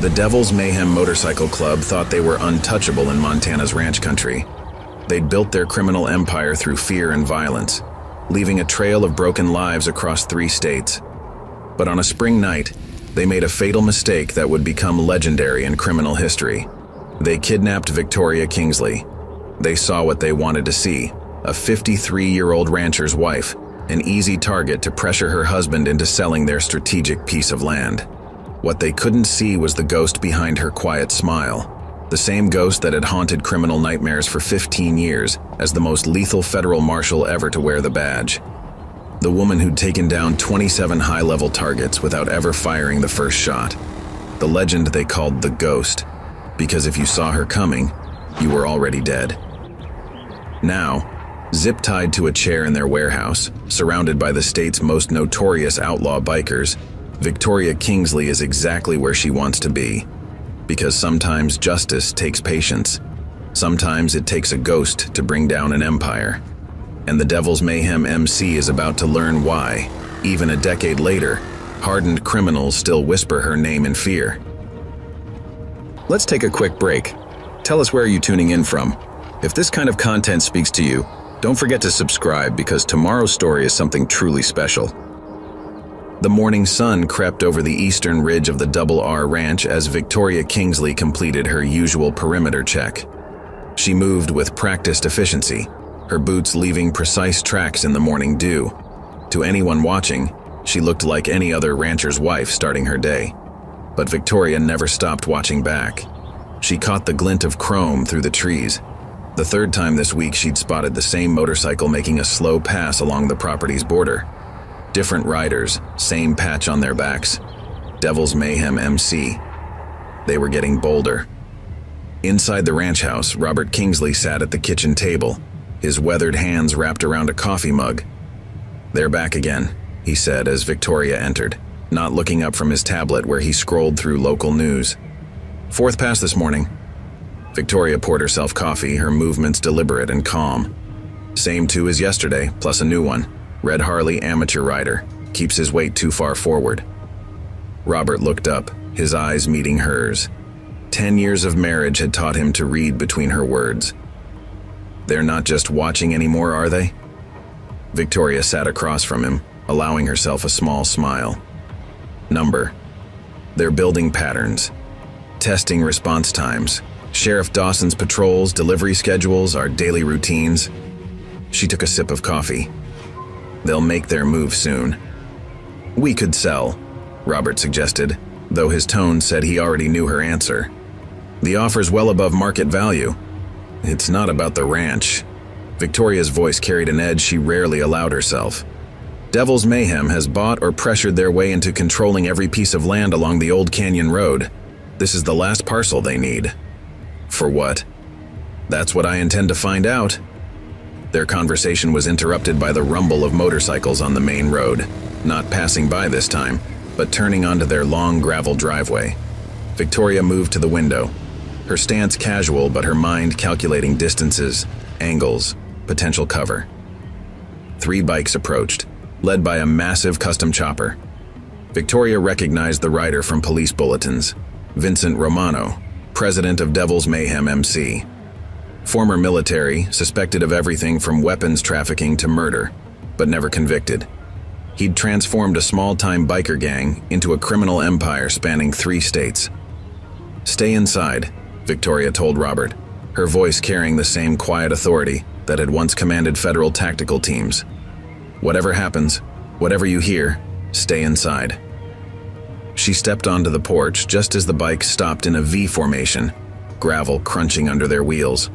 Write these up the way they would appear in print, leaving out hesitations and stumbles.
The Devil's Mayhem Motorcycle Club thought they were untouchable in Montana's ranch country. They'd built their criminal empire through fear and violence, leaving a trail of broken lives across 3 states. But on a spring night, they made a fatal mistake that would become legendary in criminal history. They kidnapped Victoria Kingsley. They saw what they wanted to see, a 53-year-old rancher's wife, an easy target to pressure her husband into selling their strategic piece of land. What they couldn't see was the ghost behind her quiet smile, the same ghost that had haunted criminal nightmares for 15 years as the most lethal federal marshal ever to wear the badge. The woman who'd taken down 27 high-level targets without ever firing the first shot. The legend they called the Ghost, because if you saw her coming, you were already dead. Now, zip-tied to a chair in their warehouse, surrounded by the state's most notorious outlaw bikers, Victoria Kingsley is exactly where she wants to be. Because sometimes justice takes patience. Sometimes it takes a ghost to bring down an empire. And the Devil's Mayhem MC is about to learn why, even a decade later, hardened criminals still whisper her name in fear. Let's take a quick break. Tell us where you're tuning in from. If this kind of content speaks to you, don't forget to subscribe because tomorrow's story is something truly special. The morning sun crept over the eastern ridge of the Double R Ranch as Victoria Kingsley completed her usual perimeter check. She moved with practiced efficiency, her boots leaving precise tracks in the morning dew. To anyone watching, she looked like any other rancher's wife starting her day. But Victoria never stopped watching back. She caught the glint of chrome through the trees. The 3rd time this week she'd spotted the same motorcycle making a slow pass along the property's border. Different riders, same patch on their backs. Devil's Mayhem MC. They were getting bolder. Inside the ranch house, Robert Kingsley sat at the kitchen table, his weathered hands wrapped around a coffee mug. "They're back again," he said as Victoria entered, not looking up from his tablet where he scrolled through local news. "4th pass this morning." Victoria poured herself coffee, her movements deliberate and calm. "Same 2 as yesterday, plus a new one. Red Harley amateur rider, keeps his weight too far forward." Robert looked up, his eyes meeting hers. 10 years of marriage had taught him to read between her words. "They're not just watching anymore, are they?" Victoria sat across from him, allowing herself a small smile. "Number. They're building patterns, testing response times, Sheriff Dawson's patrols, delivery schedules, our daily routines." She took a sip of coffee. "They'll make their move soon." "We could sell," Robert suggested, though his tone said he already knew her answer. "The offer's well above market value." "It's not about the ranch." Victoria's voice carried an edge she rarely allowed herself. "Devil's Mayhem has bought or pressured their way into controlling every piece of land along the Old Canyon Road. This is the last parcel they need." "For what?" "That's what I intend to find out." Their conversation was interrupted by the rumble of motorcycles on the main road, not passing by this time, but turning onto their long gravel driveway. Victoria moved to the window, her stance casual but her mind calculating distances, angles, potential cover. 3 bikes approached, led by a massive custom chopper. Victoria recognized the rider from police bulletins, Vincent Romano, president of Devil's Mayhem MC. Former military, suspected of everything from weapons trafficking to murder, but never convicted. He'd transformed a small-time biker gang into a criminal empire spanning 3 states. "Stay inside," Victoria told Robert, her voice carrying the same quiet authority that had once commanded federal tactical teams. "Whatever happens, whatever you hear, stay inside." She stepped onto the porch just as the bikes stopped in a V formation, gravel crunching under their wheels.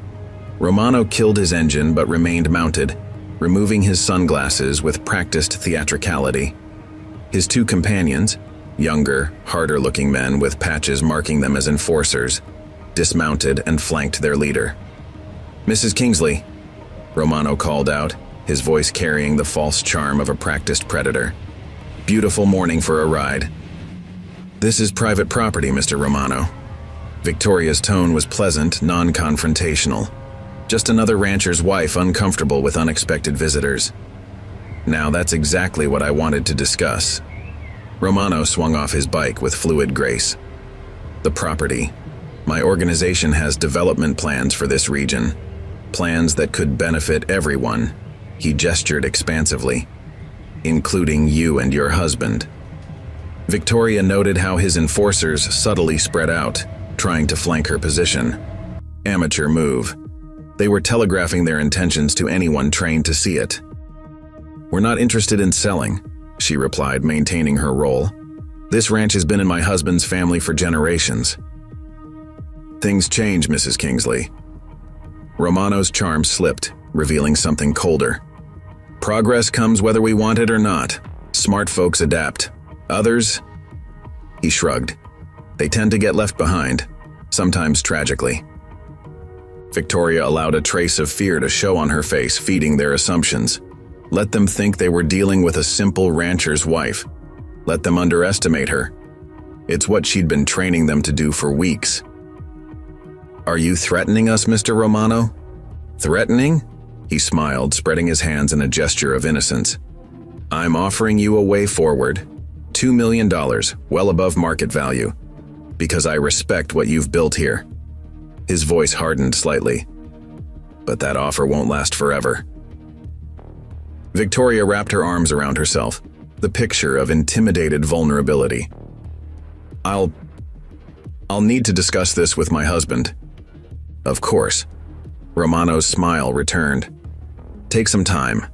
Romano killed his engine but remained mounted, removing his sunglasses with practiced theatricality. His 2 companions, younger, harder-looking men with patches marking them as enforcers, dismounted and flanked their leader. "Mrs. Kingsley," Romano called out, his voice carrying the false charm of a practiced predator. "Beautiful morning for a ride." "This is private property, Mr. Romano." Victoria's tone was pleasant, non-confrontational. Just another rancher's wife uncomfortable with unexpected visitors. "Now that's exactly what I wanted to discuss." Romano swung off his bike with fluid grace. The property. My organization has development plans for this region. Plans that could benefit everyone. He gestured expansively. Including you and your husband. Victoria noted how his enforcers subtly spread out, trying to flank her position. Amateur move. They were telegraphing their intentions to anyone trained to see it. "We're not interested in selling," she replied, maintaining her role. "This ranch has been in my husband's family for generations." "Things change, Mrs. Kingsley." Romano's charm slipped, revealing something colder. "Progress comes whether we want it or not. Smart folks adapt. Others?" He shrugged. "They tend to get left behind, sometimes tragically." Victoria allowed a trace of fear to show on her face, feeding their assumptions. Let them think they were dealing with a simple rancher's wife. Let them underestimate her. It's what she'd been training them to do for weeks. "Are you threatening us, Mr. Romano?" "Threatening?" He smiled, spreading his hands in a gesture of innocence. "I'm offering you a way forward. $2 million, well above market value. Because I respect what you've built here." His voice hardened slightly. "But that offer won't last forever." Victoria wrapped her arms around herself, the picture of intimidated vulnerability. I'll need to discuss this with my husband." "Of course." Romano's smile returned. "Take some time.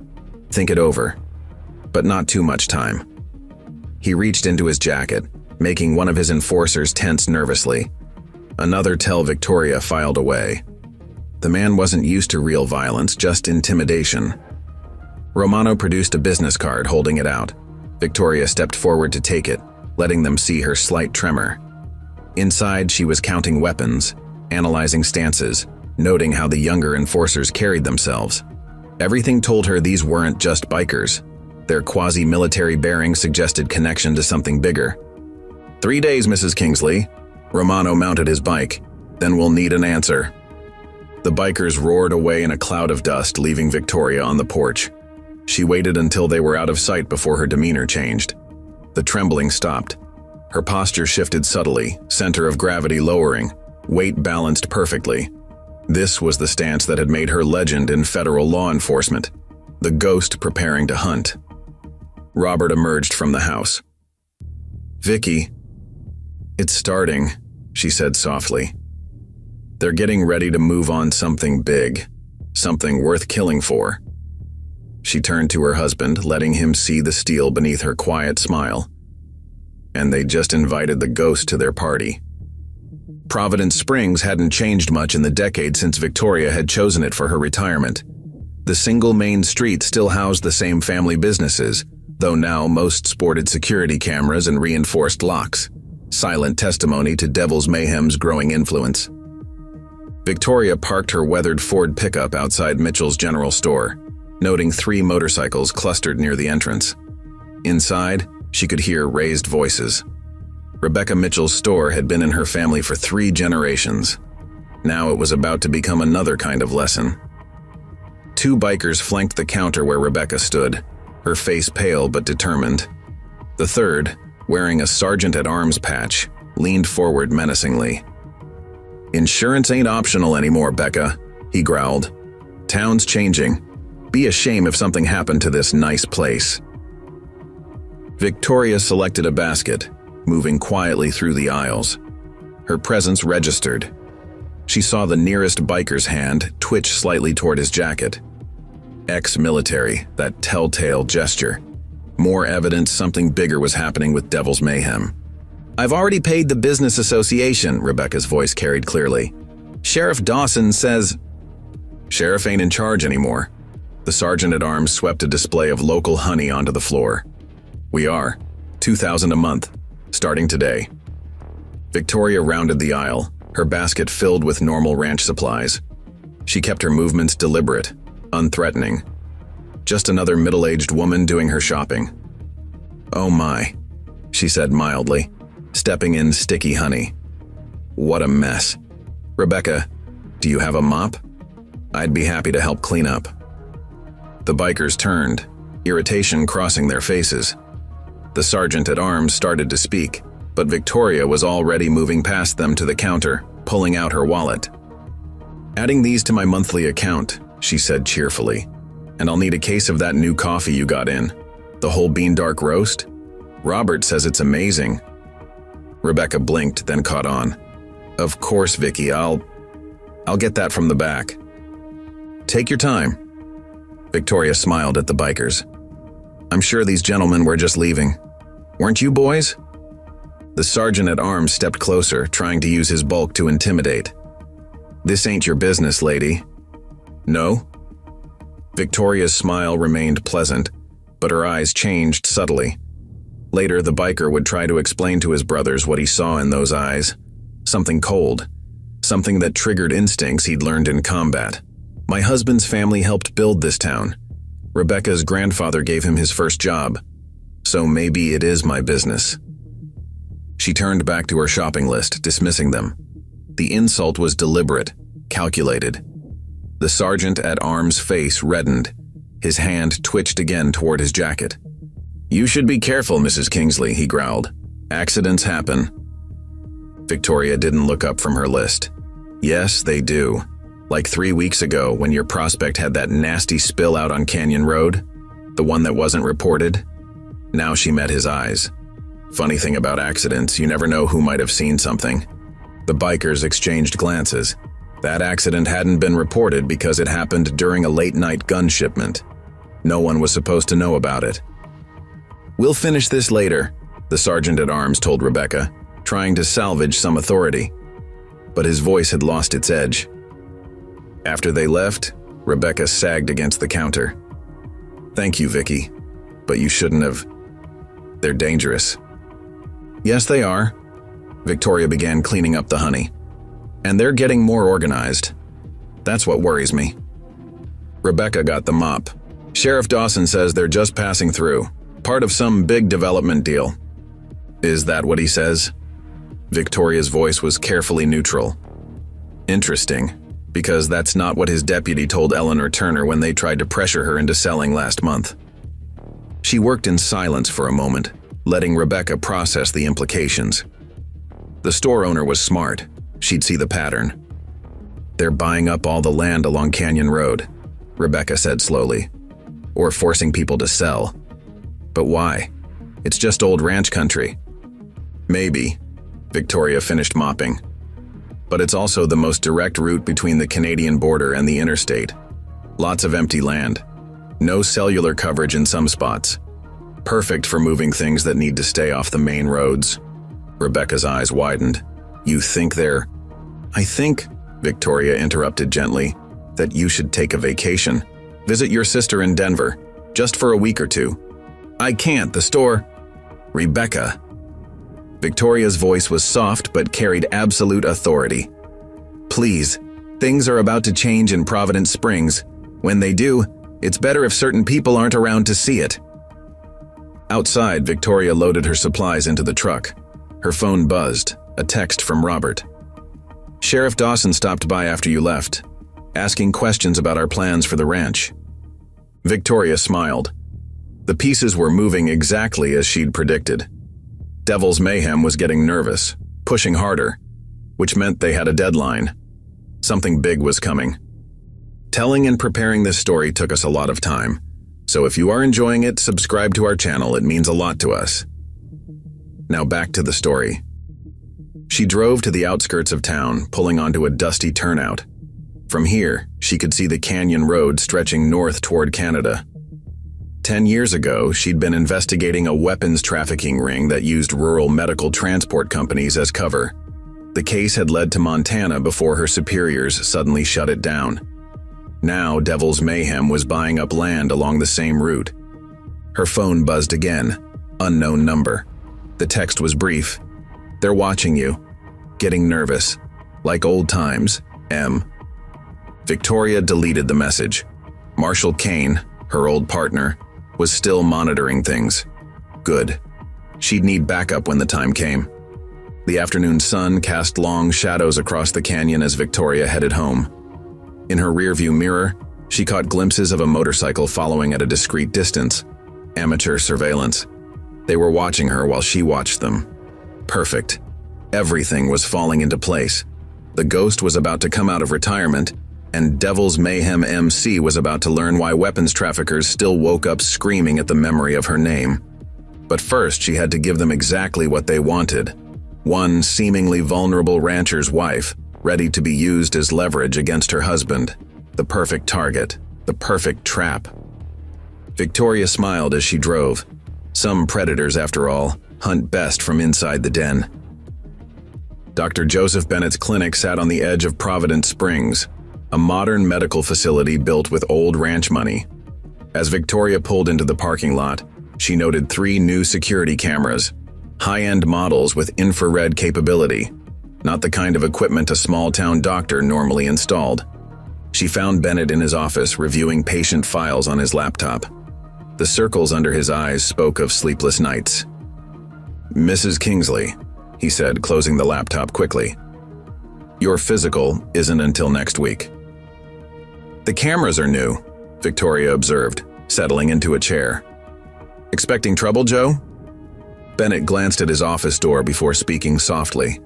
Think it over. But not too much time." He reached into his jacket, making one of his enforcers tense nervously. Another tell Victoria filed away. The man wasn't used to real violence, just intimidation. Romano produced a business card, holding it out. Victoria stepped forward to take it, letting them see her slight tremor. Inside, she was counting weapons, analyzing stances, noting how the younger enforcers carried themselves. Everything told her these weren't just bikers. Their quasi-military bearings suggested connection to something bigger. 3 days, Mrs. Kingsley." Romano mounted his bike. "Then we'll need an answer." The bikers roared away in a cloud of dust, leaving Victoria on the porch. She waited until they were out of sight before her demeanor changed. The trembling stopped. Her posture shifted subtly, center of gravity lowering, weight balanced perfectly. This was the stance that had made her legend in federal law enforcement, the ghost preparing to hunt. Robert emerged from the house. "Vicky, it's starting," she said softly. "They're getting ready to move on something big, something worth killing for." She turned to her husband, letting him see the steel beneath her quiet smile. And they just invited the ghost to their party. Providence Springs hadn't changed much in the decade since Victoria had chosen it for her retirement. The single main street still housed the same family businesses, though now most sported security cameras and reinforced locks, silent testimony to Devil's Mayhem's growing influence. Victoria parked her weathered Ford pickup outside Mitchell's General Store, noting 3 motorcycles clustered near the entrance. Inside, she could hear raised voices. Rebecca Mitchell's store had been in her family for 3 generations. Now it was about to become another kind of lesson. 2 bikers flanked the counter where Rebecca stood, her face pale but determined. The third, wearing a sergeant-at-arms patch, leaned forward menacingly. "Insurance ain't optional anymore, Becca," he growled. "Town's changing. Be a shame if something happened to this nice place." Victoria selected a basket, moving quietly through the aisles. Her presence registered. She saw the nearest biker's hand twitch slightly toward his jacket. Ex-military, that telltale gesture. More evidence something bigger was happening with Devil's Mayhem. "I've already paid the business association," Rebecca's voice carried clearly. "Sheriff Dawson says—" "Sheriff ain't in charge anymore." The sergeant-at-arms swept a display of local honey onto the floor. "We are. $2,000 a month. Starting today." Victoria rounded the aisle, her basket filled with normal ranch supplies. She kept her movements deliberate, unthreatening. Just another middle-aged woman doing her shopping. "Oh my," she said mildly, stepping in sticky honey. "What a mess. Rebecca, do you have a mop? I'd be happy to help clean up." The bikers turned, irritation crossing their faces. The sergeant-at-arms started to speak, but Victoria was already moving past them to the counter, pulling out her wallet. "Adding these to my monthly account," she said cheerfully. "And I'll need a case of that new coffee you got in. The whole bean dark roast? Robert says it's amazing." Rebecca blinked, then caught on. "Of course, Vicky, I'll get that from the back." "Take your time." Victoria smiled at the bikers. "I'm sure these gentlemen were just leaving. Weren't you boys?" The sergeant-at-arms stepped closer, trying to use his bulk to intimidate. "This ain't your business, lady." "No?" Victoria's smile remained pleasant, but her eyes changed subtly. Later, the biker would try to explain to his brothers what he saw in those eyes. Something cold. Something that triggered instincts he'd learned in combat. "My husband's family helped build this town. Rebecca's grandfather gave him his first job. So maybe it is my business." She turned back to her shopping list, dismissing them. The insult was deliberate, calculated. The sergeant-at-arms' face reddened. His hand twitched again toward his jacket. "You should be careful, Mrs. Kingsley," he growled. "Accidents happen." Victoria didn't look up from her list. "Yes, they do. Like 3 weeks ago when your prospect had that nasty spill out on Canyon Road, the one that wasn't reported." Now she met his eyes. Funny thing about accidents, you never know who might have seen something. The bikers exchanged glances. That accident hadn't been reported because it happened during a late-night gun shipment. No one was supposed to know about it. "We'll finish this later," the sergeant-at-arms told Rebecca, trying to salvage some authority. But his voice had lost its edge. After they left, Rebecca sagged against the counter. "Thank you, Vicky, but you shouldn't have. They're dangerous." "Yes, they are." Victoria began cleaning up the honey. "And they're getting more organized. That's what worries me." Rebecca got the mop. "Sheriff Dawson says they're just passing through, part of some big development deal." "Is that what he says?" Victoria's voice was carefully neutral. "Interesting, because that's not what his deputy told Eleanor Turner when they tried to pressure her into selling last month." She worked in silence for a moment, letting Rebecca process the implications. The store owner was smart. She'd see the pattern. "They're buying up all the land along Canyon Road," Rebecca said slowly. "Or forcing people to sell. But why? It's just old ranch country." "Maybe," Victoria finished mopping. "But it's also the most direct route between the Canadian border and the interstate. Lots of empty land. No cellular coverage in some spots. Perfect for moving things that need to stay off the main roads." Rebecca's eyes widened. "You think they're—" "I think," Victoria interrupted gently, "that you should take a vacation. Visit your sister in Denver, just for a week or two." "I can't, the store—" "Rebecca." Victoria's voice was soft but carried absolute authority. "Please, things are about to change in Providence Springs. When they do, it's better if certain people aren't around to see it." Outside, Victoria loaded her supplies into the truck. Her phone buzzed, a text from Robert. "Sheriff Dawson stopped by after you left, asking questions about our plans for the ranch." Victoria smiled. The pieces were moving exactly as she'd predicted. Devil's Mayhem was getting nervous, pushing harder, which meant they had a deadline. Something big was coming. Telling and preparing this story took us a lot of time, so if you are enjoying it, subscribe to our channel. It means a lot to us. Now back to the story. She drove to the outskirts of town, pulling onto a dusty turnout. From here, she could see the Canyon Road stretching north toward Canada. 10 years ago, she'd been investigating a weapons trafficking ring that used rural medical transport companies as cover. The case had led to Montana before her superiors suddenly shut it down. Now, Devil's Mayhem was buying up land along the same route. Her phone buzzed again. Unknown number. The text was brief. "They're watching you. Getting nervous. Like old times. M." Victoria deleted the message. Marshall Kane, her old partner, was still monitoring things. Good. She'd need backup when the time came. The afternoon sun cast long shadows across the canyon as Victoria headed home. In her rearview mirror, she caught glimpses of a motorcycle following at a discreet distance. Amateur surveillance. They were watching her while she watched them. Perfect. Everything was falling into place. The ghost was about to come out of retirement, and Devil's Mayhem MC was about to learn why weapons traffickers still woke up screaming at the memory of her name. But first, she had to give them exactly what they wanted. One seemingly vulnerable rancher's wife, ready to be used as leverage against her husband. The perfect target, the perfect trap. Victoria smiled as she drove. Some predators, after all, hunt best from inside the den. Dr. Joseph Bennett's clinic sat on the edge of Providence Springs, a modern medical facility built with old ranch money. As Victoria pulled into the parking lot, she noted 3 new security cameras, high-end models with infrared capability, not the kind of equipment a small-town doctor normally installed. She found Bennett in his office reviewing patient files on his laptop. The circles under his eyes spoke of sleepless nights. "Mrs. Kingsley," he said, closing the laptop quickly. "Your physical isn't until next week." "The cameras are new," Victoria observed, settling into a chair. "Expecting trouble, Joe?" Bennett glanced at his office door before speaking softly.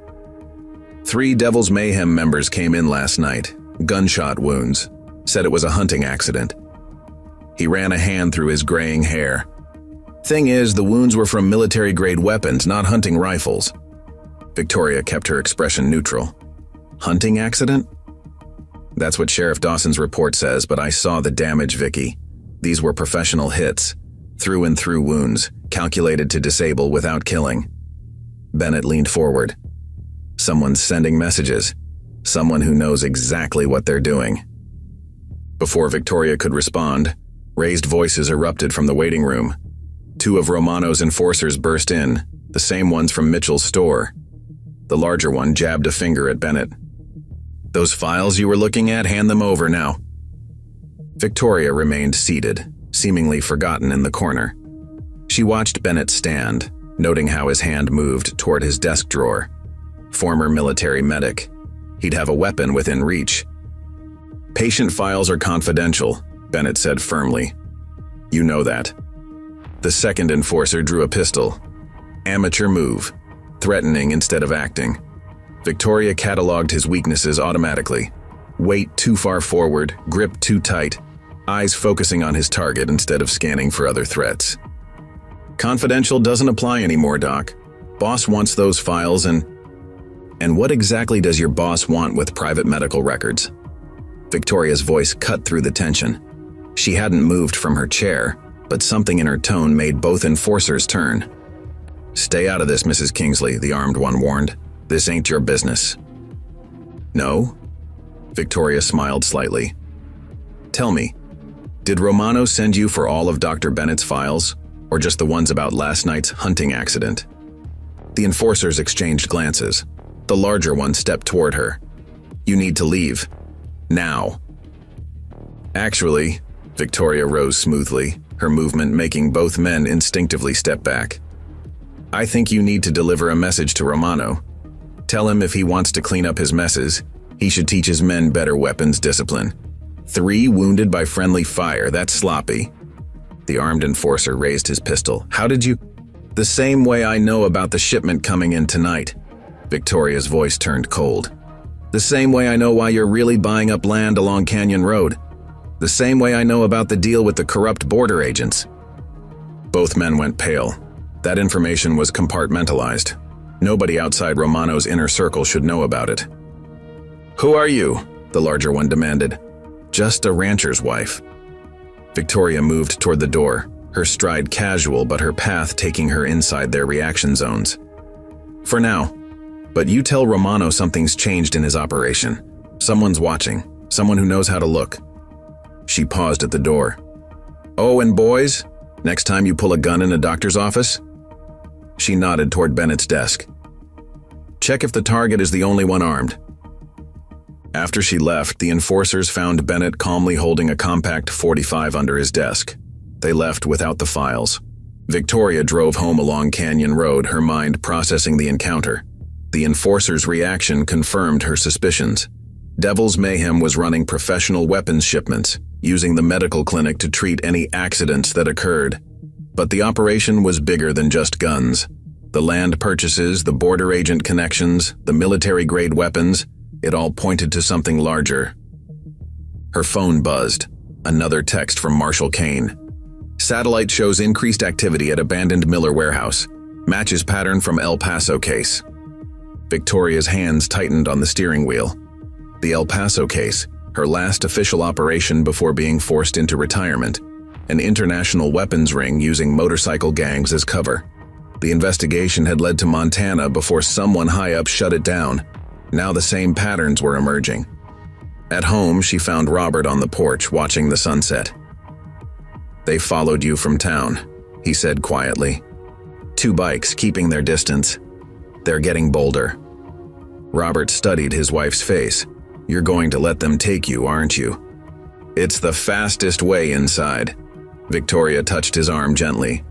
3 Devil's Mayhem members came in last night, gunshot wounds, said it was a hunting accident. He ran a hand through his graying hair. "Thing is, the wounds were from military-grade weapons, not hunting rifles." Victoria kept her expression neutral. "Hunting accident?" "That's what Sheriff Dawson's report says, but I saw the damage, Vicky. These were professional hits, through-and-through wounds, calculated to disable without killing." Bennett leaned forward. "Someone's sending messages. Someone who knows exactly what they're doing." Before Victoria could respond, raised voices erupted from the waiting room. 2 of Romano's enforcers burst in, the same ones from Mitchell's store. The larger one jabbed a finger at Bennett. "Those files you were looking at, hand them over now." Victoria remained seated, seemingly forgotten in the corner. She watched Bennett stand, noting how his hand moved toward his desk drawer. Former military medic. He'd have a weapon within reach. "Patient files are confidential," Bennett said firmly. "You know that." The second enforcer drew a pistol. Amateur move, threatening instead of acting. Victoria cataloged his weaknesses automatically. Weight too far forward, grip too tight, eyes focusing on his target instead of scanning for other threats. "Confidential doesn't apply anymore, Doc. Boss wants those files and what exactly does your boss want with private medical records?" Victoria's voice cut through the tension. She hadn't moved from her chair, but something in her tone made both enforcers turn. "Stay out of this, Mrs. Kingsley," the armed one warned. "This ain't your business." "No?" Victoria smiled slightly. "Tell me, did Romano send you for all of Dr. Bennett's files, or just the ones about last night's hunting accident?" The enforcers exchanged glances. The larger one stepped toward her. "You need to leave. Now." "Actually," Victoria rose smoothly, her movement making both men instinctively step back. "I think you need to deliver a message to Romano. Tell him if he wants to clean up his messes, he should teach his men better weapons discipline. 3 wounded by friendly fire, that's sloppy." The armed enforcer raised his pistol. "How did you—" "The same way I know about the shipment coming in tonight." Victoria's voice turned cold. "The same way I know why you're really buying up land along Canyon Road. The same way I know about the deal with the corrupt border agents." Both men went pale. That information was compartmentalized. Nobody outside Romano's inner circle should know about it. "Who are you?" the larger one demanded. "Just a rancher's wife." Victoria moved toward the door, her stride casual but her path taking her inside their reaction zones. "For now. But you tell Romano something's changed in his operation. Someone's watching, someone who knows how to look." She paused at the door. "Oh, and boys, next time you pull a gun in a doctor's office?" She nodded toward Bennett's desk. "Check if the target is the only one armed." After she left, the enforcers found Bennett calmly holding a compact .45 under his desk. They left without the files. Victoria drove home along Canyon Road, her mind processing the encounter. The enforcer's reaction confirmed her suspicions. Devil's Mayhem was running professional weapons shipments, using the medical clinic to treat any accidents that occurred. But the operation was bigger than just guns. The land purchases, the border agent connections, the military-grade weapons, it all pointed to something larger. Her phone buzzed. Another text from Marshall Kane. Satellite shows increased activity at abandoned Miller warehouse. Matches pattern from El Paso case. Victoria's hands tightened on the steering wheel. The El Paso case, her last official operation before being forced into retirement. An international weapons ring using motorcycle gangs as cover. The investigation had led to Montana before someone high up shut it down. Now the same patterns were emerging. At home, she found Robert on the porch watching the sunset. "They followed you from town," he said quietly. "2 bikes keeping their distance. They're getting bolder." Robert studied his wife's face. "You're going to let them take you, aren't you?" "It's the fastest way inside." Victoria touched his arm gently.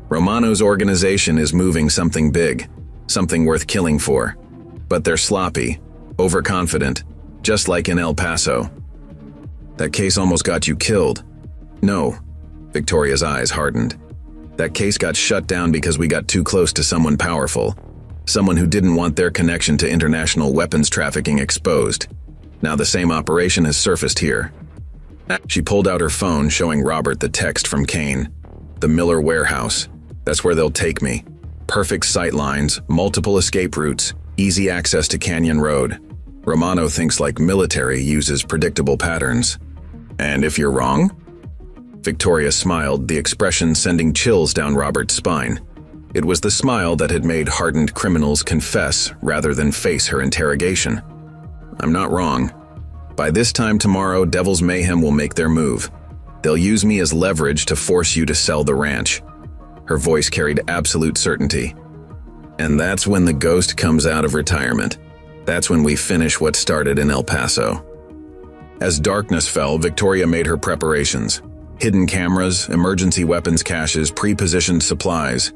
"Romano's organization is moving something big, something worth killing for. But they're sloppy, overconfident, just like in El Paso." "That case almost got you killed." "No." Victoria's eyes hardened. "That case got shut down because we got too close to someone powerful. Someone who didn't want their connection to international weapons trafficking exposed. Now the same operation has surfaced here." She pulled out her phone, showing Robert the text from Kane. "The Miller warehouse. That's where they'll take me. Perfect sight lines, multiple escape routes, easy access to Canyon Road. Romano thinks like military uses predictable patterns." "And if you're wrong?" Victoria smiled, the expression sending chills down Robert's spine. It was the smile that had made hardened criminals confess rather than face her interrogation. "I'm not wrong. By this time tomorrow, Devil's Mayhem will make their move. They'll use me as leverage to force you to sell the ranch." Her voice carried absolute certainty. "And that's when the ghost comes out of retirement. That's when we finish what started in El Paso." As darkness fell, Victoria made her preparations. Hidden cameras, emergency weapons caches, pre-positioned supplies.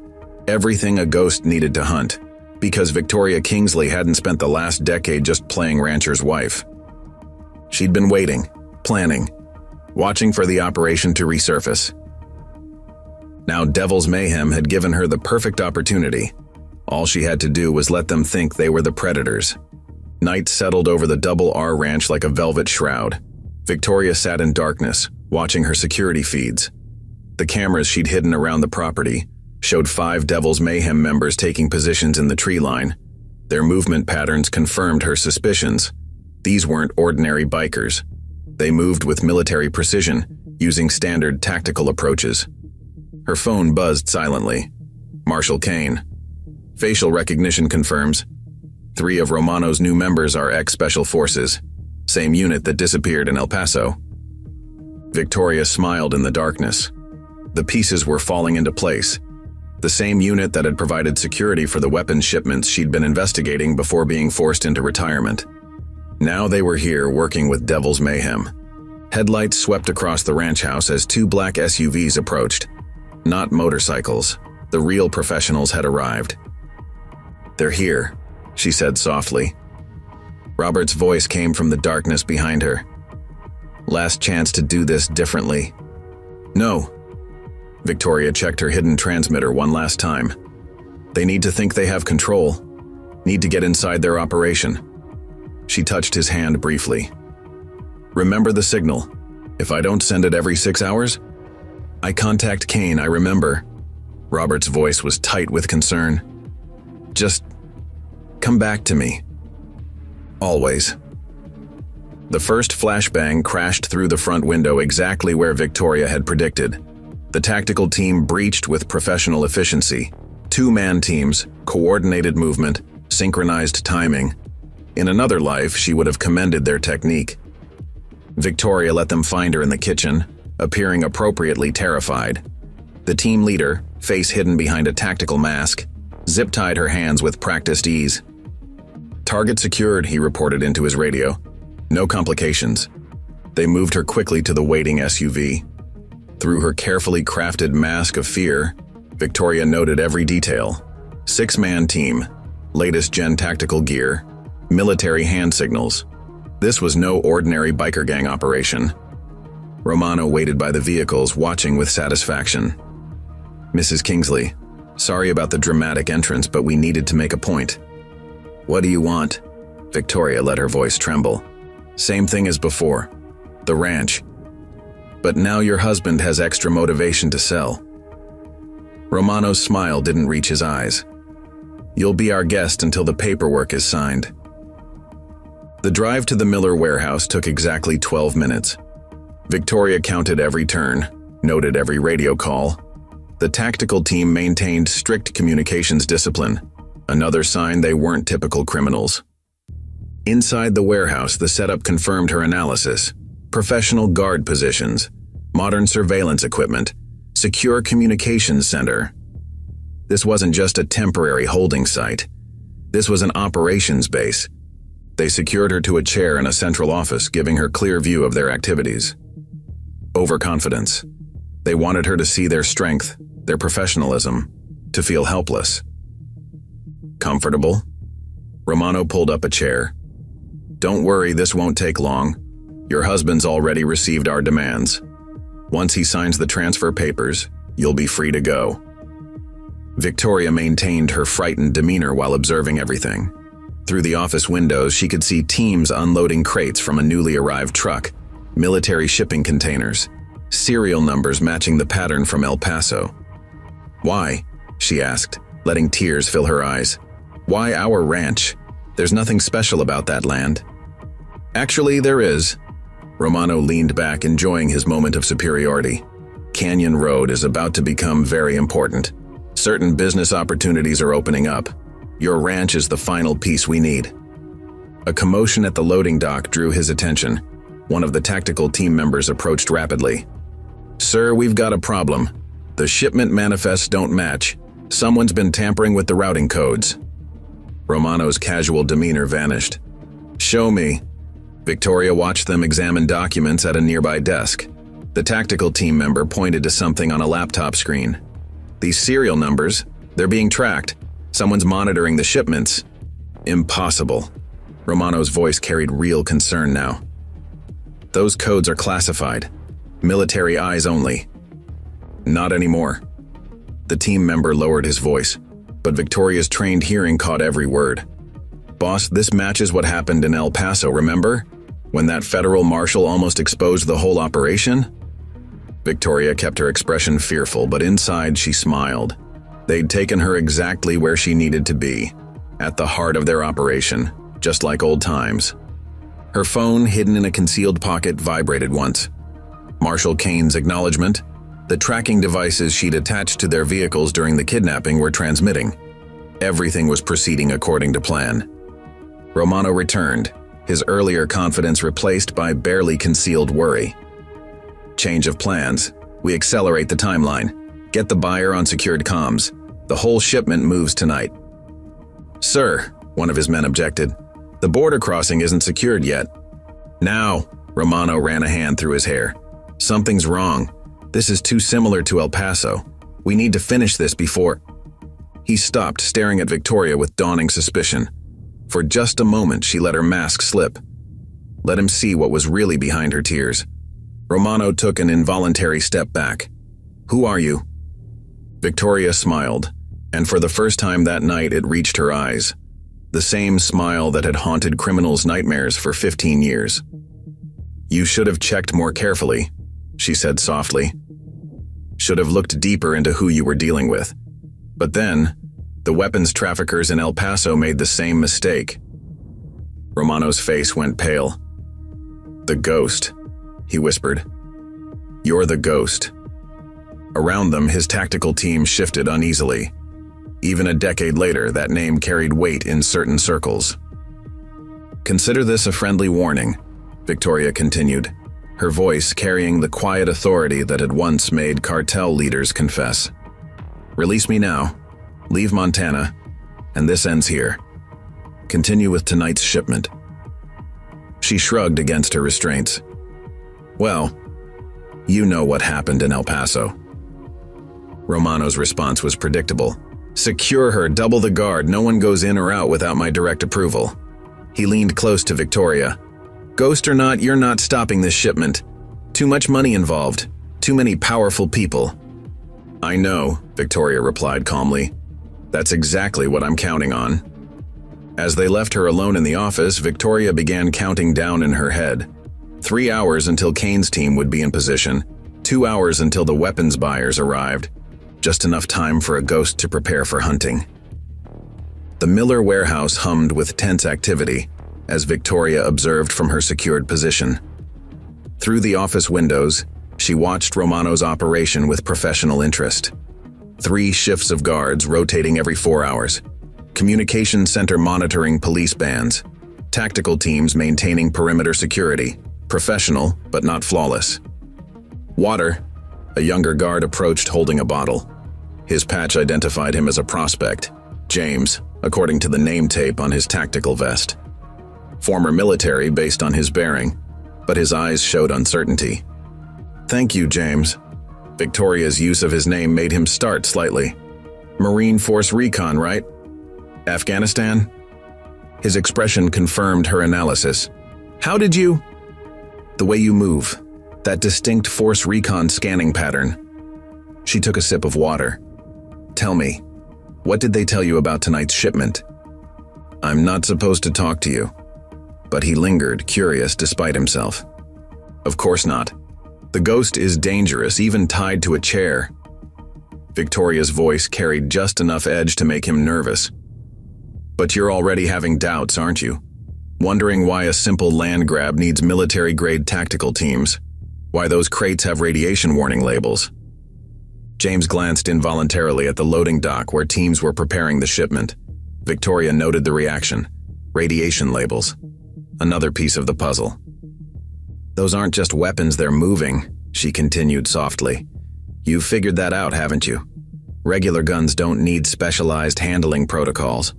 Everything a ghost needed to hunt. Because Victoria Kingsley hadn't spent the last decade just playing rancher's wife. She'd been waiting, planning, watching for the operation to resurface. Now Devil's Mayhem had given her the perfect opportunity. All she had to do was let them think they were the predators. Night settled over the Double R Ranch like a velvet shroud. Victoria sat in darkness, watching her security feeds. The cameras she'd hidden around the property showed 5 Devil's Mayhem members taking positions in the tree line. Their movement patterns confirmed her suspicions. These weren't ordinary bikers. They moved with military precision, using standard tactical approaches. Her phone buzzed silently. Marshall Kane. "Facial recognition confirms. 3 of Romano's new members are ex-Special Forces. Same unit that disappeared in El Paso." Victoria smiled in the darkness. The pieces were falling into place. The same unit that had provided security for the weapons shipments she'd been investigating before being forced into retirement. Now they were here working with Devil's Mayhem. Headlights swept across the ranch house as 2 black SUVs approached. Not motorcycles. The real professionals had arrived. "They're here," she said softly. Robert's voice came from the darkness behind her. "Last chance to do this differently." "No." Victoria checked her hidden transmitter one last time. "They need to think they have control. Need to get inside their operation." She touched his hand briefly. "Remember the signal. If I don't send it every 6 hours? I contact Kane, I remember." Robert's voice was tight with concern. "Just come back to me. Always." The first flashbang crashed through the front window exactly where Victoria had predicted. The tactical team breached with professional efficiency. 2-man teams, coordinated movement, synchronized timing. In another life, she would have commended their technique. Victoria let them find her in the kitchen, appearing appropriately terrified. The team leader, face hidden behind a tactical mask, zip-tied her hands with practiced ease. "Target secured," he reported into his radio. "No complications." They moved her quickly to the waiting SUV. Through her carefully crafted mask of fear, Victoria noted every detail. 6-man team, latest gen tactical gear, military hand signals. This was no ordinary biker gang operation. Romano waited by the vehicles, watching with satisfaction. "Mrs. Kingsley, Sorry about the dramatic entrance, but we needed to make a point. What do you want? Victoria let her voice tremble. Same thing as before. The ranch. But now your husband has extra motivation to sell. Romano's smile didn't reach his eyes. You'll be our guest until the paperwork is signed. The drive to the Miller warehouse took exactly 12 minutes. Victoria counted every turn, noted every radio call. The tactical team maintained strict communications discipline, another sign they weren't typical criminals. Inside the warehouse, the setup confirmed her analysis. Professional guard positions, modern surveillance equipment, secure communications center. This wasn't just a temporary holding site. This was an operations base. They secured her to a chair in a central office, giving her clear view of their activities. Overconfidence. They wanted her to see their strength, their professionalism, to feel helpless. Comfortable? Romano pulled up a chair. Don't worry, this won't take long. Your husband's already received our demands. Once he signs the transfer papers, you'll be free to go. Victoria maintained her frightened demeanor while observing everything. Through the office windows, she could see teams unloading crates from a newly arrived truck, military shipping containers, serial numbers matching the pattern from El Paso. Why? She asked, letting tears fill her eyes. Why our ranch? There's nothing special about that land. Actually, there is. Romano leaned back, enjoying his moment of superiority. Canyon Road is about to become very important. Certain business opportunities are opening up. Your ranch is the final piece we need. A commotion at the loading dock drew his attention. One of the tactical team members approached rapidly. Sir, we've got a problem. The shipment manifests don't match. Someone's been tampering with the routing codes. Romano's casual demeanor vanished. Show me. Victoria watched them examine documents at a nearby desk. The tactical team member pointed to something on a laptop screen. These serial numbers, they're being tracked. Someone's monitoring the shipments. Impossible. Romano's voice carried real concern now. Those codes are classified. Military eyes only. Not anymore. The team member lowered his voice, but Victoria's trained hearing caught every word. Boss, this matches what happened in El Paso, remember? When that federal marshal almost exposed the whole operation? Victoria kept her expression fearful, but inside she smiled. They'd taken her exactly where she needed to be, at the heart of their operation, just like old times. Her phone, hidden in a concealed pocket, vibrated once. Marshal Kane's acknowledgement. The tracking devices she'd attached to their vehicles during the kidnapping were transmitting. Everything was proceeding according to plan. Romano returned, his earlier confidence replaced by barely concealed worry. Change of plans. We accelerate the timeline. Get the buyer on secured comms. The whole shipment moves tonight. Sir, one of his men objected. The border crossing isn't secured yet. Now, Romano ran a hand through his hair. Something's wrong. This is too similar to El Paso. We need to finish this before… He stopped, staring at Victoria with dawning suspicion. For just a moment, she let her mask slip. Let him see what was really behind her tears. Romano took an involuntary step back. Who are you? Victoria smiled, and for the first time that night it reached her eyes. The same smile that had haunted criminals' nightmares for 15 years. You should have checked more carefully, she said softly. Should have looked deeper into who you were dealing with. But then, the weapons traffickers in El Paso made the same mistake. Romano's face went pale. The ghost, he whispered. You're the ghost. Around them, his tactical team shifted uneasily. Even a decade later, that name carried weight in certain circles. Consider this a friendly warning, Victoria continued, her voice carrying the quiet authority that had once made cartel leaders confess. Release me now, leave Montana, and this ends here. Continue with tonight's shipment. She shrugged against her restraints. Well, you know what happened in El Paso. Romano's response was predictable. Secure her, double the guard, no one goes in or out without my direct approval. He leaned close to Victoria. Ghost or not, you're not stopping this shipment. Too much money involved. Too many powerful people. I know, Victoria replied calmly. That's exactly what I'm counting on. As they left her alone in the office, Victoria began counting down in her head. 3 hours until Kane's team would be in position, 2 hours until the weapons buyers arrived, just enough time for a ghost to prepare for hunting. The Miller warehouse hummed with tense activity, as Victoria observed from her secured position. Through the office windows, she watched Romano's operation with professional interest. 3 shifts of guards rotating every 4 hours, communication center monitoring police bands, tactical teams maintaining perimeter security, professional but not flawless. Water, a younger guard approached holding a bottle. His patch identified him as a prospect, James, according to the name tape on his tactical vest. Former military based on his bearing, but his eyes showed uncertainty. Thank you, James. Victoria's use of his name made him start slightly. Marine Force Recon, right? Afghanistan? His expression confirmed her analysis. How did you? The way you move, that distinct Force Recon scanning pattern. She took a sip of water. Tell me, what did they tell you about tonight's shipment? I'm not supposed to talk to you. But he lingered, curious despite himself. Of course not. The ghost is dangerous, even tied to a chair. Victoria's voice carried just enough edge to make him nervous. But you're already having doubts, aren't you? Wondering why a simple land grab needs military-grade tactical teams. Why those crates have radiation warning labels. James glanced involuntarily at the loading dock where teams were preparing the shipment. Victoria noted the reaction. Radiation labels. Another piece of the puzzle. Those aren't just weapons, they're moving, she continued softly. You've figured that out, haven't you? Regular guns don't need specialized handling protocols.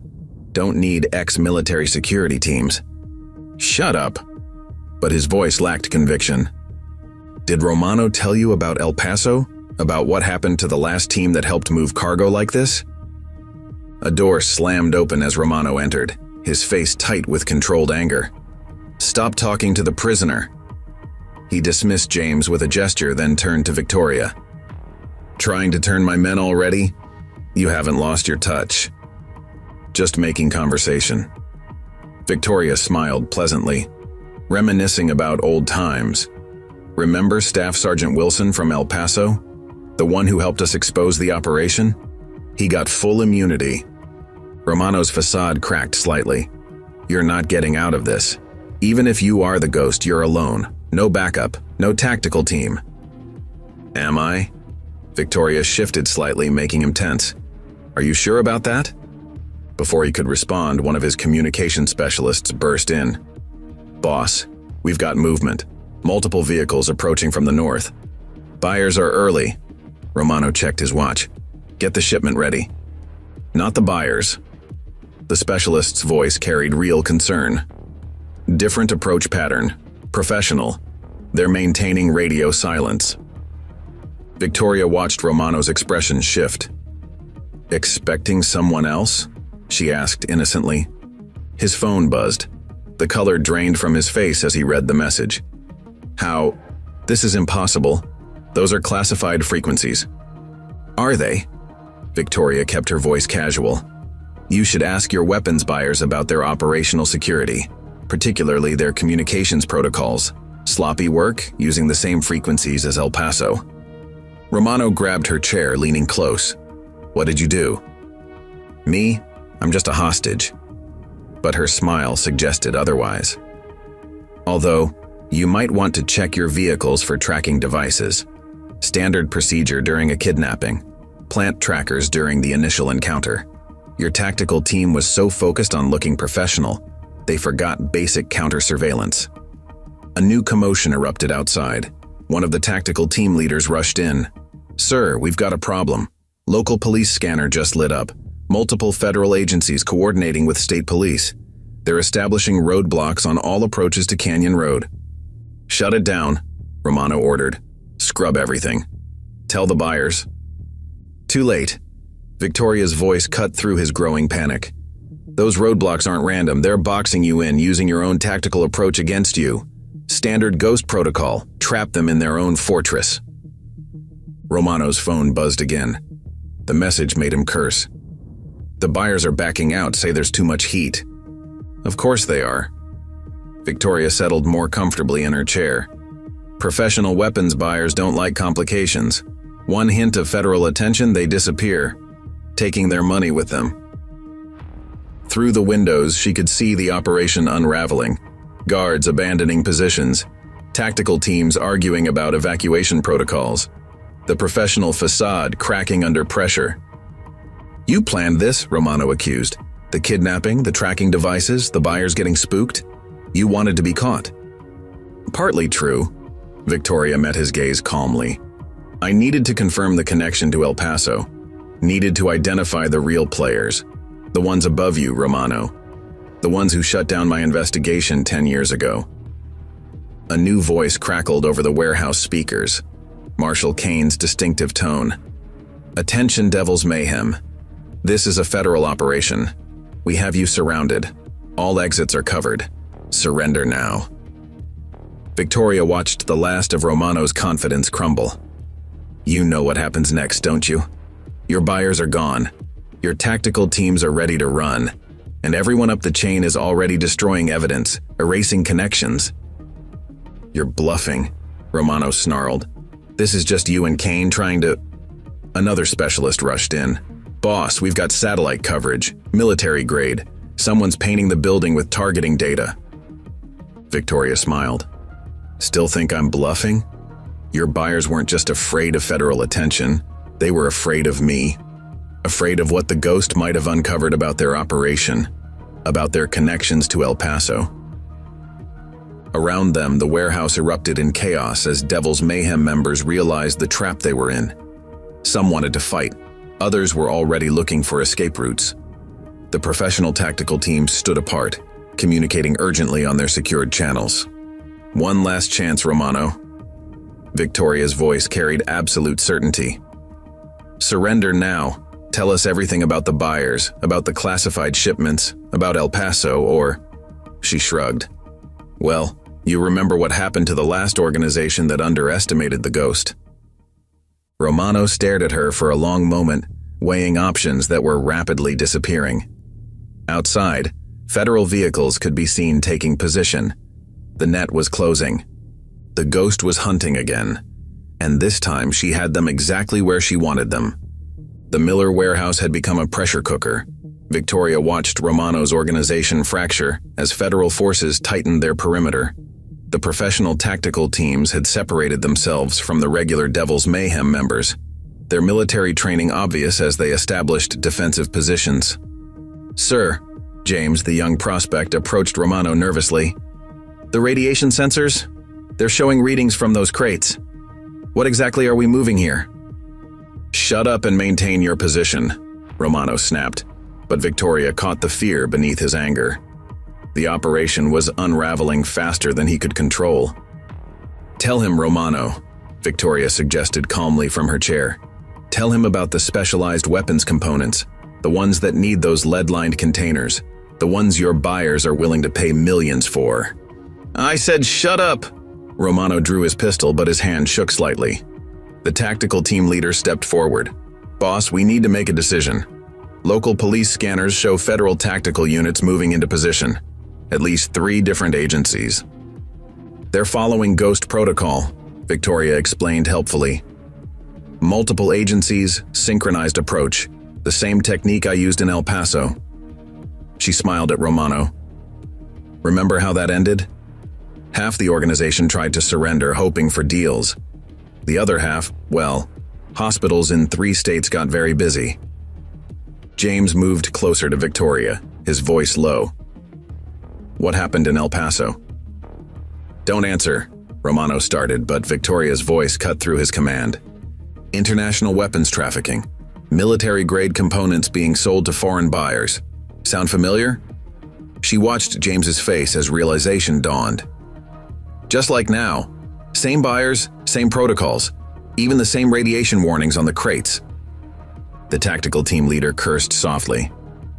Don't need ex-military security teams. Shut up. But his voice lacked conviction. Did Romano tell you about El Paso? About what happened to the last team that helped move cargo like this? A door slammed open as Romano entered, his face tight with controlled anger. Stop talking to the prisoner. He dismissed James with a gesture, then turned to Victoria. Trying to turn my men already? You haven't lost your touch. Just making conversation. Victoria smiled pleasantly, reminiscing about old times. Remember Staff Sergeant Wilson from El Paso? The one who helped us expose the operation? He got full immunity. Romano's facade cracked slightly. You're not getting out of this. Even if you are the ghost, you're alone. No backup, no tactical team. Am I? Victoria shifted slightly, making him tense. Are you sure about that? Before he could respond, one of his communication specialists burst in. Boss, we've got movement. Multiple vehicles approaching from the north. Buyers are early. Romano checked his watch. Get the shipment ready. Not the buyers. The specialist's voice carried real concern. Different approach pattern. Professional. They're maintaining radio silence. Victoria watched Romano's expression shift. Expecting someone else? She asked innocently. His phone buzzed. The color drained from his face as he read the message. How? This is impossible. Those are classified frequencies. Are they? Victoria kept her voice casual. You should ask your weapons buyers about their operational security, particularly their communications protocols. Sloppy work, using the same frequencies as El Paso. Romano grabbed her chair, leaning close. What did you do? Me? I'm just a hostage. But her smile suggested otherwise. Although, you might want to check your vehicles for tracking devices. Standard procedure during a kidnapping. Plant trackers during the initial encounter. Your tactical team was so focused on looking professional, they forgot basic counter-surveillance. A new commotion erupted outside. One of the tactical team leaders rushed in. Sir, we've got a problem. Local police scanner just lit up. Multiple federal agencies coordinating with state police. They're establishing roadblocks on all approaches to Canyon Road. Shut it down, Romano ordered. Scrub everything. Tell the buyers. Too late. Victoria's voice cut through his growing panic. Those roadblocks aren't random. They're boxing you in, using your own tactical approach against you. Standard ghost protocol. Trap them in their own fortress. Romano's phone buzzed again. The message made him curse. The buyers are backing out, say there's too much heat. Of course they are. Victoria settled more comfortably in her chair. Professional weapons buyers don't like complications. One hint of federal attention, they disappear, taking their money with them. Through the windows, she could see the operation unraveling. Guards abandoning positions. Tactical teams arguing about evacuation protocols. The professional facade cracking under pressure. You planned this, Romano accused. The kidnapping, the tracking devices, the buyers getting spooked. You wanted to be caught. Partly true. Victoria met his gaze calmly. I needed to confirm the connection to El Paso. Needed to identify the real players. The ones above you, Romano. The ones who shut down my investigation 10 years ago. A new voice crackled over the warehouse speakers. Marshal Kane's distinctive tone. Attention, Devil's Mayhem. This is a federal operation. We have you surrounded. All exits are covered. Surrender now. Victoria watched the last of Romano's confidence crumble. You know what happens next, don't you? Your buyers are gone. Your tactical teams are ready to run. And everyone up the chain is already destroying evidence, erasing connections. You're bluffing, Romano snarled. This is just you and Kane trying to… Another specialist rushed in. Boss, we've got satellite coverage, military grade. Someone's painting the building with targeting data. Victoria smiled. Still think I'm bluffing? Your buyers weren't just afraid of federal attention. They were afraid of me. Afraid of what the ghost might have uncovered about their operation, about their connections to El Paso. Around them, the warehouse erupted in chaos as Devil's Mayhem members realized the trap they were in. Some wanted to fight. Others were already looking for escape routes. The professional tactical teams stood apart, communicating urgently on their secured channels. One last chance, Romano. Victoria's voice carried absolute certainty. Surrender now. Tell us everything about the buyers, about the classified shipments, about El Paso, or… She shrugged. Well, you remember what happened to the last organization that underestimated the ghost. Romano stared at her for a long moment, weighing options that were rapidly disappearing. Outside, federal vehicles could be seen taking position. The net was closing. The ghost was hunting again, and this time she had them exactly where she wanted them. The Miller warehouse had become a pressure cooker. Victoria watched Romano's organization fracture as federal forces tightened their perimeter. The professional tactical teams had separated themselves from the regular Devil's Mayhem members, their military training obvious as they established defensive positions. Sir, James, the young prospect, approached Romano nervously. The radiation sensors? They're showing readings from those crates. What exactly are we moving here? Shut up and maintain your position, Romano snapped, but Victoria caught the fear beneath his anger. The operation was unraveling faster than he could control. Tell him, Romano, Victoria suggested calmly from her chair. Tell him about the specialized weapons components, the ones that need those lead-lined containers, the ones your buyers are willing to pay millions for. I said shut up! Romano drew his pistol, but his hand shook slightly. The tactical team leader stepped forward. Boss, we need to make a decision. Local police scanners show federal tactical units moving into position. At least 3 different agencies. They're following Ghost Protocol, Victoria explained helpfully. Multiple agencies, synchronized approach, the same technique I used in El Paso. She smiled at Romano. Remember how that ended? Half the organization tried to surrender, hoping for deals. The other half, well, hospitals in 3 states got very busy. James moved closer to Victoria, his voice low. What happened in El Paso? Don't answer, Romano started, but Victoria's voice cut through his command. International weapons trafficking. Military-grade components being sold to foreign buyers. Sound familiar? She watched James's face as realization dawned. Just like now. Same buyers, same protocols. Even the same radiation warnings on the crates. The tactical team leader cursed softly.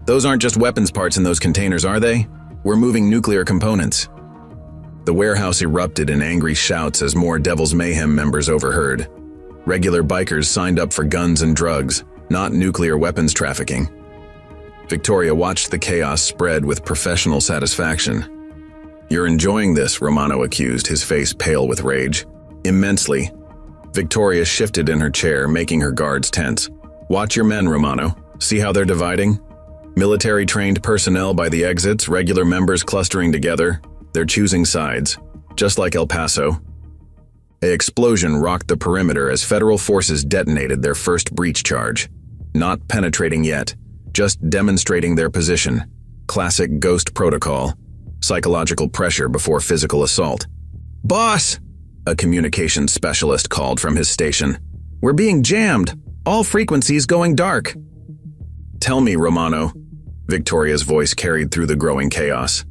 Those aren't just weapons parts in those containers, are they? We're moving nuclear components. The warehouse erupted in angry shouts as more Devil's Mayhem members overheard. Regular bikers signed up for guns and drugs, not nuclear weapons trafficking. Victoria watched the chaos spread with professional satisfaction. "You're enjoying this," Romano accused, his face pale with rage. "Immensely." Victoria shifted in her chair, making her guards tense. "Watch your men, Romano. See how they're dividing? Military-trained personnel by the exits, regular members clustering together. They're choosing sides, just like El Paso." An explosion rocked the perimeter as federal forces detonated their first breach charge. Not penetrating yet, just demonstrating their position. Classic ghost protocol. Psychological pressure before physical assault. "Boss!" a communications specialist called from his station. "We're being jammed. All frequencies going dark." "Tell me, Romano," Victoria's voice carried through the growing chaos.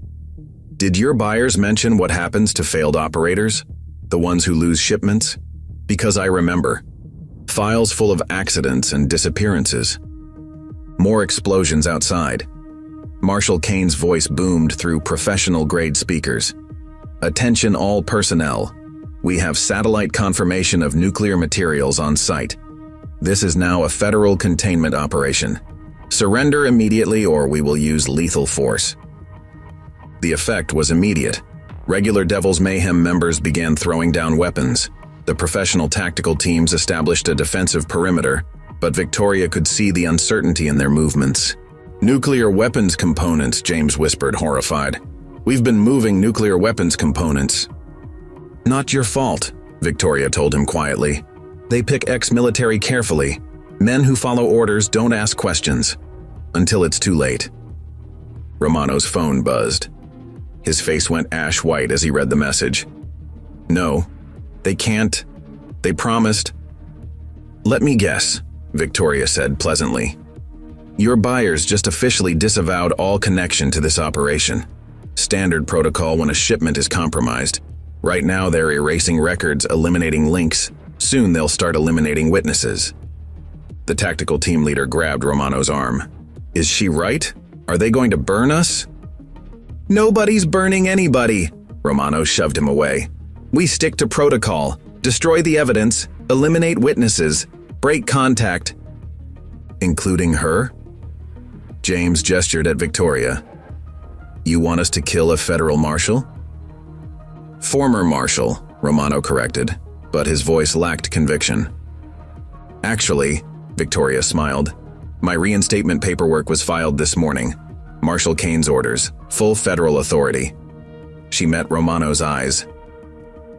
"Did your buyers mention what happens to failed operators? The ones who lose shipments? Because I remember. Files full of accidents and disappearances." More explosions outside. Marshal Kane's voice boomed through professional-grade speakers. "Attention all personnel. We have satellite confirmation of nuclear materials on site. This is now a federal containment operation. Surrender immediately or we will use lethal force." The effect was immediate. Regular Devil's Mayhem members began throwing down weapons. The professional tactical teams established a defensive perimeter, but Victoria could see the uncertainty in their movements. "Nuclear weapons components," James whispered, horrified. "We've been moving nuclear weapons components." "Not your fault," Victoria told him quietly. "They pick ex-military carefully. Men who follow orders don't ask questions. Until it's too late." Romano's phone buzzed. His face went ash white as he read the message. "No, they can't. They promised." "Let me guess," Victoria said pleasantly. "Your buyers just officially disavowed all connection to this operation. Standard protocol when a shipment is compromised. Right now they're erasing records, eliminating links. Soon they'll start eliminating witnesses." The tactical team leader grabbed Romano's arm. "Is she right? Are they going to burn us?" "Nobody's burning anybody," Romano shoved him away. "We stick to protocol. Destroy the evidence, eliminate witnesses, break contact." "Including her?" James gestured at Victoria. "You want us to kill a federal marshal?" "Former marshal," Romano corrected, but his voice lacked conviction. "Actually," Victoria smiled, "my reinstatement paperwork was filed this morning. Marshal Kane's orders, full federal authority." She met Romano's eyes.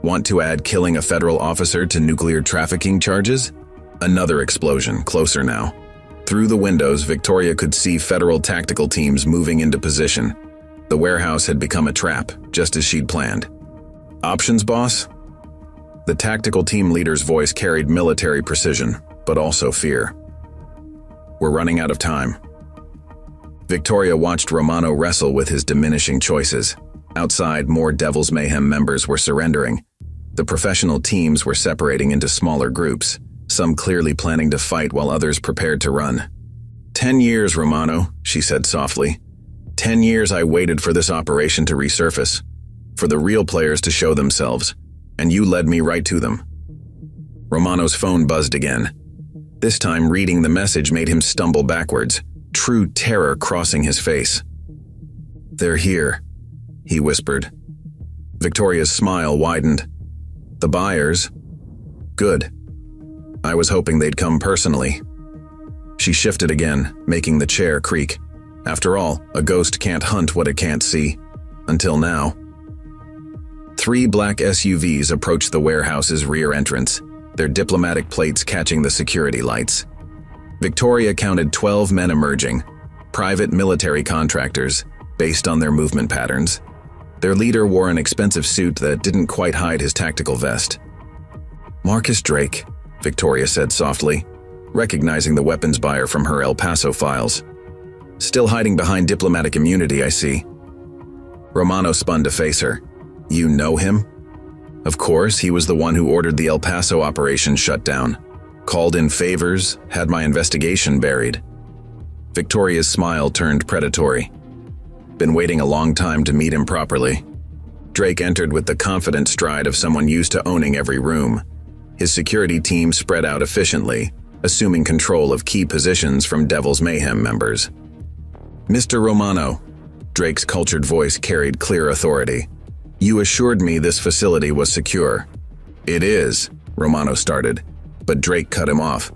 "Want to add killing a federal officer to nuclear trafficking charges?" Another explosion, closer now. Through the windows, Victoria could see federal tactical teams moving into position. The warehouse had become a trap, just as she'd planned. "Options, boss?" The tactical team leader's voice carried military precision, but also fear. "We're running out of time." Victoria watched Romano wrestle with his diminishing choices. Outside, more Devil's Mayhem members were surrendering. The professional teams were separating into smaller groups, some clearly planning to fight while others prepared to run. 10 years, Romano," she said softly. 10 years I waited for this operation to resurface, for the real players to show themselves, and you led me right to them." Romano's phone buzzed again. This time, reading the message made him stumble backwards, true terror crossing his face. "They're here," he whispered. Victoria's smile widened. "The buyers? Good. I was hoping they'd come personally." She shifted again, making the chair creak. After all, a ghost can't hunt what it can't see. Until now. 3 black SUVs approached the warehouse's rear entrance, their diplomatic plates catching the security lights. Victoria counted 12 men emerging, private military contractors, based on their movement patterns. Their leader wore an expensive suit that didn't quite hide his tactical vest. "Marcus Drake," Victoria said softly, recognizing the weapons buyer from her El Paso files. "Still hiding behind diplomatic immunity, I see." Romano spun to face her. "You know him?" "Of course, he was the one who ordered the El Paso operation shut down. Called in favors, had my investigation buried." Victoria's smile turned predatory. "Been waiting a long time to meet him properly." Drake entered with the confident stride of someone used to owning every room. His security team spread out efficiently, assuming control of key positions from Devil's Mayhem members. "Mr. Romano," Drake's cultured voice carried clear authority. "You assured me this facility was secure." "It is," Romano started, but Drake cut him off.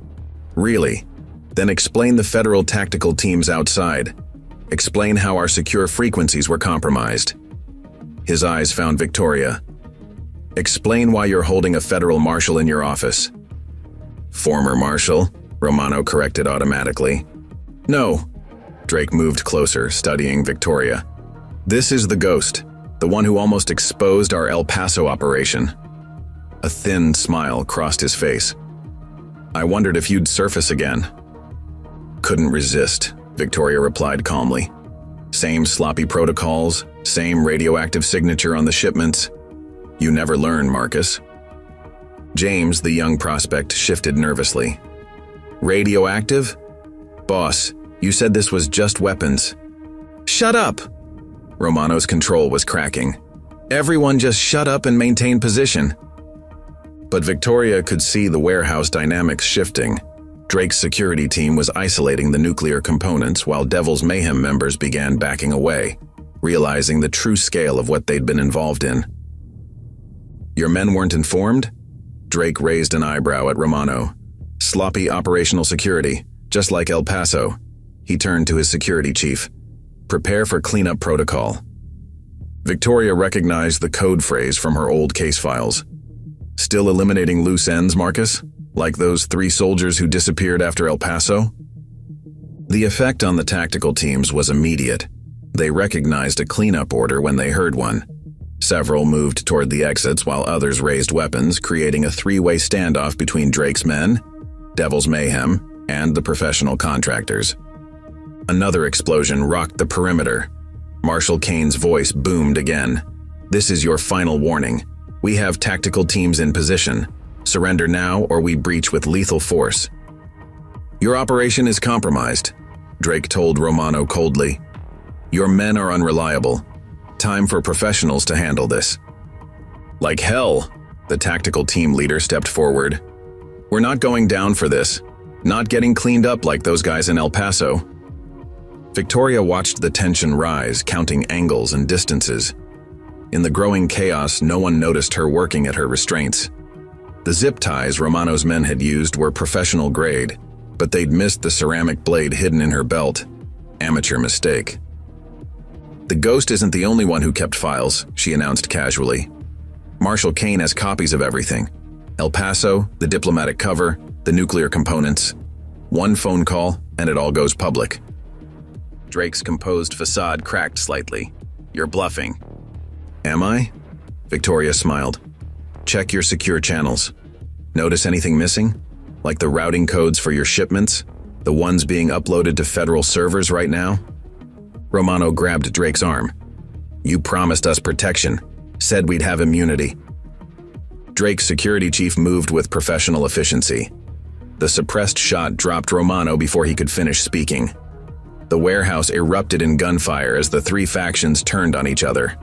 "Really? Then explain the federal tactical teams outside. Explain how our secure frequencies were compromised." His eyes found Victoria. "Explain why you're holding a federal marshal in your office." "Former marshal," Romano corrected automatically. "No." Drake moved closer, studying Victoria. "This is the Ghost, the one who almost exposed our El Paso operation." A thin smile crossed his face. "I wondered if you'd surface again." "Couldn't resist," Victoria replied calmly. "Same sloppy protocols, same radioactive signature on the shipments. You never learn, Marcus." James, the young prospect, shifted nervously. "Radioactive? Boss, you said this was just weapons." "Shut up!" Romano's control was cracking. "Everyone just shut up and maintain position." But Victoria could see the warehouse dynamics shifting. Drake's security team was isolating the nuclear components while Devil's Mayhem members began backing away, realizing the true scale of what they'd been involved in. "Your men weren't informed?" Drake raised an eyebrow at Romano. "Sloppy operational security, just like El Paso." He turned to his security chief. "Prepare for cleanup protocol." Victoria recognized the code phrase from her old case files. "Still eliminating loose ends, Marcus? Like those 3 soldiers who disappeared after El Paso?" The effect on the tactical teams was immediate. They recognized a cleanup order when they heard one. Several moved toward the exits while others raised weapons, creating a 3-way standoff between Drake's men, Devil's Mayhem, and the professional contractors. Another explosion rocked the perimeter. Marshal Kane's voice boomed again. "This is your final warning. We have tactical teams in position. Surrender now or we breach with lethal force." "Your operation is compromised," Drake told Romano coldly. "Your men are unreliable. Time for professionals to handle this." "Like hell," the tactical team leader stepped forward. "We're not going down for this. Not getting cleaned up like those guys in El Paso." Victoria watched the tension rise, counting angles and distances. In the growing chaos, no one noticed her working at her restraints. The zip ties Romano's men had used were professional grade, but they'd missed the ceramic blade hidden in her belt. Amateur mistake. "The Ghost isn't the only one who kept files," she announced casually. "Marshal Kane has copies of everything. El Paso, the diplomatic cover, the nuclear components. One phone call, and it all goes public." Drake's composed facade cracked slightly. "You're bluffing." "Am I?" Victoria smiled. "Check your secure channels. Notice anything missing? Like the routing codes for your shipments? The ones being uploaded to federal servers right now?" Romano grabbed Drake's arm. "You promised us protection. Said we'd have immunity." Drake's security chief moved with professional efficiency. The suppressed shot dropped Romano before he could finish speaking. The warehouse erupted in gunfire as the 3 factions turned on each other.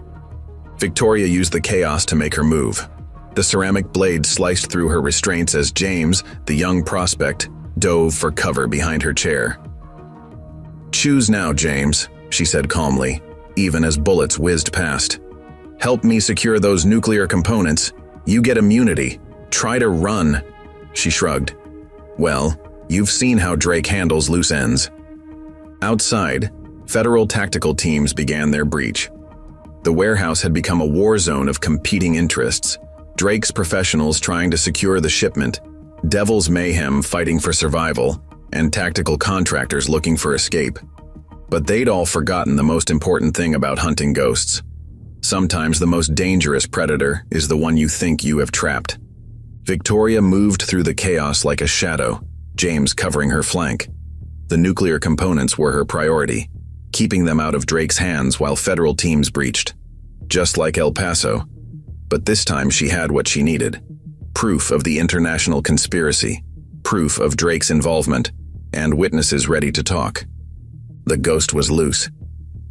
Victoria used the chaos to make her move. The ceramic blade sliced through her restraints as James, the young prospect, dove for cover behind her chair. "Choose now, James," she said calmly, even as bullets whizzed past. "Help me secure those nuclear components. You get immunity. Try to run." She shrugged. "Well, you've seen how Drake handles loose ends." Outside, federal tactical teams began their breach. The warehouse had become a war zone of competing interests. Drake's professionals trying to secure the shipment, Devil's Mayhem fighting for survival, and tactical contractors looking for escape. But they'd all forgotten the most important thing about hunting ghosts. Sometimes the most dangerous predator is the one you think you have trapped. Victoria moved through the chaos like a shadow, James covering her flank. The nuclear components were her priority, keeping them out of Drake's hands while federal teams breached. Just like El Paso. But this time she had what she needed. Proof of the international conspiracy, proof of Drake's involvement, and witnesses ready to talk. The Ghost was loose,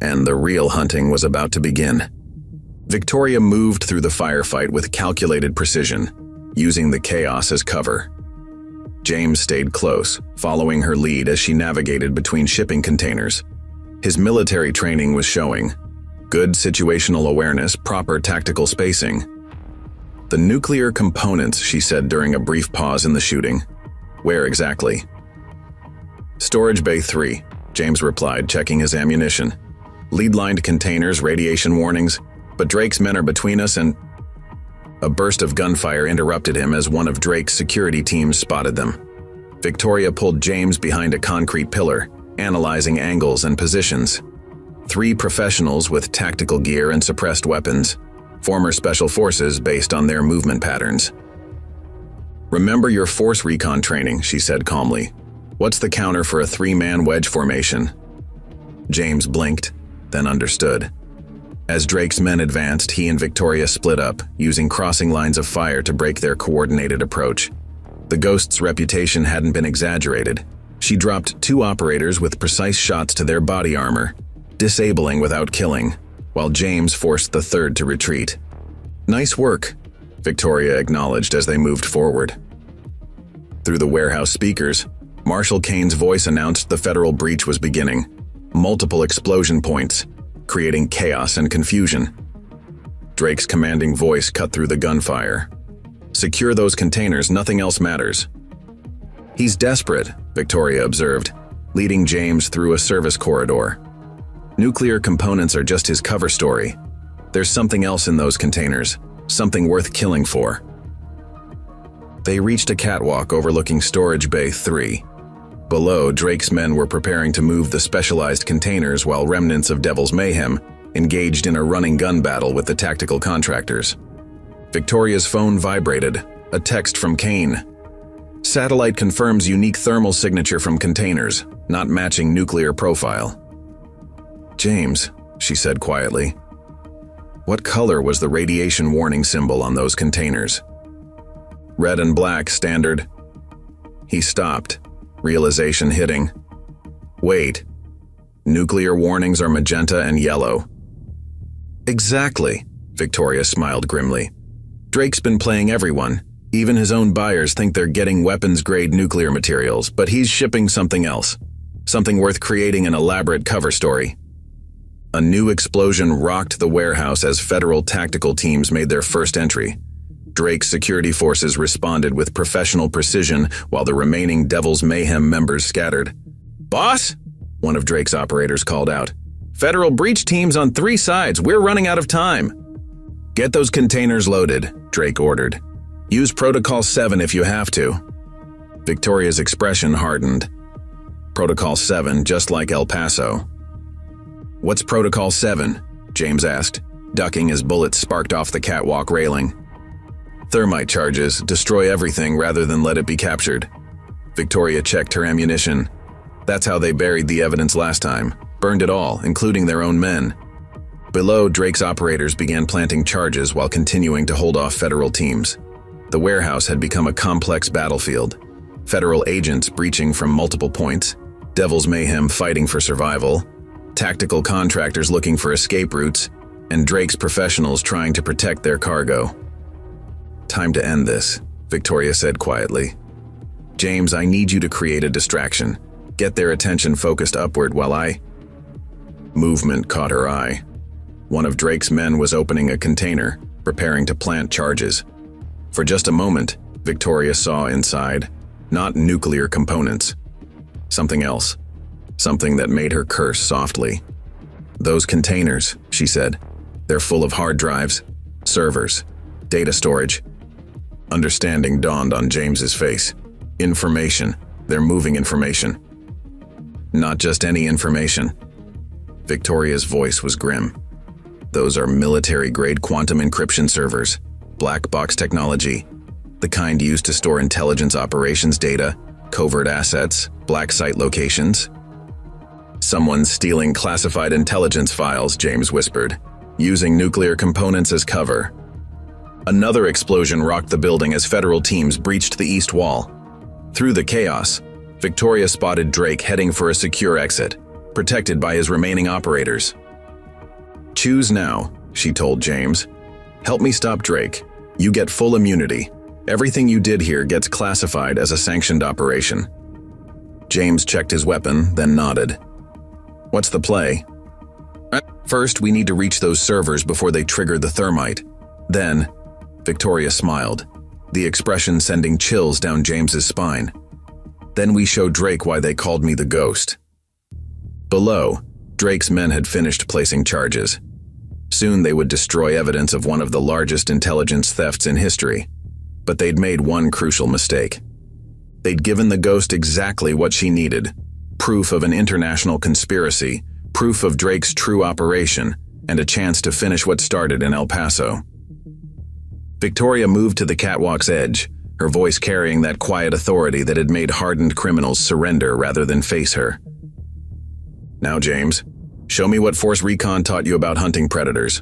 and the real hunting was about to begin. Victoria moved through the firefight with calculated precision, using the chaos as cover. James stayed close, following her lead as she navigated between shipping containers. His military training was showing. Good situational awareness, proper tactical spacing. "The nuclear components," she said during a brief pause in the shooting. "Where exactly?" "Storage Bay 3, James replied, checking his ammunition. "Lead-lined containers, radiation warnings, but Drake's men are between us and—" A burst of gunfire interrupted him as one of Drake's security teams spotted them. Victoria pulled James behind a concrete pillar, analyzing angles and positions. 3 professionals with tactical gear and suppressed weapons, former special forces based on their movement patterns. "Remember your force recon training," she said calmly. "What's the counter for a 3-man wedge formation?" James blinked, then understood. As Drake's men advanced, he and Victoria split up, using crossing lines of fire to break their coordinated approach. The Ghost's reputation hadn't been exaggerated. She dropped 2 operators with precise shots to their body armor, disabling without killing, while James forced the 3rd to retreat. "Nice work," Victoria acknowledged as they moved forward. Through the warehouse speakers, Marshal Kane's voice announced the federal breach was beginning. Multiple explosion points, creating chaos and confusion. Drake's commanding voice cut through the gunfire. "Secure those containers, nothing else matters." "He's desperate," Victoria observed, leading James through a service corridor. "Nuclear components are just his cover story. There's something else in those containers, something worth killing for." They reached a catwalk overlooking Storage Bay 3. Below, Drake's men were preparing to move the specialized containers while remnants of Devil's Mayhem engaged in a running gun battle with the tactical contractors. Victoria's phone vibrated, a text from Kane. "Satellite confirms unique thermal signature from containers, not matching nuclear profile." "James," she said quietly, "what color was the radiation warning symbol on those containers?" "Red and black, standard." He stopped, realization hitting. "Wait, nuclear warnings are magenta and yellow." "Exactly," Victoria smiled grimly. "Drake's been playing everyone. Even his own buyers think they're getting weapons-grade nuclear materials, but he's shipping something else. Something worth creating an elaborate cover story." A new explosion rocked the warehouse as federal tactical teams made their first entry. Drake's security forces responded with professional precision while the remaining Devil's Mayhem members scattered. "Boss?" one of Drake's operators called out. "Federal breach teams on 3 sides. We're running out of time." "Get those containers loaded," Drake ordered. "Use Protocol 7 if you have to." Victoria's expression hardened. "Protocol 7, just like El Paso." "What's Protocol 7? James asked, ducking as bullets sparked off the catwalk railing. "Thermite charges, destroy everything rather than let it be captured." Victoria checked her ammunition. That's how they buried the evidence last time, burned it all, including their own men. Below, Drake's operators began planting charges while continuing to hold off federal teams. The warehouse had become a complex battlefield. Federal agents breaching from multiple points, Devil's Mayhem fighting for survival, tactical contractors looking for escape routes, and Drake's professionals trying to protect their cargo. "Time to end this," Victoria said quietly. "James, I need you to create a distraction. Get their attention focused upward while I—" Movement caught her eye. One of Drake's men was opening a container, preparing to plant charges. For just a moment, Victoria saw inside, not nuclear components. Something else. Something that made her curse softly. "Those containers," she said. "They're full of hard drives, servers, data storage." Understanding dawned on James's face. Information. They're moving information. Not just any information. Victoria's voice was grim. "Those are military-grade quantum encryption servers, black box technology, the kind used to store intelligence operations data, covert assets, black site locations." "Someone's stealing classified intelligence files," James whispered, "using nuclear components as cover." Another explosion rocked the building as federal teams breached the east wall. Through the chaos, Victoria spotted Drake heading for a secure exit, protected by his remaining operators. "Choose now," she told James. "Help me stop Drake. You get full immunity. Everything you did here gets classified as a sanctioned operation. James checked his weapon, then nodded. What's the play? First, we need to reach those servers before they trigger the thermite. Then, Victoria smiled, the expression sending chills down James's spine. Then we show Drake why they called me the Ghost. Below, Drake's men had finished placing charges. Soon they would destroy evidence of one of the largest intelligence thefts in history. But they'd made one crucial mistake. They'd given the Ghost exactly what she needed: proof of an international conspiracy, proof of Drake's true operation, and a chance to finish what started in El Paso. Victoria moved to the catwalk's edge, her voice carrying that quiet authority that had made hardened criminals surrender rather than face her. Now, James, show me what Force Recon taught you about hunting predators.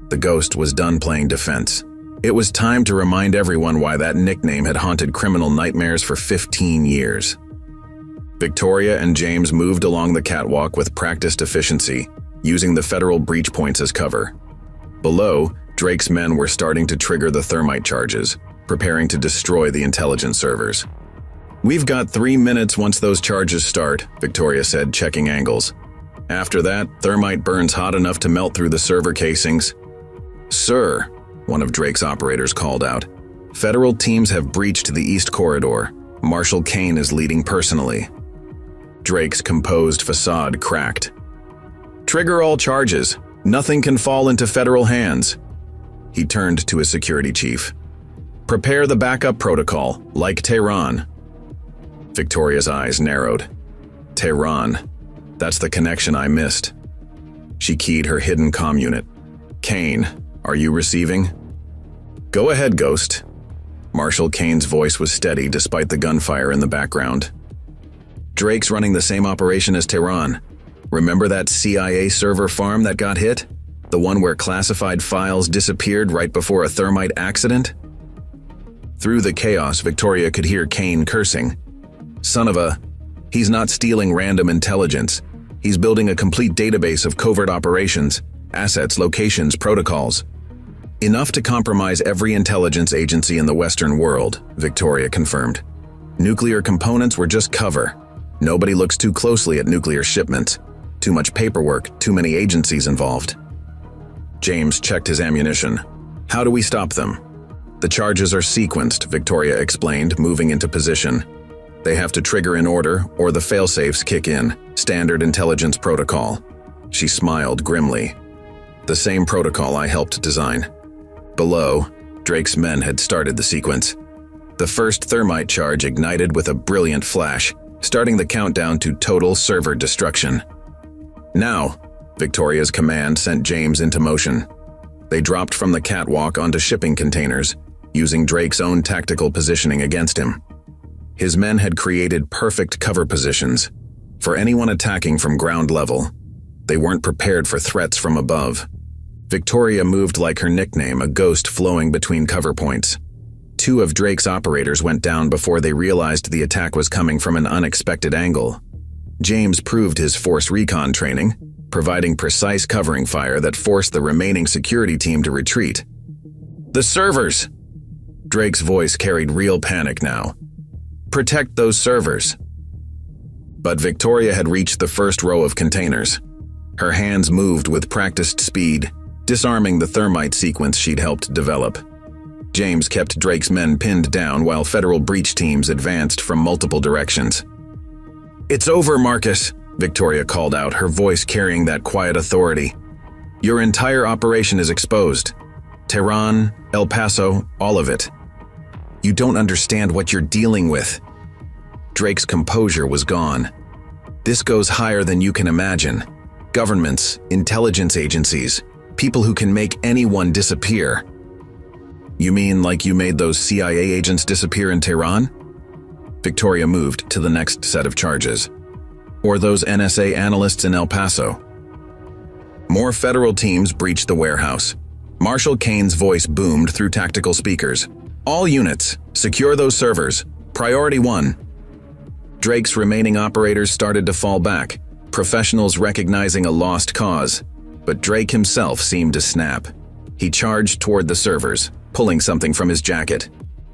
The Ghost was done playing defense. It was time to remind everyone why that nickname had haunted criminal nightmares for 15 years. Victoria and James moved along the catwalk with practiced efficiency, using the federal breach points as cover. Below, Drake's men were starting to trigger the thermite charges, preparing to destroy the intelligence servers. We've got 3 minutes once those charges start, Victoria said, checking angles. After that, thermite burns hot enough to melt through the server casings. Sir, one of Drake's operators called out, federal teams have breached the East Corridor. Marshal Kane is leading personally. Drake's composed facade cracked. Trigger all charges. Nothing can fall into federal hands. He turned to his security chief. Prepare the backup protocol, like Tehran. Victoria's eyes narrowed. Tehran. That's the connection I missed. She keyed her hidden comm unit. Kane, are you receiving? Go ahead, Ghost. Marshal Kane's voice was steady despite the gunfire in the background. Drake's running the same operation as Tehran. Remember that CIA server farm that got hit? The one where classified files disappeared right before a thermite accident? Through the chaos, Victoria could hear Kane cursing. Son of a... He's not stealing random intelligence. He's building a complete database of covert operations, assets, locations, protocols. Enough to compromise every intelligence agency in the Western world, Victoria confirmed. Nuclear components were just cover. Nobody looks too closely at nuclear shipments. Too much paperwork, too many agencies involved. James checked his ammunition. How do we stop them? The charges are sequenced, Victoria explained, moving into position. They have to trigger in order, or the failsafes kick in. Standard intelligence protocol. She smiled grimly. The same protocol I helped design. Below, Drake's men had started the sequence. The first thermite charge ignited with a brilliant flash, starting the countdown to total server destruction. Now, Victoria's command sent James into motion. They dropped from the catwalk onto shipping containers, using Drake's own tactical positioning against him. His men had created perfect cover positions for anyone attacking from ground level. They weren't prepared for threats from above. Victoria moved like her nickname, a ghost flowing between cover points. 2 of Drake's operators went down before they realized the attack was coming from an unexpected angle. James proved his Force Recon training, providing precise covering fire that forced the remaining security team to retreat. The servers! Drake's voice carried real panic now. Protect those servers. But Victoria had reached the first row of containers. Her hands moved with practiced speed, disarming the thermite sequence she'd helped develop. James kept Drake's men pinned down while federal breach teams advanced from multiple directions. It's over, Marcus, Victoria called out, her voice carrying that quiet authority. Your entire operation is exposed. Tehran, El Paso, all of it. You don't understand what you're dealing with. Drake's composure was gone. This goes higher than you can imagine. Governments, intelligence agencies, people who can make anyone disappear. You mean like you made those CIA agents disappear in Tehran? Victoria moved to the next set of charges. Or those NSA analysts in El Paso. More federal teams breached the warehouse. Marshal Kane's voice boomed through tactical speakers. All units, secure those servers. Priority 1. Drake's remaining operators started to fall back, professionals recognizing a lost cause. But Drake himself seemed to snap. He charged toward the servers, pulling something from his jacket.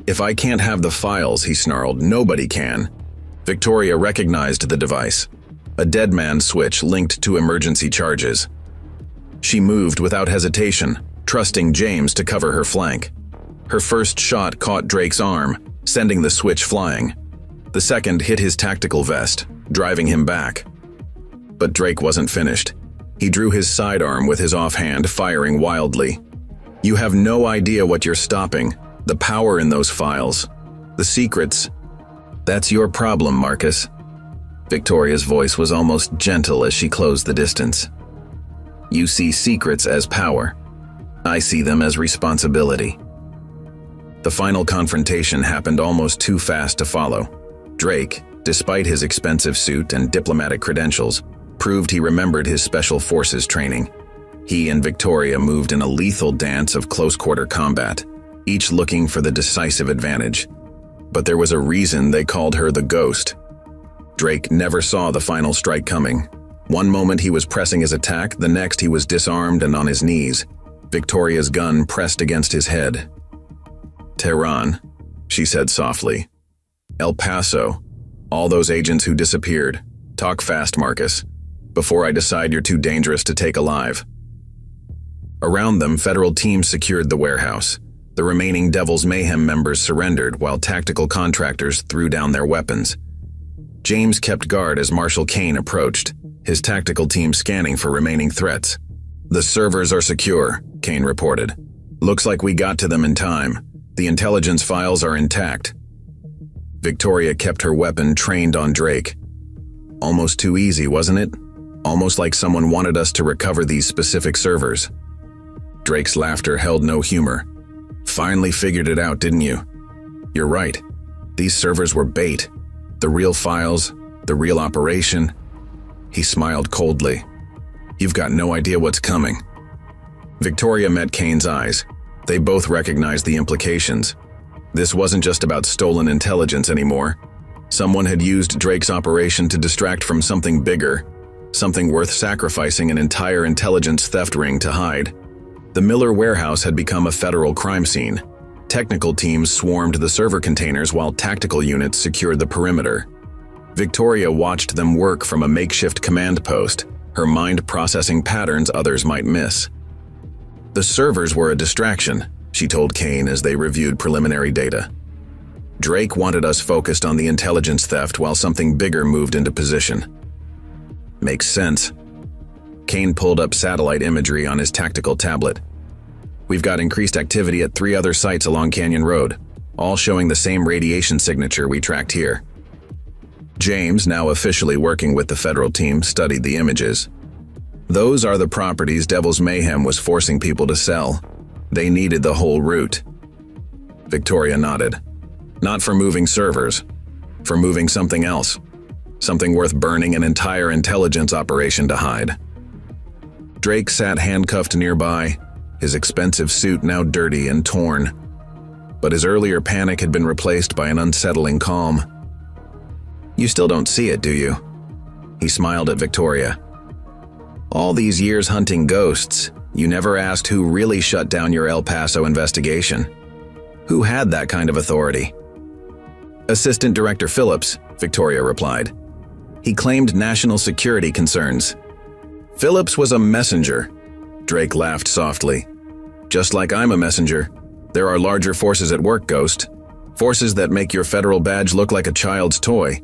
"If I can't have the files," he snarled, "nobody can." Victoria recognized the device, a dead man switch linked to emergency charges. She moved without hesitation, trusting James to cover her flank. Her first shot caught Drake's arm, sending the switch flying. The second hit his tactical vest, driving him back. But Drake wasn't finished. He drew his sidearm with his offhand, firing wildly. "You have no idea what you're stopping. The power in those files. The secrets. That's your problem, Marcus." Victoria's voice was almost gentle as she closed the distance. "You see secrets as power. I see them as responsibility." The final confrontation happened almost too fast to follow. Drake, despite his expensive suit and diplomatic credentials, proved he remembered his special forces training. He and Victoria moved in a lethal dance of close-quarter combat, each looking for the decisive advantage. But there was a reason they called her the Ghost. Drake never saw the final strike coming. One moment he was pressing his attack, the next he was disarmed and on his knees, Victoria's gun pressed against his head. "Tehran," she said softly. "El Paso. All those agents who disappeared. Talk fast, Marcus, before I decide you're too dangerous to take alive." Around them, federal teams secured the warehouse. The remaining Devil's Mayhem members surrendered while tactical contractors threw down their weapons. James kept guard as Marshal Kane approached, his tactical team scanning for remaining threats. "The servers are secure," Kane reported. "Looks like we got to them in time. The intelligence files are intact." Victoria kept her weapon trained on Drake. "Almost too easy, wasn't it? Almost like someone wanted us to recover these specific servers." Drake's laughter held no humor. "Finally figured it out, didn't you? You're right. These servers were bait. The real files, the real operation." He smiled coldly. "You've got no idea what's coming." Victoria met Kane's eyes. They both recognized the implications. This wasn't just about stolen intelligence anymore. Someone had used Drake's operation to distract from something bigger, something worth sacrificing an entire intelligence theft ring to hide. The Miller warehouse had become a federal crime scene. Technical teams swarmed the server containers while tactical units secured the perimeter. Victoria watched them work from a makeshift command post, her mind processing patterns others might miss. "The servers were a distraction," she told Kane as they reviewed preliminary data. "Drake wanted us focused on the intelligence theft while something bigger moved into position." "Makes sense." Kane pulled up satellite imagery on his tactical tablet. "We've got increased activity at 3 other sites along Canyon Road, all showing the same radiation signature we tracked here." James, now officially working with the federal team, studied the images. "Those are the properties Devil's Mayhem was forcing people to sell. They needed the whole route." Victoria nodded. "Not for moving servers, for moving something else. Something worth burning an entire intelligence operation to hide." Drake sat handcuffed nearby, his expensive suit now dirty and torn. But his earlier panic had been replaced by an unsettling calm. "You still don't see it, do you?" He smiled at Victoria. "All these years hunting ghosts, you never asked who really shut down your El Paso investigation. Who had that kind of authority?" "Assistant Director Phillips," Victoria replied. "He claimed national security concerns." "Phillips was a messenger," Drake laughed softly. "Just like I'm a messenger. There are larger forces at work, Ghost. Forces that make your federal badge look like a child's toy."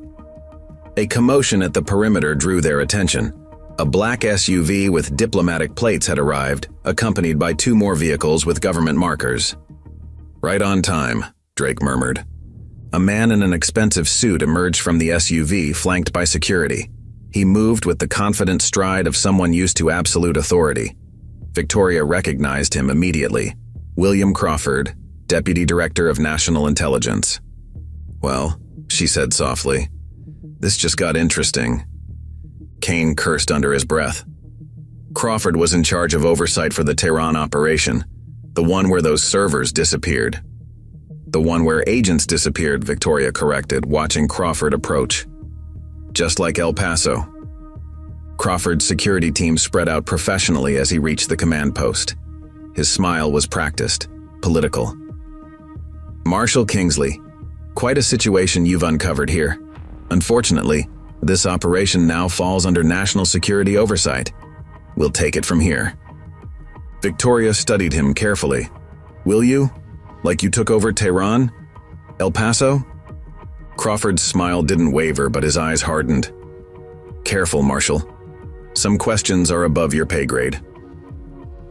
A commotion at the perimeter drew their attention. A black SUV with diplomatic plates had arrived, accompanied by 2 more vehicles with government markers. "Right on time," Drake murmured. A man in an expensive suit emerged from the SUV, flanked by security. He moved with the confident stride of someone used to absolute authority. Victoria recognized him immediately. William Crawford, Deputy Director of National Intelligence. "Well," she said softly, "this just got interesting." Kane cursed under his breath. Crawford was in charge of oversight for the Tehran operation, the one where those servers disappeared. "The one where agents disappeared," Victoria corrected, watching Crawford approach. "Just like El Paso." Crawford's security team spread out professionally as he reached the command post. His smile was practiced, political. Marshal Kingsley, quite a situation you've uncovered here. Unfortunately, this operation now falls under national security oversight. We'll take it from here. Victoria studied him carefully. Will you? Like you took over Tehran? El Paso? Crawford's smile didn't waver, but his eyes hardened. Careful, Marshal. Some questions are above your pay grade.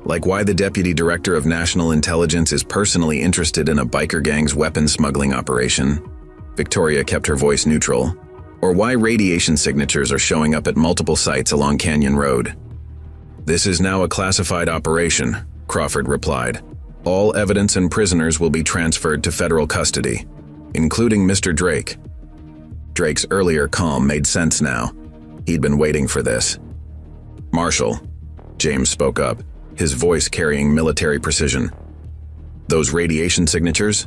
Like why the Deputy Director of National Intelligence is personally interested in a biker gang's weapons smuggling operation. Victoria kept her voice neutral. Or why radiation signatures are showing up at multiple sites along Canyon Road. This is now a classified operation, Crawford replied. All evidence and prisoners will be transferred to federal custody, including Mr. Drake. Drake's earlier calm made sense now. He'd been waiting for this. Marshal, James spoke up, his voice carrying military precision. Those radiation signatures?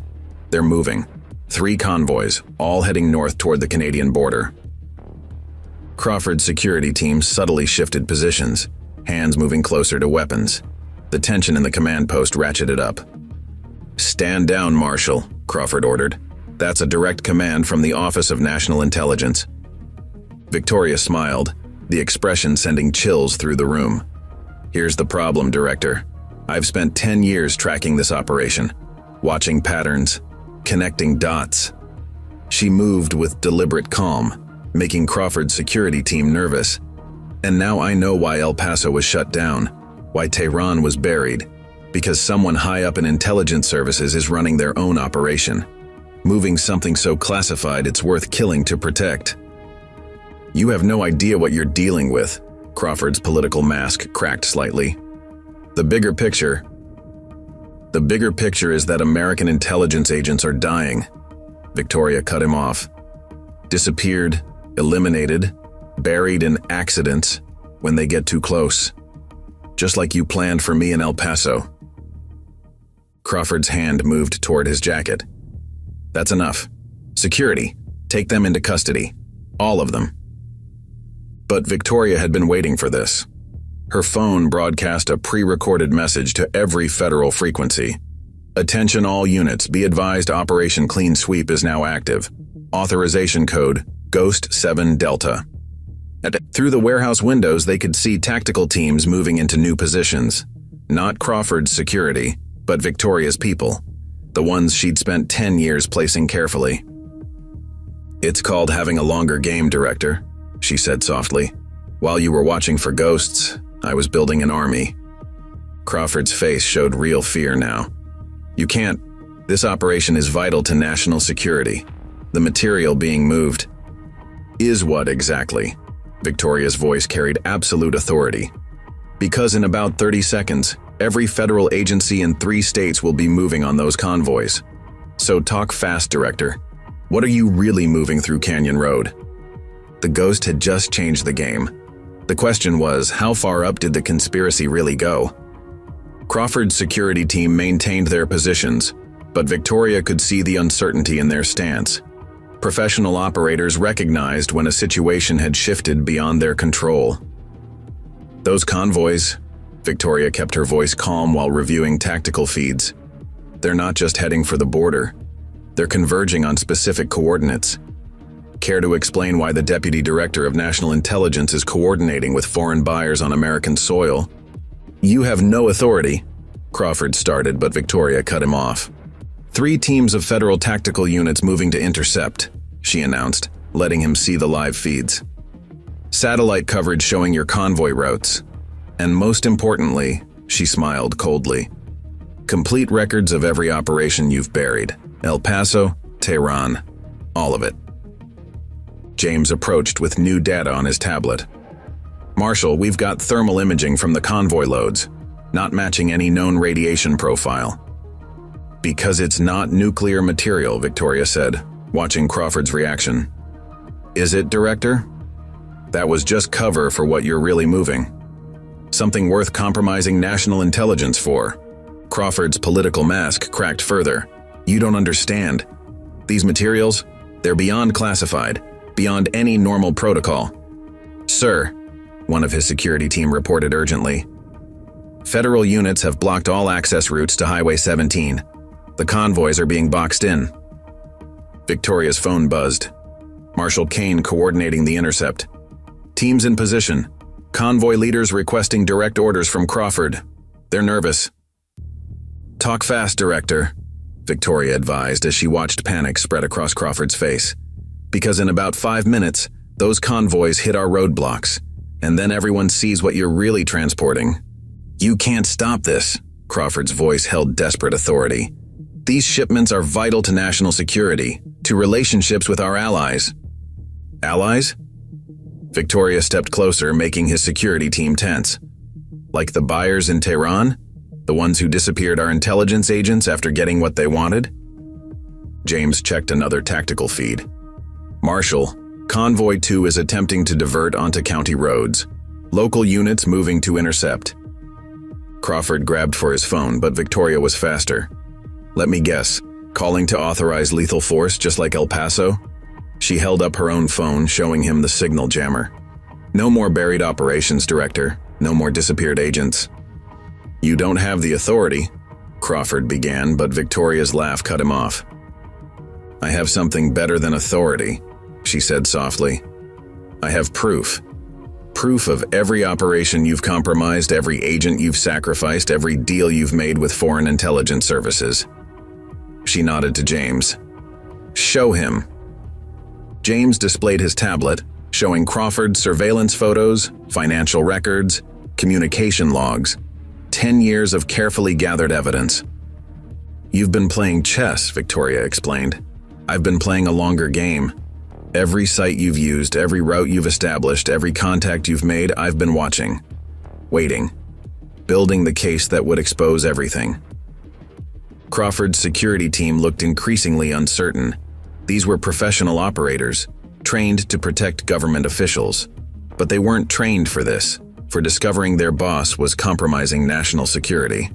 They're moving. 3 convoys, all heading north toward the Canadian border. Crawford's security team subtly shifted positions, hands moving closer to weapons. The tension in the command post ratcheted up. Stand down, Marshal, Crawford ordered. That's a direct command from the Office of National Intelligence. Victoria smiled, the expression sending chills through the room. Here's the problem, Director. I've spent 10 years tracking this operation, watching patterns, connecting dots. She moved with deliberate calm, making Crawford's security team nervous. And now I know why El Paso was shut down, why Tehran was buried, because someone high up in intelligence services is running their own operation, moving something so classified it's worth killing to protect. You have no idea what you're dealing with. Crawford's political mask cracked slightly. The bigger picture is that American intelligence agents are dying. Victoria cut him off. Disappeared, eliminated, buried in accidents when they get too close. Just like you planned for me in El Paso. Crawford's hand moved toward his jacket. That's enough. Security, take them into custody. All of them. But Victoria had been waiting for this. Her phone broadcast a pre-recorded message to every federal frequency. Attention all units, be advised Operation Clean Sweep is now active. Authorization code, Ghost 7 Delta. Through the warehouse windows, they could see tactical teams moving into new positions. Not Crawford's security, but Victoria's people. The ones she'd spent 10 years placing carefully. It's called having a longer game, Director, she said softly. While you were watching for ghosts, I was building an army. Crawford's face showed real fear now. You can't. This operation is vital to national security. The material being moved. Is what exactly? Victoria's voice carried absolute authority. Because in about 30 seconds, every federal agency in 3 states will be moving on those convoys. So talk fast, Director. What are you really moving through Canyon Road? The ghost had just changed the game. The question was, how far up did the conspiracy really go? Crawford's security team maintained their positions, but Victoria could see the uncertainty in their stance. Professional operators recognized when a situation had shifted beyond their control. Those convoys, Victoria kept her voice calm while reviewing tactical feeds. They're not just heading for the border. They're converging on specific coordinates. Care to explain why the Deputy Director of National Intelligence is coordinating with foreign buyers on American soil? You have no authority, Crawford started, but Victoria cut him off. 3 teams of federal tactical units moving to intercept, she announced, letting him see the live feeds. Satellite coverage showing your convoy routes. And most importantly, she smiled coldly, complete records of every operation you've buried. El Paso, Tehran, all of it. James approached with new data on his tablet. Marshal, we've got thermal imaging from the convoy loads, not matching any known radiation profile. Because it's not nuclear material, Victoria said, watching Crawford's reaction. Is it, Director? That was just cover for what you're really moving. Something worth compromising national intelligence for. Crawford's political mask cracked further. You don't understand. These materials, they're beyond classified, beyond any normal protocol. Sir, one of his security team reported urgently. Federal units have blocked all access routes to Highway 17. The convoys are being boxed in. Victoria's phone buzzed. Marshal Kane coordinating the intercept. Teams in position. Convoy leaders requesting direct orders from Crawford. They're nervous. Talk fast, Director, Victoria advised as she watched panic spread across Crawford's face. Because in about 5 minutes, those convoys hit our roadblocks, and then everyone sees what you're really transporting. You can't stop this, Crawford's voice held desperate authority. These shipments are vital to national security, to relationships with our allies. Allies? Victoria stepped closer, making his security team tense. Like the buyers in Tehran? The ones who disappeared our intelligence agents after getting what they wanted? James checked another tactical feed. Marshal, Convoy 2 is attempting to divert onto county roads. Local units moving to intercept. Crawford grabbed for his phone, but Victoria was faster. Let me guess, calling to authorize lethal force just like El Paso? She held up her own phone, showing him the signal jammer. No more buried operations, Director. No more disappeared agents. You don't have the authority, Crawford began, but Victoria's laugh cut him off. I have something better than authority, she said softly. I have proof. Proof of every operation you've compromised, every agent you've sacrificed, every deal you've made with foreign intelligence services. She nodded to James. Show him. James displayed his tablet, showing Crawford surveillance photos, financial records, communication logs, 10 years of carefully gathered evidence. You've been playing chess, Victoria explained. I've been playing a longer game. Every site you've used, every route you've established, every contact you've made, I've been watching. Waiting. Building the case that would expose everything. Crawford's security team looked increasingly uncertain. These were professional operators, trained to protect government officials. But they weren't trained for this, for discovering their boss was compromising national security.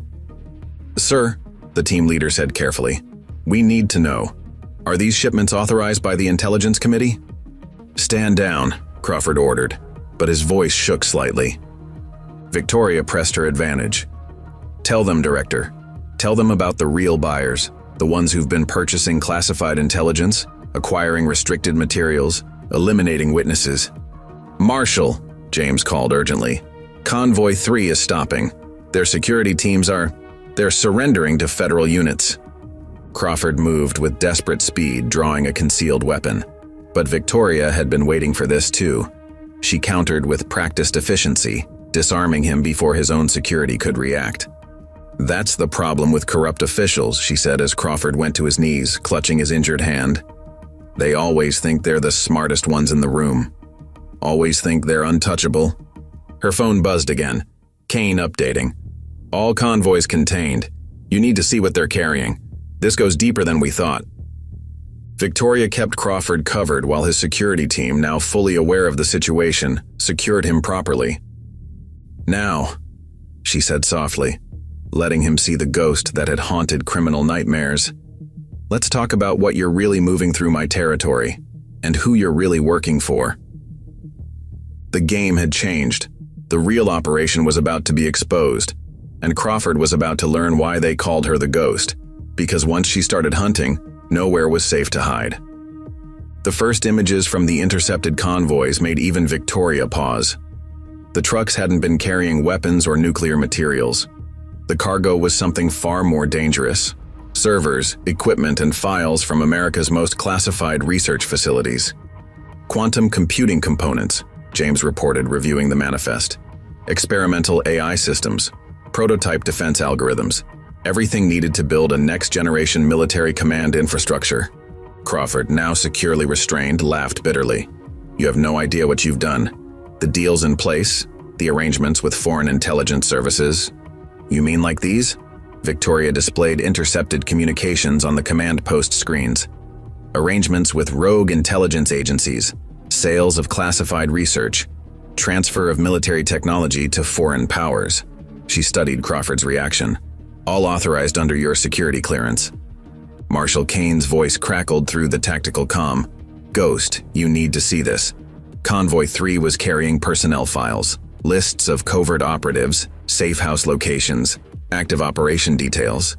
Sir, the team leader said carefully, we need to know. Are these shipments authorized by the Intelligence Committee? Stand down, Crawford ordered, but his voice shook slightly. Victoria pressed her advantage. Tell them, Director. Tell them about the real buyers, the ones who've been purchasing classified intelligence, acquiring restricted materials, eliminating witnesses. Marshal, James called urgently. Convoy 3 is stopping. Their security teams they're surrendering to federal units. Crawford moved with desperate speed, drawing a concealed weapon. But Victoria had been waiting for this too. She countered with practiced efficiency, disarming him before his own security could react. That's the problem with corrupt officials, she said as Crawford went to his knees, clutching his injured hand. They always think they're the smartest ones in the room. Always think they're untouchable. Her phone buzzed again. Kane updating. All convoys contained. You need to see what they're carrying. This goes deeper than we thought. Victoria kept Crawford covered while his security team, now fully aware of the situation, secured him properly. Now, she said softly, letting him see the ghost that had haunted criminal nightmares. Let's talk about what you're really moving through my territory, and who you're really working for. The game had changed. The real operation was about to be exposed, and Crawford was about to learn why they called her the ghost, because once she started hunting, nowhere was safe to hide. The first images from the intercepted convoys made even Victoria pause. The trucks hadn't been carrying weapons or nuclear materials. The cargo was something far more dangerous. Servers, equipment, and files from America's most classified research facilities. Quantum computing components, James reported, reviewing the manifest. Experimental AI systems, prototype defense algorithms, everything needed to build a next-generation military command infrastructure. Crawford, now securely restrained, laughed bitterly. You have no idea what you've done. The deals in place, the arrangements with foreign intelligence services. You mean like these? Victoria displayed intercepted communications on the command post screens. Arrangements with rogue intelligence agencies, sales of classified research, transfer of military technology to foreign powers. She studied Crawford's reaction. All authorized under your security clearance. Marshal Kane's voice crackled through the tactical comm. Ghost, you need to see this. Convoy 3 was carrying personnel files, lists of covert operatives, safe house locations, active operation details.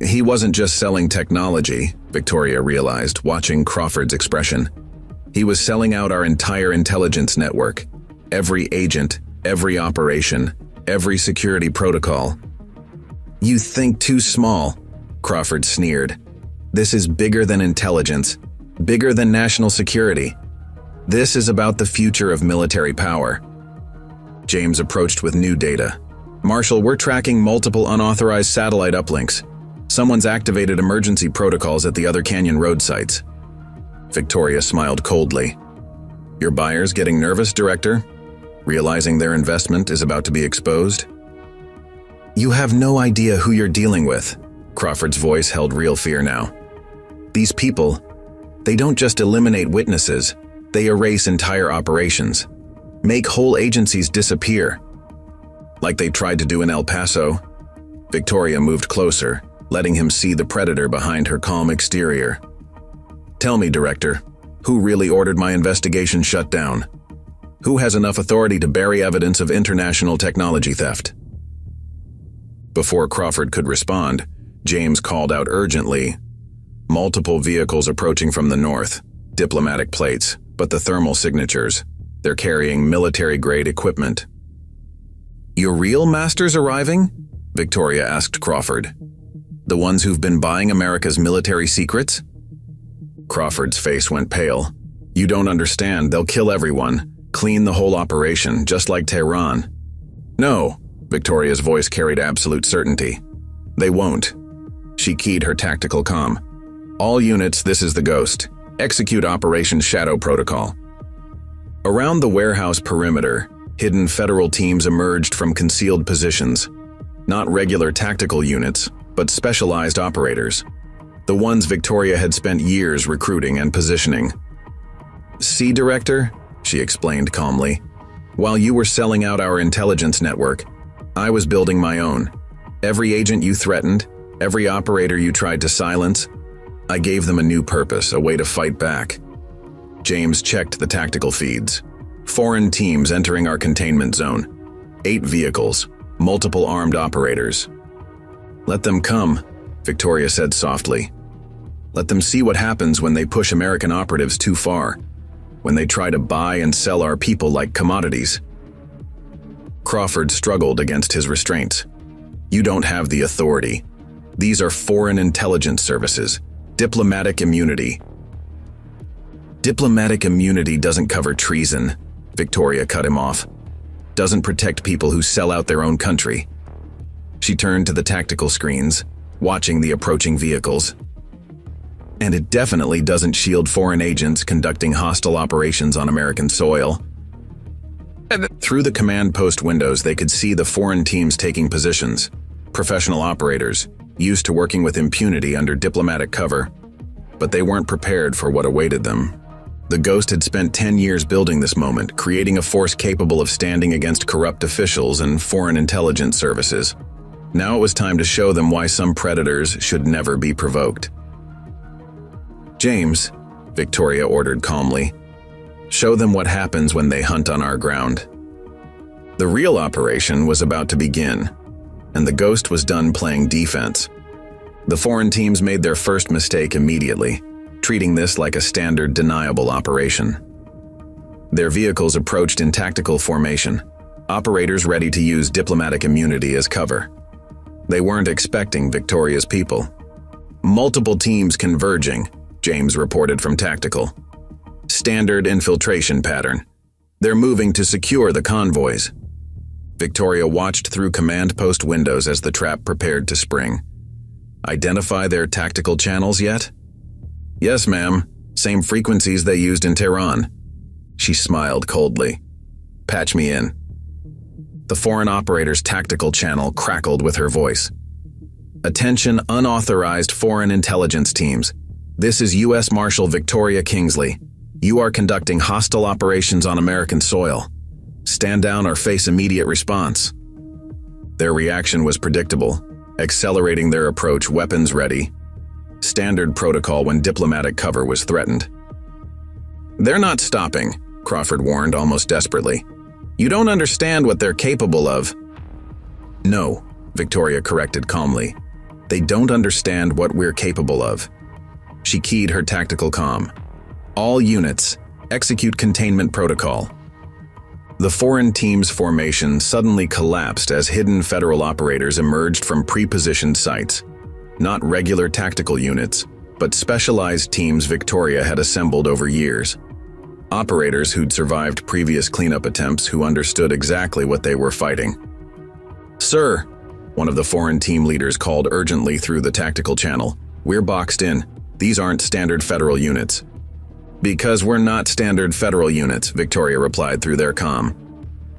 He wasn't just selling technology, Victoria realized, watching Crawford's expression. He was selling out our entire intelligence network. Every agent, every operation, every security protocol. You think too small, Crawford sneered. This is bigger than intelligence, bigger than national security. This is about the future of military power. James approached with new data. Marshal, we're tracking multiple unauthorized satellite uplinks. Someone's activated emergency protocols at the other Canyon Road sites. Victoria smiled coldly. Your buyers getting nervous, Director? Realizing their investment is about to be exposed? You have no idea who you're dealing with. Crawford's voice held real fear now. These people, they don't just eliminate witnesses, they erase entire operations, make whole agencies disappear. Like they tried to do in El Paso. Victoria moved closer, letting him see the predator behind her calm exterior. Tell me, Director, who really ordered my investigation shut down? Who has enough authority to bury evidence of international technology theft? Before Crawford could respond, James called out urgently. Multiple vehicles approaching from the north, diplomatic plates, but the thermal signatures. They're carrying military-grade equipment. Your real masters arriving? Victoria asked Crawford. The ones who've been buying America's military secrets? Crawford's face went pale. You don't understand, they'll kill everyone, clean the whole operation, just like Tehran. No, Victoria's voice carried absolute certainty. They won't. She keyed her tactical comm. All units, this is the Ghost. Execute Operation Shadow Protocol. Around the warehouse perimeter, hidden federal teams emerged from concealed positions. Not regular tactical units, but specialized operators. The ones Victoria had spent years recruiting and positioning. See, Director, she explained calmly. While you were selling out our intelligence network, I was building my own. Every agent you threatened, every operator you tried to silence, I gave them a new purpose, a way to fight back. James checked the tactical feeds. Foreign teams entering our containment zone. 8 vehicles, multiple armed operators. Let them come, Victoria said softly. Let them see what happens when they push American operatives too far, when they try to buy and sell our people like commodities. Crawford struggled against his restraints. You don't have the authority. These are foreign intelligence services. Diplomatic immunity. Diplomatic immunity doesn't cover treason, Victoria cut him off. Doesn't protect people who sell out their own country. She turned to the tactical screens, watching the approaching vehicles. And it definitely doesn't shield foreign agents conducting hostile operations on American soil. Through the command post windows, they could see the foreign teams taking positions. Professional operators, used to working with impunity under diplomatic cover. But they weren't prepared for what awaited them. The Ghost had spent 10 years building this moment, creating a force capable of standing against corrupt officials and foreign intelligence services. Now it was time to show them why some predators should never be provoked. James, Victoria ordered calmly, show them what happens when they hunt on our ground. The real operation was about to begin, and the Ghost was done playing defense. The foreign teams made their first mistake immediately, treating this like a standard deniable operation. Their vehicles approached in tactical formation, operators ready to use diplomatic immunity as cover. They weren't expecting Victoria's people. Multiple teams converging, James reported from tactical. Standard infiltration pattern. They're moving to secure the convoys. Victoria watched through command post windows as the trap prepared to spring. Identify their tactical channels yet? Yes, ma'am. Same frequencies they used in Tehran. She smiled coldly. Patch me in. The foreign operator's tactical channel crackled with her voice. Attention unauthorized foreign intelligence teams. This is U.S. Marshal Victoria Kingsley. You are conducting hostile operations on American soil. Stand down or face immediate response. Their reaction was predictable, accelerating their approach, weapons ready. Standard protocol when diplomatic cover was threatened. They're not stopping, Crawford warned almost desperately. You don't understand what they're capable of. No, Victoria corrected calmly. They don't understand what we're capable of. She keyed her tactical comm. All units, execute containment protocol. The foreign team's formation suddenly collapsed as hidden federal operators emerged from pre-positioned sites. Not regular tactical units, but specialized teams Victoria had assembled over years. Operators who'd survived previous cleanup attempts who understood exactly what they were fighting. "Sir," one of the foreign team leaders called urgently through the tactical channel, "we're boxed in. These aren't standard federal units." "Because we're not standard federal units," Victoria replied through their comm.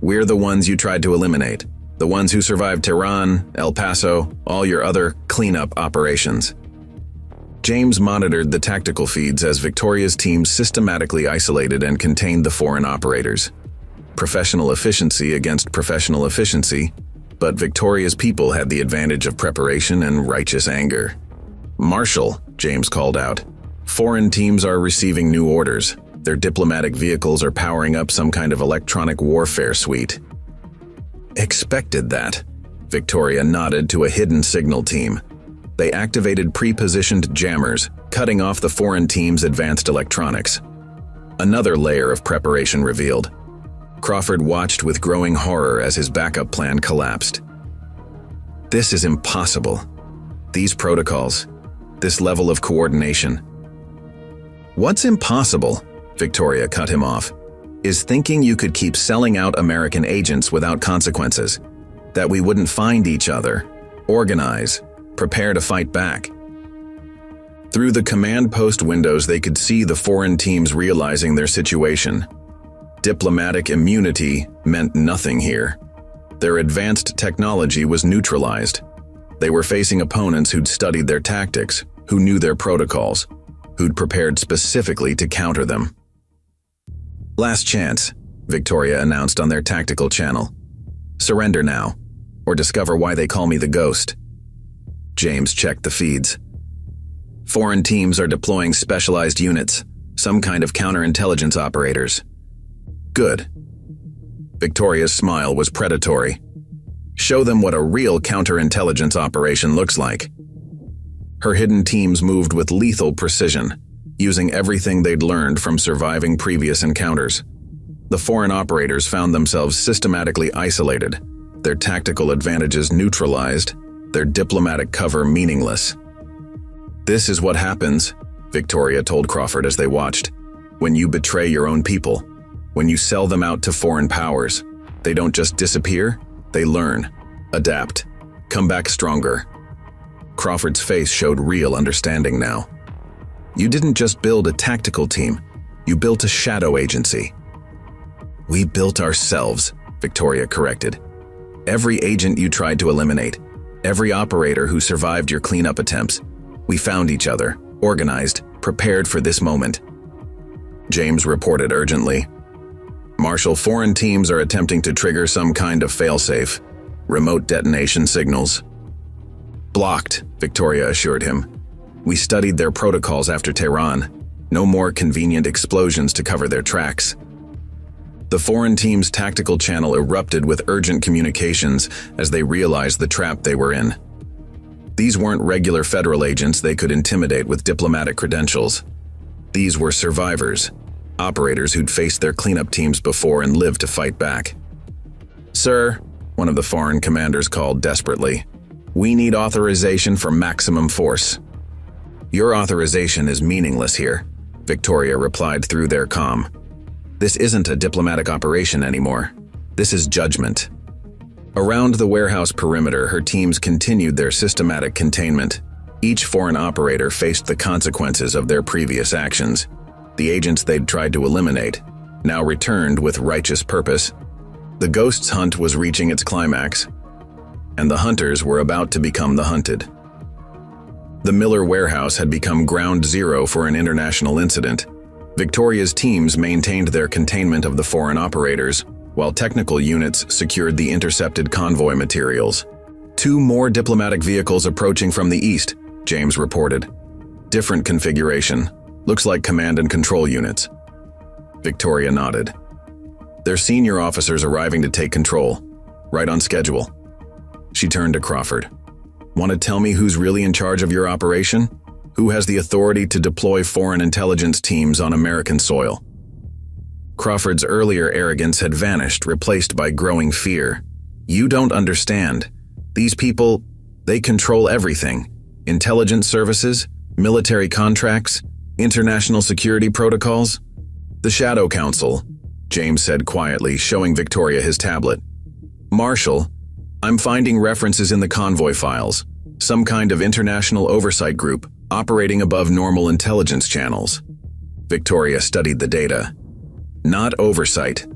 "We're the ones you tried to eliminate. The ones who survived Tehran, El Paso, all your other cleanup operations." James monitored the tactical feeds as Victoria's team systematically isolated and contained the foreign operators. Professional efficiency against professional efficiency, but Victoria's people had the advantage of preparation and righteous anger. "Marshal," James called out, "foreign teams are receiving new orders. Their diplomatic vehicles are powering up some kind of electronic warfare suite." "Expected that." Victoria nodded to a hidden signal team. They activated pre-positioned jammers, cutting off the foreign team's advanced electronics. Another layer of preparation revealed. Crawford watched with growing horror as his backup plan collapsed. "This is impossible. These protocols, this level of coordination." "What's impossible," Victoria cut him off, "is thinking you could keep selling out American agents without consequences, that we wouldn't find each other, organize, prepare to fight back." Through the command post windows they could see the foreign teams realizing their situation. Diplomatic immunity meant nothing here. Their advanced technology was neutralized. They were facing opponents who'd studied their tactics, who knew their protocols, who'd prepared specifically to counter them. "Last chance," Victoria announced on their tactical channel. "Surrender now, or discover why they call me the Ghost." James checked the feeds. "Foreign teams are deploying specialized units, some kind of counterintelligence operators." "Good." Victoria's smile was predatory. "Show them what a real counterintelligence operation looks like." Her hidden teams moved with lethal precision, using everything they'd learned from surviving previous encounters. The foreign operators found themselves systematically isolated, their tactical advantages neutralized, their diplomatic cover meaningless. "This is what happens," Victoria told Crawford as they watched, "when you betray your own people, when you sell them out to foreign powers. They don't just disappear, they learn, adapt, come back stronger." Crawford's face showed real understanding now. "You didn't just build a tactical team, you built a shadow agency." "We built ourselves," Victoria corrected. "Every agent you tried to eliminate, every operator who survived your cleanup attempts, we found each other, organized, prepared for this moment." James reported urgently. "Marshal, foreign teams are attempting to trigger some kind of failsafe. Remote detonation signals." "Blocked," Victoria assured him. "We studied their protocols after Tehran. No more convenient explosions to cover their tracks." The foreign team's tactical channel erupted with urgent communications as they realized the trap they were in. These weren't regular federal agents they could intimidate with diplomatic credentials. These were survivors, operators who'd faced their cleanup teams before and lived to fight back. "Sir," one of the foreign commanders called desperately, "we need authorization for maximum force." "Your authorization is meaningless here," Victoria replied through their comm. "This isn't a diplomatic operation anymore. This is judgment." Around the warehouse perimeter, her teams continued their systematic containment. Each foreign operator faced the consequences of their previous actions. The agents they'd tried to eliminate now returned with righteous purpose. The Ghost's hunt was reaching its climax, and the hunters were about to become the hunted. The Miller warehouse had become ground zero for an international incident. Victoria's teams maintained their containment of the foreign operators, while technical units secured the intercepted convoy materials. "Two more diplomatic vehicles approaching from the east," James reported. "Different configuration. Looks like command and control units." Victoria nodded. "Their senior officers arriving to take control. Right on schedule." She turned to Crawford. Want to tell me who's really in charge of your operation? Who has the authority to deploy foreign intelligence teams on American soil? Crawford's earlier arrogance had vanished, replaced by growing fear. You don't understand. These people, they control everything. Intelligence services, military contracts, international security protocols. The Shadow Council, James said quietly, showing Victoria his tablet. Marshal, I'm finding references in the convoy files. Some kind of international oversight group operating above normal intelligence channels. Victoria studied the data. Not oversight,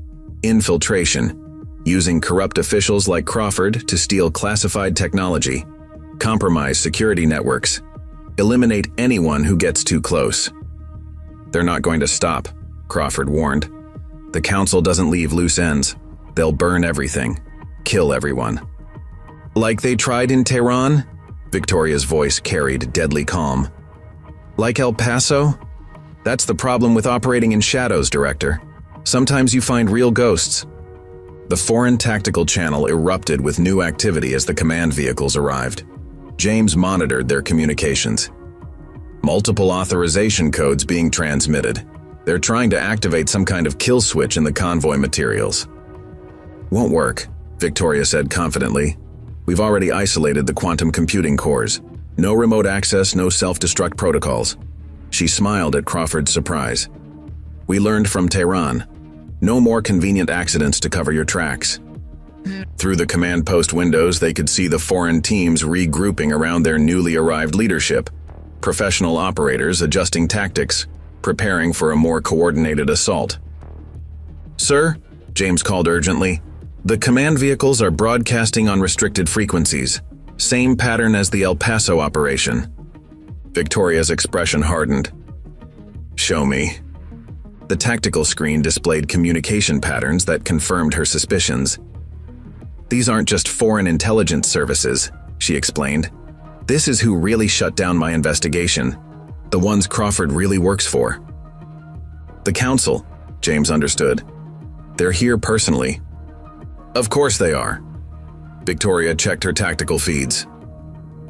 infiltration, using corrupt officials like Crawford to steal classified technology, compromise security networks, eliminate anyone who gets too close. They're not going to stop, Crawford warned. The council doesn't leave loose ends. They'll burn everything, kill everyone. Like they tried in Tehran? Victoria's voice carried deadly calm. Like El Paso? That's the problem with operating in shadows, Director. Sometimes you find real ghosts. The foreign tactical channel erupted with new activity as the command vehicles arrived. James monitored their communications. Multiple authorization codes being transmitted. They're trying to activate some kind of kill switch in the convoy materials. Won't work, Victoria said confidently. We've already isolated the quantum computing cores. No remote access, no self-destruct protocols. She smiled at Crawford's surprise. We learned from Tehran. No more convenient accidents to cover your tracks. Through the command post windows, they could see the foreign teams regrouping around their newly arrived leadership. Professional operators adjusting tactics, preparing for a more coordinated assault. Sir, James called urgently, the command vehicles are broadcasting on restricted frequencies. Same pattern as the El Paso operation. Victoria's expression hardened. Show me. The tactical screen displayed communication patterns that confirmed her suspicions. These aren't just foreign intelligence services, she explained. This is who really shut down my investigation. The ones Crawford really works for. The council, James understood. They're here personally. Of course they are. Victoria checked her tactical feeds.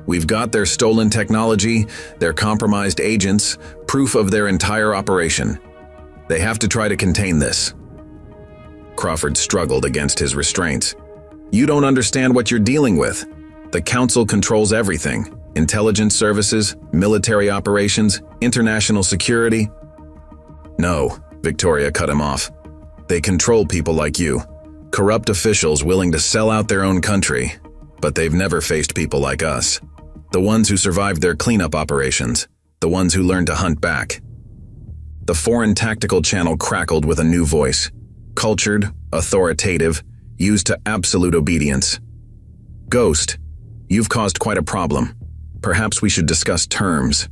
We've got their stolen technology, their compromised agents, proof of their entire operation. They have to try to contain this. Crawford struggled against his restraints. You don't understand what you're dealing with. The council controls everything. Intelligence services, military operations, international security. No, Victoria cut him off. They control people like you. Corrupt officials willing to sell out their own country. But they've never faced people like us. The ones who survived their cleanup operations. The ones who learned to hunt back. The foreign tactical channel crackled with a new voice. Cultured, authoritative, used to absolute obedience. Ghost, you've caused quite a problem. Perhaps we should discuss terms.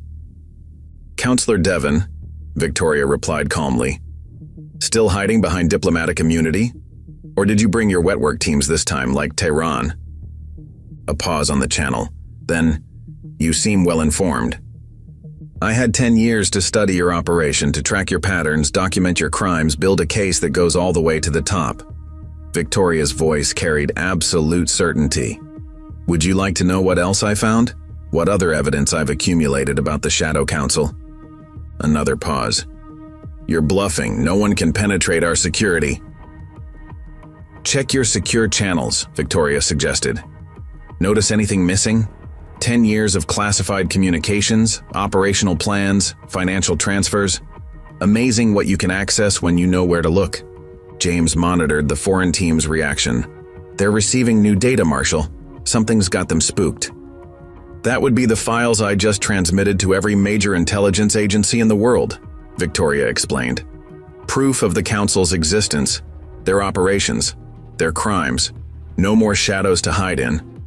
Counselor Devon, Victoria replied calmly. Still hiding behind diplomatic immunity? Or did you bring your wet work teams this time, like Tehran? A pause on the channel. Then, you seem well informed. I had 10 years to study your operation, to track your patterns, document your crimes, build a case that goes all the way to the top. Victoria's voice carried absolute certainty. Would you like to know what else I found? What other evidence I've accumulated about the Shadow Council? Another pause. You're bluffing. No one can penetrate our security. Check your secure channels, Victoria suggested. Notice anything missing? 10 years of classified communications, operational plans, financial transfers. Amazing what you can access when you know where to look. James monitored the foreign team's reaction. They're receiving new data, Marshal. Something's got them spooked. That would be the files I just transmitted to every major intelligence agency in the world, Victoria explained. Proof of the Council's existence, their operations, their crimes. No more shadows to hide in.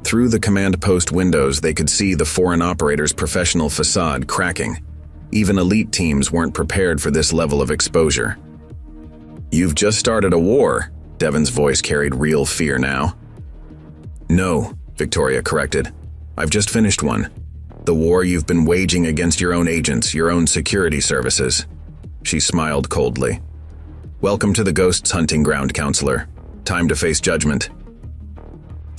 Through the command post windows, they could see the foreign operators' professional facade cracking. Even elite teams weren't prepared for this level of exposure. You've just started a war, Devon's voice carried real fear now. No, Victoria corrected. I've just finished one. The war you've been waging against your own agents, your own security services. She smiled coldly. Welcome to the Ghosts' hunting ground, Counselor. Time to face judgment.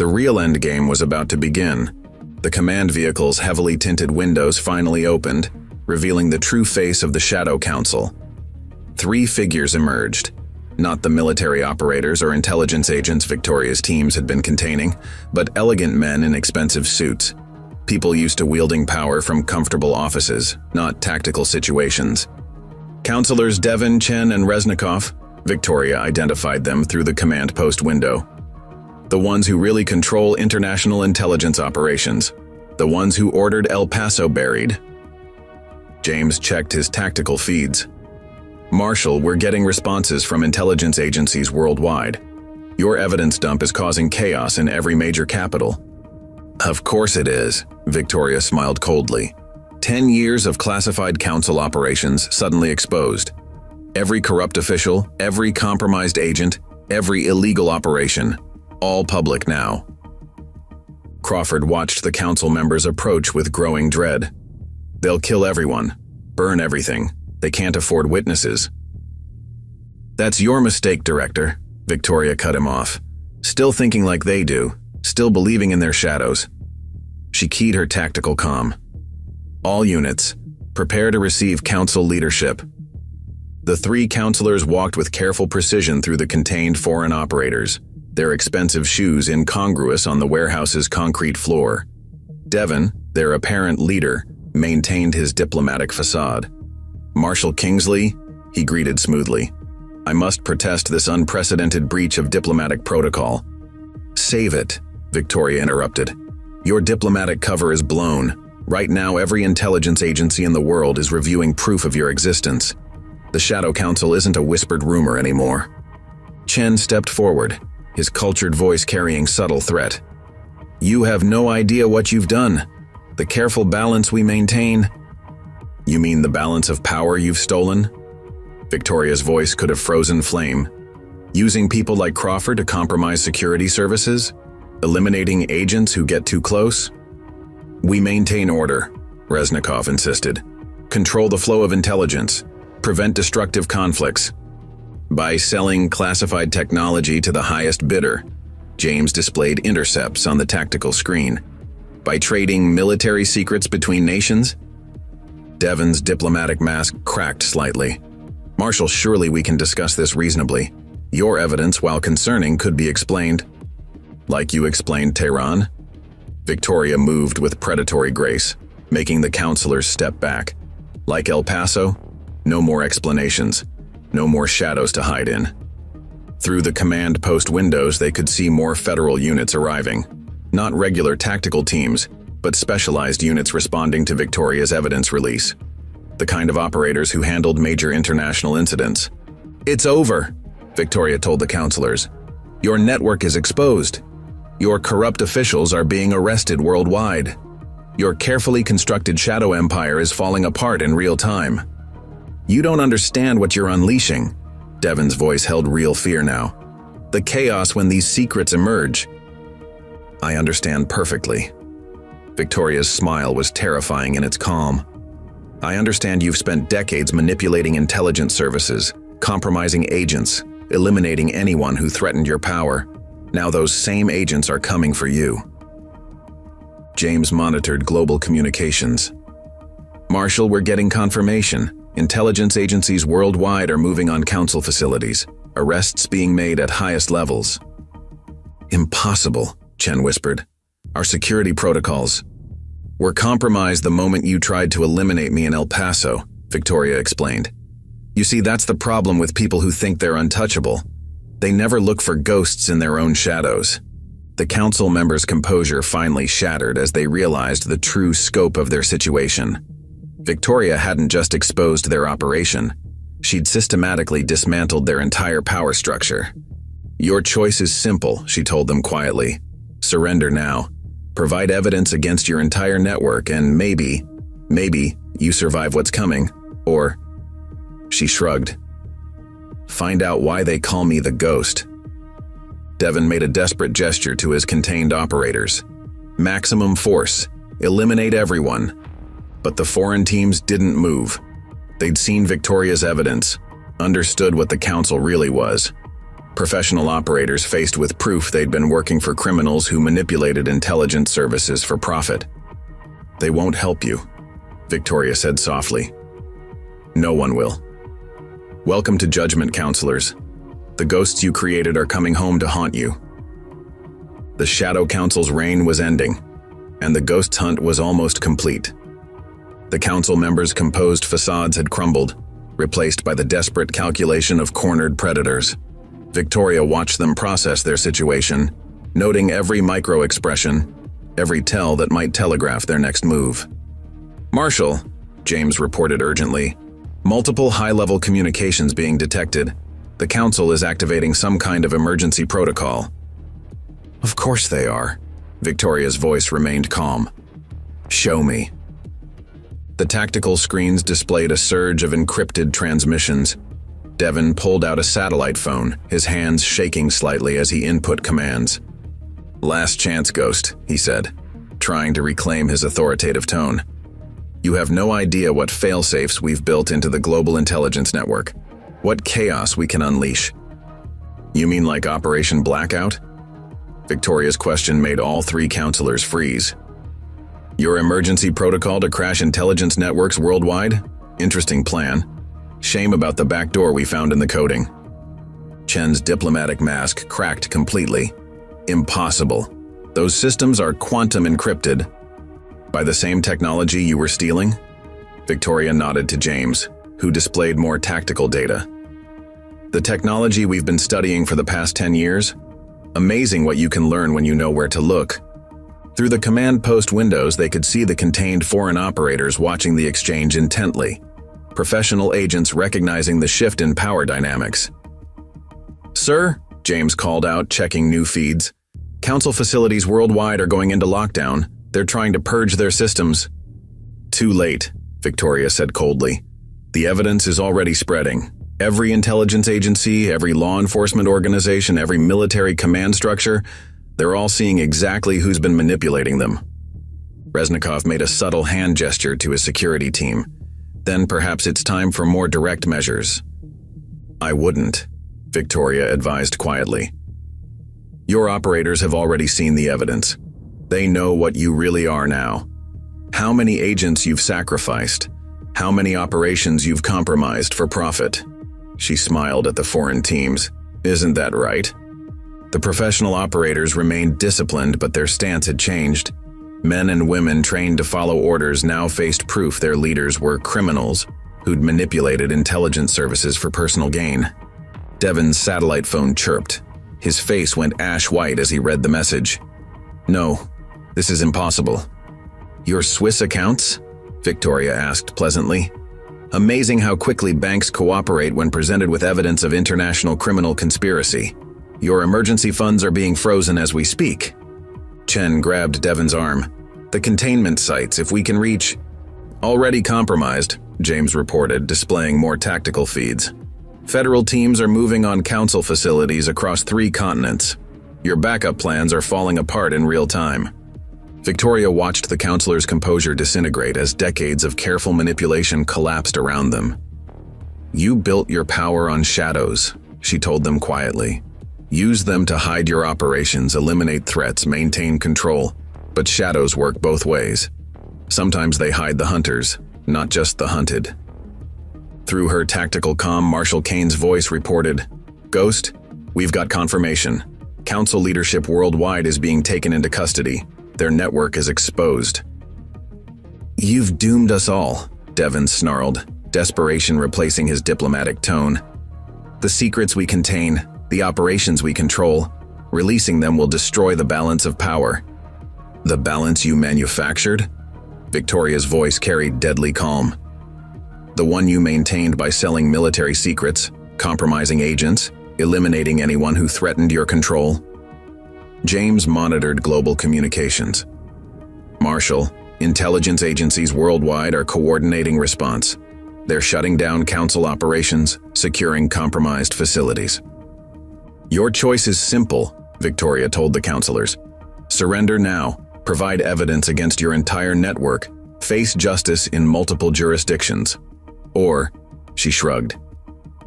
The real endgame was about to begin. The command vehicle's heavily tinted windows finally opened, revealing the true face of the Shadow Council. 3 figures emerged. Not the military operators or intelligence agents Victoria's teams had been containing, but elegant men in expensive suits. People used to wielding power from comfortable offices, not tactical situations. Counselors Devon, Chen, and Reznikov, Victoria identified them through the command post window. The ones who really control international intelligence operations. The ones who ordered El Paso buried. James checked his tactical feeds. Marshal, we're getting responses from intelligence agencies worldwide. Your evidence dump is causing chaos in every major capital. Of course it is, Victoria smiled coldly. 10 years of classified council operations suddenly exposed. Every corrupt official, every compromised agent, every illegal operation, all public now. Crawford watched the council members approach with growing dread. They'll kill everyone, burn everything. They can't afford witnesses. That's your mistake, Director, Victoria cut him off. Still thinking like they do, still believing in their shadows. She keyed her tactical comm. All units, prepare to receive council leadership. The 3 counselors walked with careful precision through the contained foreign operators, their expensive shoes incongruous on the warehouse's concrete floor. Devon, their apparent leader, maintained his diplomatic facade. Marshal Kingsley, he greeted smoothly. I must protest this unprecedented breach of diplomatic protocol. Save it, Victoria interrupted. Your diplomatic cover is blown. Right now, every intelligence agency in the world is reviewing proof of your existence. The Shadow Council isn't a whispered rumor anymore. Chen stepped forward, his cultured voice carrying subtle threat. You have no idea what you've done. The careful balance we maintain. You mean the balance of power you've stolen? Victoria's voice could have frozen flame. Using people like Crawford to compromise security services? Eliminating agents who get too close? We maintain order, Reznikov insisted. Control the flow of intelligence. Prevent destructive conflicts. By selling classified technology to the highest bidder, James displayed intercepts on the tactical screen. By trading military secrets between nations? Devon's diplomatic mask cracked slightly. Marshal, surely we can discuss this reasonably. Your evidence, while concerning, could be explained. Like you explained Tehran? Victoria moved with predatory grace, making the counselors step back. Like El Paso? No more explanations. No more shadows to hide in. Through the command post windows, they could see more federal units arriving. Not regular tactical teams, but specialized units responding to Victoria's evidence release. The kind of operators who handled major international incidents. It's over, Victoria told the counselors. Your network is exposed. Your corrupt officials are being arrested worldwide. Your carefully constructed shadow empire is falling apart in real time. You don't understand what you're unleashing. Devon's voice held real fear now. The chaos when these secrets emerge. I understand perfectly. Victoria's smile was terrifying in its calm. I understand you've spent decades manipulating intelligence services, compromising agents, eliminating anyone who threatened your power. Now those same agents are coming for you. James monitored global communications. Marshal, we're getting confirmation. Intelligence agencies worldwide are moving on council facilities. Arrests being made at highest levels. Impossible, Chen whispered. Our security protocols were compromised the moment you tried to eliminate me in El Paso, Victoria explained. You see, that's the problem with people who think they're untouchable. They never look for ghosts in their own shadows. The council members' composure finally shattered as they realized the true scope of their situation. Victoria hadn't just exposed their operation. She'd systematically dismantled their entire power structure. Your choice is simple, she told them quietly. Surrender now. Provide evidence against your entire network and maybe you survive what's coming. Or, she shrugged. Find out why they call me the Ghost. Devon made a desperate gesture to his contained operators. Maximum force. Eliminate everyone. But the foreign teams didn't move. They'd seen Victoria's evidence, understood what the council really was. Professional operators faced with proof they'd been working for criminals who manipulated intelligence services for profit. "They won't help you," Victoria said softly. "No one will. Welcome to Judgment, counselors. The ghosts you created are coming home to haunt you." The Shadow Council's reign was ending, and the ghosts' hunt was almost complete. The council members' composed facades had crumbled, replaced by the desperate calculation of cornered predators. Victoria watched them process their situation, noting every micro-expression, every tell that might telegraph their next move. "Marshal," James reported urgently, "multiple high-level communications being detected. The council is activating some kind of emergency protocol." "Of course they are." Victoria's voice remained calm. "Show me." The tactical screens displayed a surge of encrypted transmissions. Devon pulled out a satellite phone, his hands shaking slightly as he input commands. "Last chance, Ghost," he said, trying to reclaim his authoritative tone. "You have no idea what failsafes we've built into the global intelligence network. What chaos we can unleash." "You mean like Operation Blackout?" Victoria's question made all three counselors freeze. "Your emergency protocol to crash intelligence networks worldwide? Interesting plan. Shame about the back door we found in the coding." Chen's diplomatic mask cracked completely. "Impossible. Those systems are quantum encrypted." "By the same technology you were stealing?" Victoria nodded to James, who displayed more tactical data. "The technology we've been studying for the past 10 years? Amazing what you can learn when you know where to look." Through the command post windows, they could see the contained foreign operators watching the exchange intently. Professional agents recognizing the shift in power dynamics. "Sir," James called out, checking new feeds, "council facilities worldwide are going into lockdown. They're trying to purge their systems." "Too late," Victoria said coldly. "The evidence is already spreading. Every intelligence agency, every law enforcement organization, every military command structure, they're all seeing exactly who's been manipulating them." Reznikov made a subtle hand gesture to his security team. "Then perhaps it's time for more direct measures." "I wouldn't," Victoria advised quietly. "Your operators have already seen the evidence. They know what you really are now. How many agents you've sacrificed. How many operations you've compromised for profit." She smiled at the foreign teams. "Isn't that right?" The professional operators remained disciplined, but their stance had changed. Men and women trained to follow orders now faced proof their leaders were criminals who'd manipulated intelligence services for personal gain. Devon's satellite phone chirped. His face went ash-white as he read the message. "No, this is impossible." "Your Swiss accounts?" Victoria asked pleasantly. "Amazing how quickly banks cooperate when presented with evidence of international criminal conspiracy. Your emergency funds are being frozen as we speak." Chen grabbed Devon's arm. "The containment sites, if we can reach—" "Already compromised," James reported, displaying more tactical feeds. "Federal teams are moving on council facilities across 3 continents. Your backup plans are falling apart in real time." Victoria watched the counselors' composure disintegrate as decades of careful manipulation collapsed around them. "You built your power on shadows," she told them quietly. "Use them to hide your operations, eliminate threats, maintain control. But shadows work both ways. Sometimes they hide the hunters, not just the hunted." Through her tactical comm, Marshal Kane's voice reported, "Ghost, we've got confirmation. Council leadership worldwide is being taken into custody. Their network is exposed." "You've doomed us all," Devon snarled, desperation replacing his diplomatic tone. "The secrets we contain, the operations we control, releasing them will destroy the balance of power." "The balance you manufactured?" Victoria's voice carried deadly calm. "The one you maintained by selling military secrets, compromising agents, eliminating anyone who threatened your control." James monitored global communications. "Marshal, intelligence agencies worldwide are coordinating response. They're shutting down council operations, securing compromised facilities." "Your choice is simple," Victoria told the counselors. "Surrender now, provide evidence against your entire network, face justice in multiple jurisdictions. Or," she shrugged,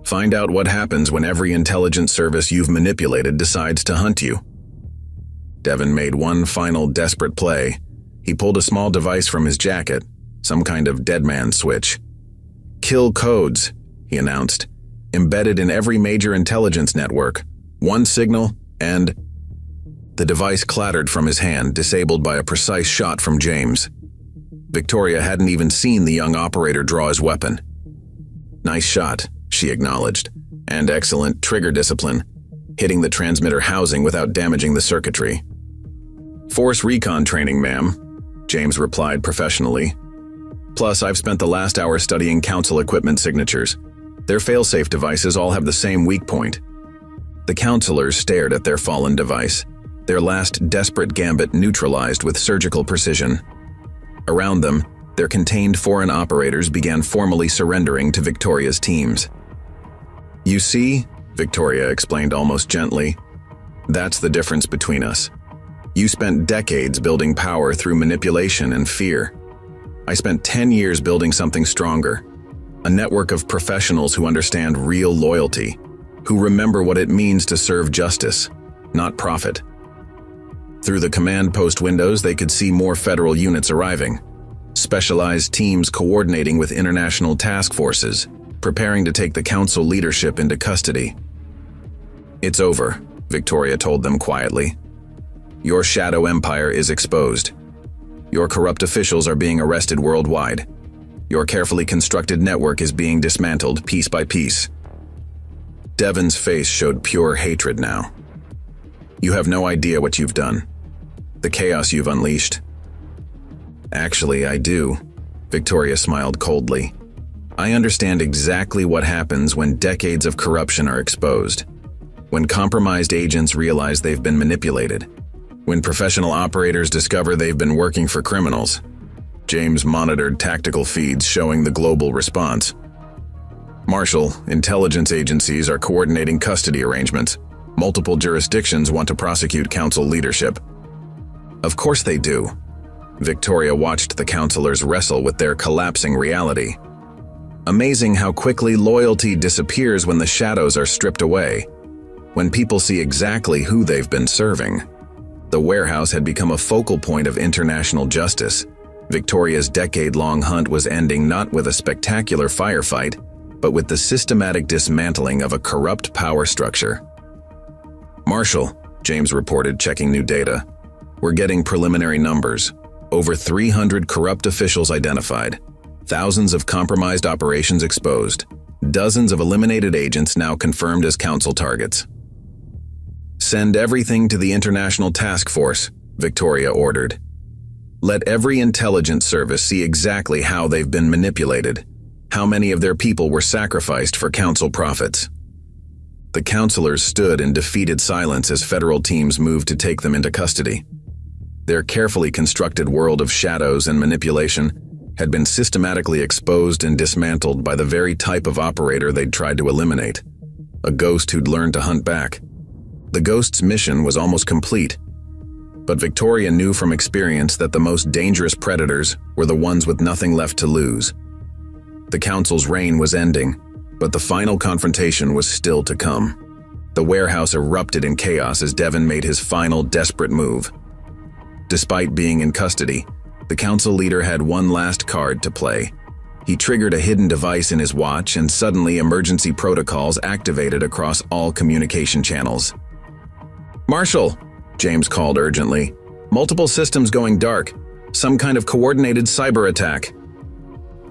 Find out what happens when every intelligence service you've manipulated decides to hunt you. Devin made one final desperate play. He pulled a small device from his jacket, some kind of dead man switch. "Kill codes," he announced, "embedded in every major intelligence network. One signal, and..." The device clattered from his hand, disabled by a precise shot from James. Victoria hadn't even seen the young operator draw his weapon. "Nice shot," she acknowledged, "and excellent trigger discipline, hitting the transmitter housing without damaging the circuitry." "Force recon training, ma'am," James replied professionally. "Plus, I've spent the last hour studying Council equipment signatures. Their failsafe devices all have the same weak point." The counselors stared at their fallen device, their last desperate gambit neutralized with surgical precision. Around them, their contained foreign operators began formally surrendering to Victoria's teams. "You see," Victoria explained almost gently, "that's the difference between us. You spent decades building power through manipulation and fear. I spent 10 years building something stronger, a network of professionals who understand real loyalty, who remember what it means to serve justice, not profit." Through the command post windows, they could see more federal units arriving, specialized teams coordinating with international task forces, preparing to take the council leadership into custody. "It's over," Victoria told them quietly. "Your shadow empire is exposed. Your corrupt officials are being arrested worldwide. Your carefully constructed network is being dismantled piece by piece." Devin's face showed pure hatred now. "You have no idea what you've done. The chaos you've unleashed." "Actually, I do," Victoria smiled coldly. "I understand exactly what happens when decades of corruption are exposed. When compromised agents realize they've been manipulated. When professional operators discover they've been working for criminals." James monitored tactical feeds showing the global response. "Marshal, intelligence agencies are coordinating custody arrangements. Multiple jurisdictions want to prosecute council leadership." "Of course they do." Victoria watched the counselors wrestle with their collapsing reality. Amazing how quickly loyalty disappears when the shadows are stripped away, when people see exactly who they've been serving. The warehouse had become a focal point of international justice. Victoria's decade-long hunt was ending not with a spectacular firefight, but with the systematic dismantling of a corrupt power structure. "Marshal," James reported, checking new data. "We're getting preliminary numbers. Over 300 corrupt officials identified. Thousands of compromised operations exposed. Dozens of eliminated agents now confirmed as council targets." "Send everything to the International Task Force," Victoria ordered. "Let every intelligence service see exactly how they've been manipulated, how many of their people were sacrificed for council profits." The counselors stood in defeated silence as federal teams moved to take them into custody. Their carefully constructed world of shadows and manipulation had been systematically exposed and dismantled by the very type of operator they'd tried to eliminate, a ghost who'd learned to hunt back. The ghost's mission was almost complete, but Victoria knew from experience that the most dangerous predators were the ones with nothing left to lose. The council's reign was ending, but the final confrontation was still to come. The warehouse erupted in chaos as Devin made his final desperate move. Despite being in custody, the council leader had one last card to play. He triggered a hidden device in his watch, and suddenly emergency protocols activated across all communication channels. "Marshal," James called urgently. "Multiple systems going dark. Some kind of coordinated cyber attack."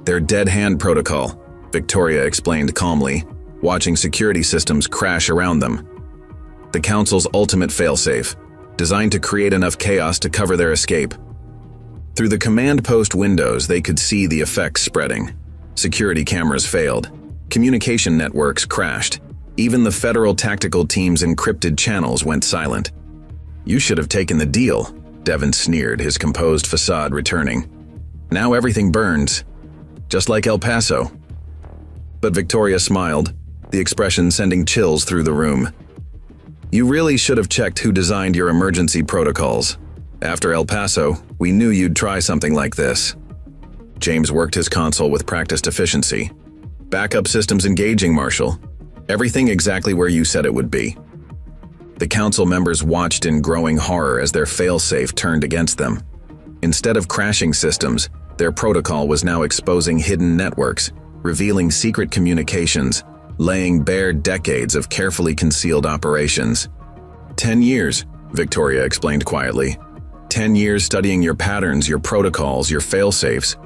"Their dead hand protocol," Victoria explained calmly, watching security systems crash around them. "The council's ultimate failsafe, designed to create enough chaos to cover their escape." Through the command post windows, they could see the effects spreading. Security cameras failed. Communication networks crashed. Even the federal tactical team's encrypted channels went silent. "You should have taken the deal," Devin sneered, his composed facade returning. "Now everything burns, just like El Paso." But Victoria smiled, the expression sending chills through the room. "You really should have checked who designed your emergency protocols. After El Paso, we knew you'd try something like this." James worked his console with practiced efficiency. "Backup systems engaging, Marshal. Everything exactly where you said it would be. The council members watched in growing horror as their failsafe turned against them. Instead of crashing systems, their protocol was now exposing hidden networks, revealing secret communications, laying bare decades of carefully concealed operations. 10 years, Victoria explained quietly. 10 years studying your patterns, your protocols, your failsafes.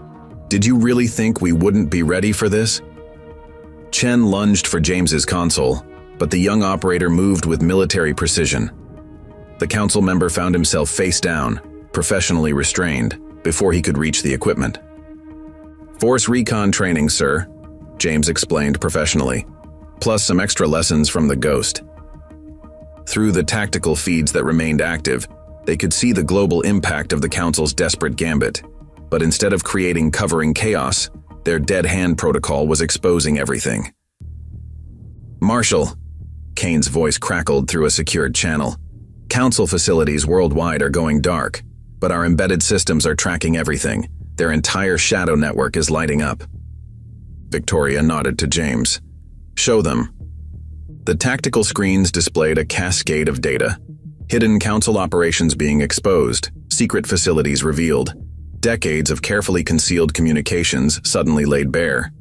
Did you really think we wouldn't be ready for this? Chen lunged for James's console, but the young operator moved with military precision. The council member found himself face down, professionally restrained, before he could reach the equipment. Force recon training, sir, James explained professionally, plus some extra lessons from the Ghost. Through the tactical feeds that remained active, they could see the global impact of the council's desperate gambit. But instead of creating covering chaos, their dead hand protocol was exposing everything. Marshal, Kane's voice crackled through a secured channel. Council facilities worldwide are going dark, but our embedded systems are tracking everything. Their entire shadow network is lighting up. Victoria nodded to James. Show them. The tactical screens displayed a cascade of data. Hidden council operations being exposed, secret facilities revealed, decades of carefully concealed communications suddenly laid bare.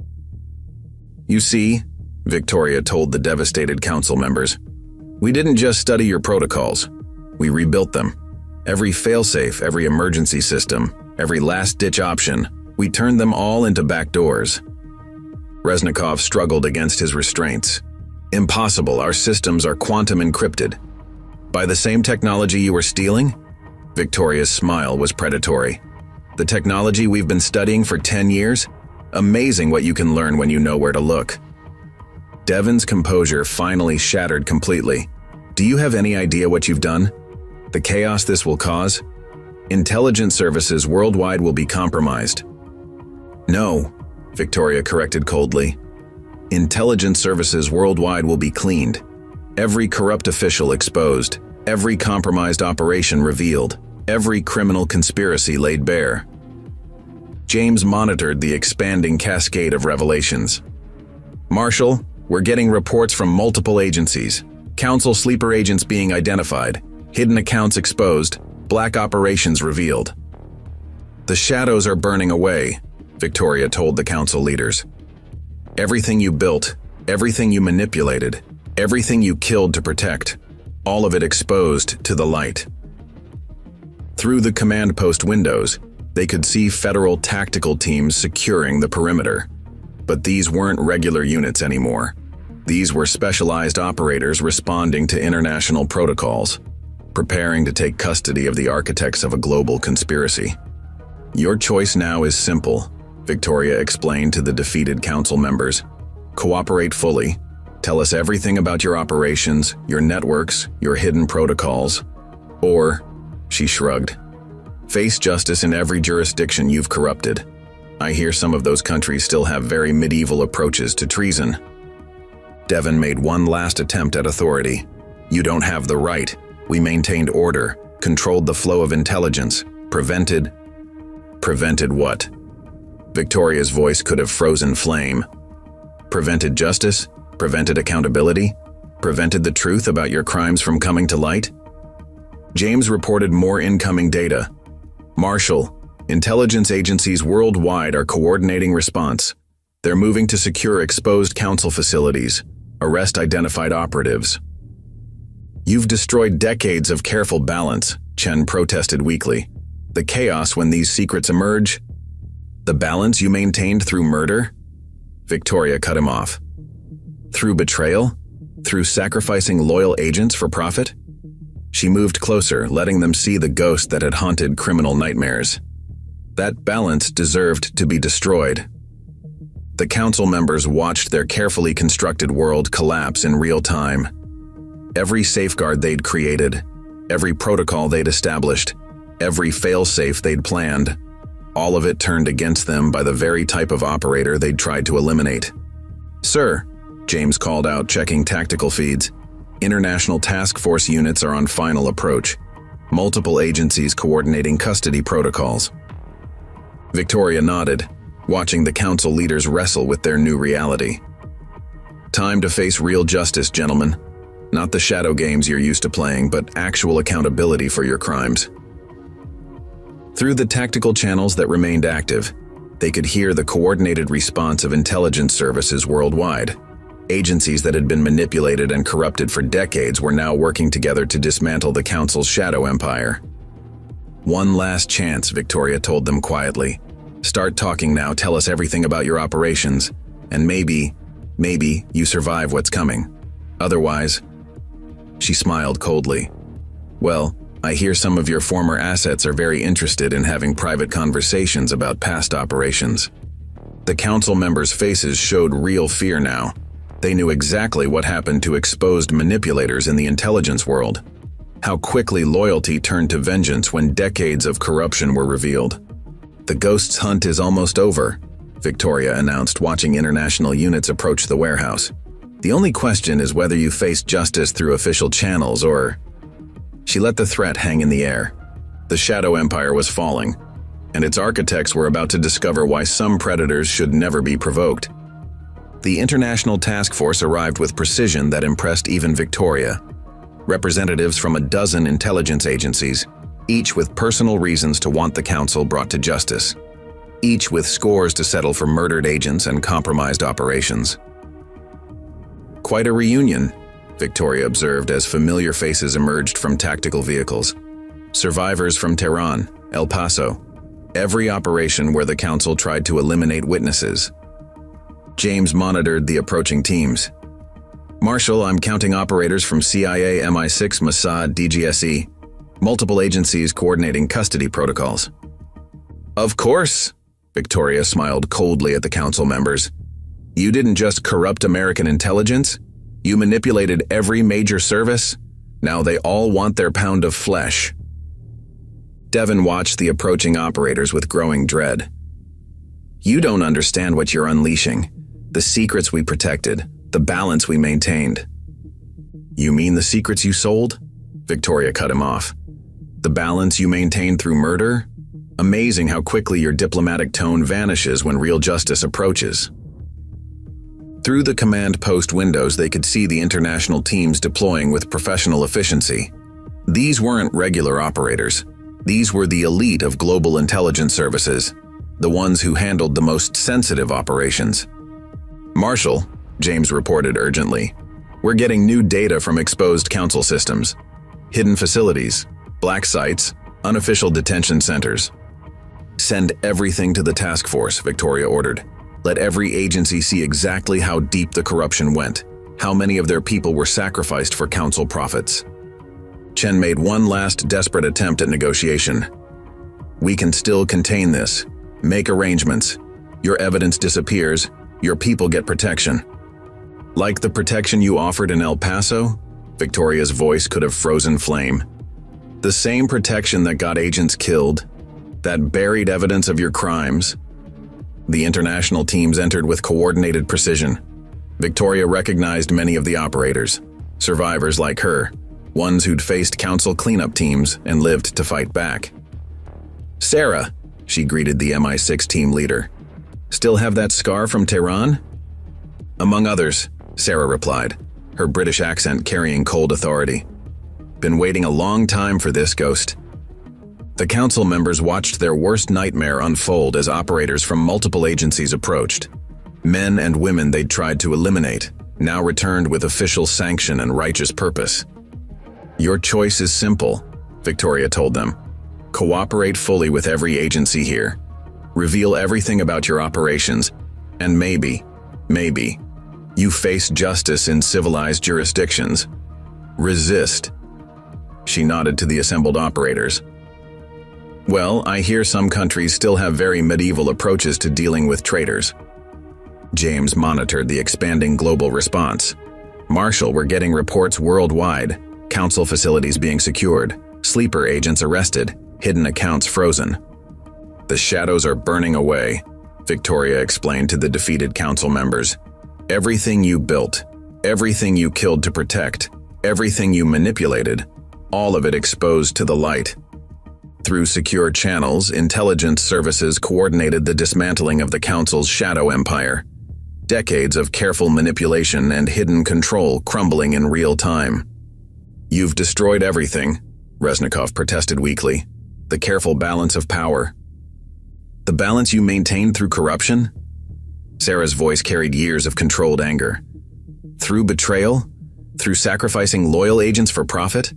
You see, Victoria told the devastated council members, we didn't just study your protocols. We rebuilt them. Every failsafe, every emergency system, every last-ditch option, we turned them all into backdoors. Reznikov struggled against his restraints. Impossible, our systems are quantum encrypted. By the same technology you were stealing? Victoria's smile was predatory. The technology we've been studying for 10 years? Amazing what you can learn when you know where to look. Devon's composure finally shattered completely. Do you have any idea what you've done? The chaos this will cause? Intelligence services worldwide will be compromised. No, Victoria corrected coldly. Intelligence services worldwide will be cleaned. Every corrupt official exposed. Every compromised operation revealed. Every criminal conspiracy laid bare. James monitored the expanding cascade of revelations. Marshal, we're getting reports from multiple agencies. Council sleeper agents being identified. Hidden accounts exposed. Black operations revealed. The shadows are burning away, Victoria told the council leaders. Everything you built, everything you manipulated, everything you killed to protect, all of it exposed to the light. Through the command post windows, they could see federal tactical teams securing the perimeter. But these weren't regular units anymore. These were specialized operators responding to international protocols, preparing to take custody of the architects of a global conspiracy. Your choice now is simple, Victoria explained to the defeated council members. Cooperate fully. Tell us everything about your operations, your networks, your hidden protocols. Or, she shrugged, face justice in every jurisdiction you've corrupted. I hear some of those countries still have very medieval approaches to treason. Devon made one last attempt at authority. You don't have the right. We maintained order, controlled the flow of intelligence, prevented what? Victoria's voice could have frozen flame. Prevented justice? Prevented accountability? Prevented the truth about your crimes from coming to light? James reported more incoming data. Marshal, intelligence agencies worldwide are coordinating response. They're moving to secure exposed council facilities, arrest identified operatives. You've destroyed decades of careful balance, Chen protested weakly. The chaos when these secrets emerge? The balance you maintained through murder? Victoria cut him off. Through betrayal? Through sacrificing loyal agents for profit? She moved closer, letting them see the ghost that had haunted criminal nightmares. That balance deserved to be destroyed. The council members watched their carefully constructed world collapse in real time. Every safeguard they'd created, every protocol they'd established, every failsafe they'd planned, all of it turned against them by the very type of operator they'd tried to eliminate. Sir, James called out, checking tactical feeds. International task force units are on final approach. Multiple agencies coordinating custody protocols. Victoria nodded, watching the council leaders wrestle with their new reality. Time to face real justice, gentlemen. Not the shadow games you're used to playing, but actual accountability for your crimes. Through the tactical channels that remained active, they could hear the coordinated response of intelligence services worldwide. Agencies that had been manipulated and corrupted for decades were now working together to dismantle the Council's shadow empire. One last chance, Victoria told them quietly. Start talking now, tell us everything about your operations, and maybe you survive what's coming. Otherwise, she smiled coldly. Well, I hear some of your former assets are very interested in having private conversations about past operations. The council members' faces showed real fear now. They knew exactly what happened to exposed manipulators in the intelligence world. How quickly loyalty turned to vengeance when decades of corruption were revealed. The ghosts' hunt is almost over, Victoria announced, watching international units approach the warehouse. The only question is whether you face justice through official channels or... She let the threat hang in the air. The Shadow Empire was falling, and its architects were about to discover why some predators should never be provoked. The International Task Force arrived with precision that impressed even Victoria. Representatives from a dozen intelligence agencies, each with personal reasons to want the Council brought to justice. Each with scores to settle for murdered agents and compromised operations. Quite a reunion, Victoria observed as familiar faces emerged from tactical vehicles. Survivors from Tehran, El Paso, every operation where the Council tried to eliminate witnesses. James monitored the approaching teams. Marshal, I'm counting operators from CIA, MI6, Mossad, DGSE, multiple agencies coordinating custody protocols. Of course, Victoria smiled coldly at the Council members. You didn't just corrupt American intelligence, you manipulated every major service. Now they all want their pound of flesh. Devon watched the approaching operators with growing dread. You don't understand what you're unleashing. The secrets we protected, the balance we maintained. You mean the secrets you sold? Victoria cut him off. The balance you maintained through murder? Amazing how quickly your diplomatic tone vanishes when real justice approaches. Through the command post windows, they could see the international teams deploying with professional efficiency. These weren't regular operators. These were the elite of global intelligence services, the ones who handled the most sensitive operations. Marshal, James reported urgently, we're getting new data from exposed council systems, hidden facilities, black sites, unofficial detention centers. Send everything to the task force, Victoria ordered. Let every agency see exactly how deep the corruption went, how many of their people were sacrificed for council profits. Chen made one last desperate attempt at negotiation. We can still contain this. Make arrangements. Your evidence disappears. Your people get protection. Like the protection you offered in El Paso? Victoria's voice could have frozen flame. The same protection that got agents killed, that buried evidence of your crimes. The international teams entered with coordinated precision. Victoria recognized many of the operators, survivors like her, ones who'd faced council cleanup teams and lived to fight back. Sarah, she greeted the MI6 team leader. Still have that scar from Tehran? Among others, Sarah replied, her British accent carrying cold authority. Been waiting a long time for this, Ghost. The council members watched their worst nightmare unfold as operators from multiple agencies approached. Men and women they'd tried to eliminate, now returned with official sanction and righteous purpose. Your choice is simple, Victoria told them. Cooperate fully with every agency here. Reveal everything about your operations, and maybe, you face justice in civilized jurisdictions. Resist. She nodded to the assembled operators. Well, I hear some countries still have very medieval approaches to dealing with traitors. James monitored the expanding global response. Marshal, we're getting reports worldwide, council facilities being secured, sleeper agents arrested, hidden accounts frozen. The shadows are burning away, Victoria explained to the defeated council members. Everything you built, everything you killed to protect, everything you manipulated, all of it exposed to the light. Through secure channels, intelligence services coordinated the dismantling of the Council's shadow empire. Decades of careful manipulation and hidden control crumbling in real time. "You've destroyed everything," Reznikov protested weakly. "The careful balance of power." "The balance you maintained through corruption?" Sarah's voice carried years of controlled anger. "Through betrayal? Through sacrificing loyal agents for profit?"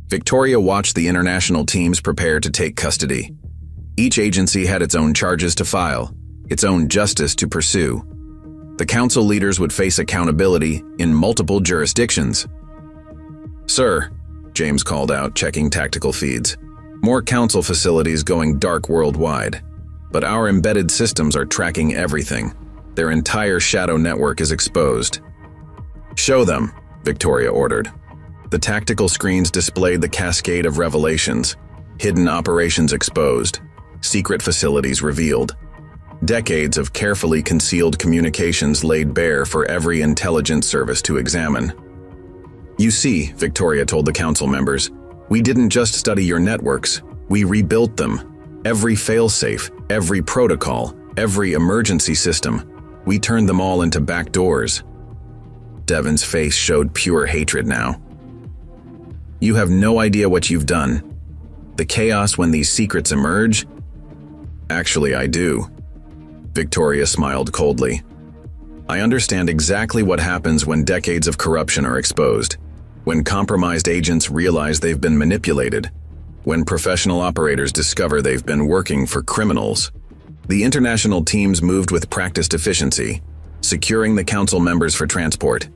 Victoria watched the international teams prepare to take custody. Each agency had its own charges to file, its own justice to pursue. The council leaders would face accountability in multiple jurisdictions. "Sir," James called out, checking tactical feeds, "more council facilities going dark worldwide. But our embedded systems are tracking everything. Their entire shadow network is exposed." "Show them," Victoria ordered. The tactical screens displayed the cascade of revelations, hidden operations exposed, secret facilities revealed. Decades of carefully concealed communications laid bare for every intelligence service to examine. "You see," Victoria told the council members, "we didn't just study your networks, we rebuilt them. Every failsafe, every protocol, every emergency system. We turned them all into backdoors." Devon's face showed pure hatred now. "You have no idea what you've done. The chaos when these secrets emerge?" "Actually, I do." Victoria smiled coldly. "I understand exactly what happens when decades of corruption are exposed, when compromised agents realize they've been manipulated, when professional operators discover they've been working for criminals." The international teams moved with practiced efficiency, securing the council members for transport.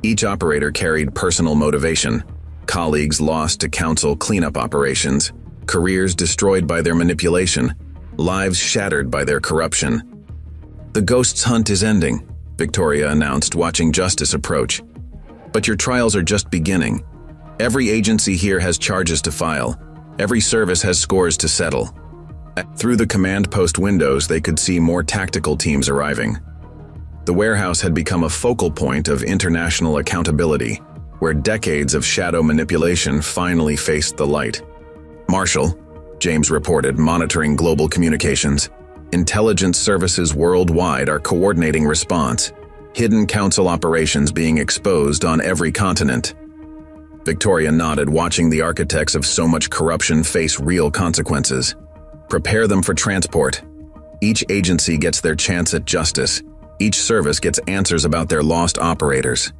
Each operator carried personal motivation, colleagues lost to council cleanup operations, careers destroyed by their manipulation, lives shattered by their corruption. "The Ghosts' hunt is ending," Victoria announced, watching justice approach. "But your trials are just beginning. Every agency here has charges to file. Every service has scores to settle." Through the command post windows, they could see more tactical teams arriving. The warehouse had become a focal point of international accountability, where decades of shadow manipulation finally faced the light. "Marshal," James reported, monitoring global communications, "intelligence services worldwide are coordinating response. Hidden council operations being exposed on every continent." Victoria nodded, watching the architects of so much corruption face real consequences. "Prepare them for transport. Each agency gets their chance at justice. Each service gets answers about their lost operators."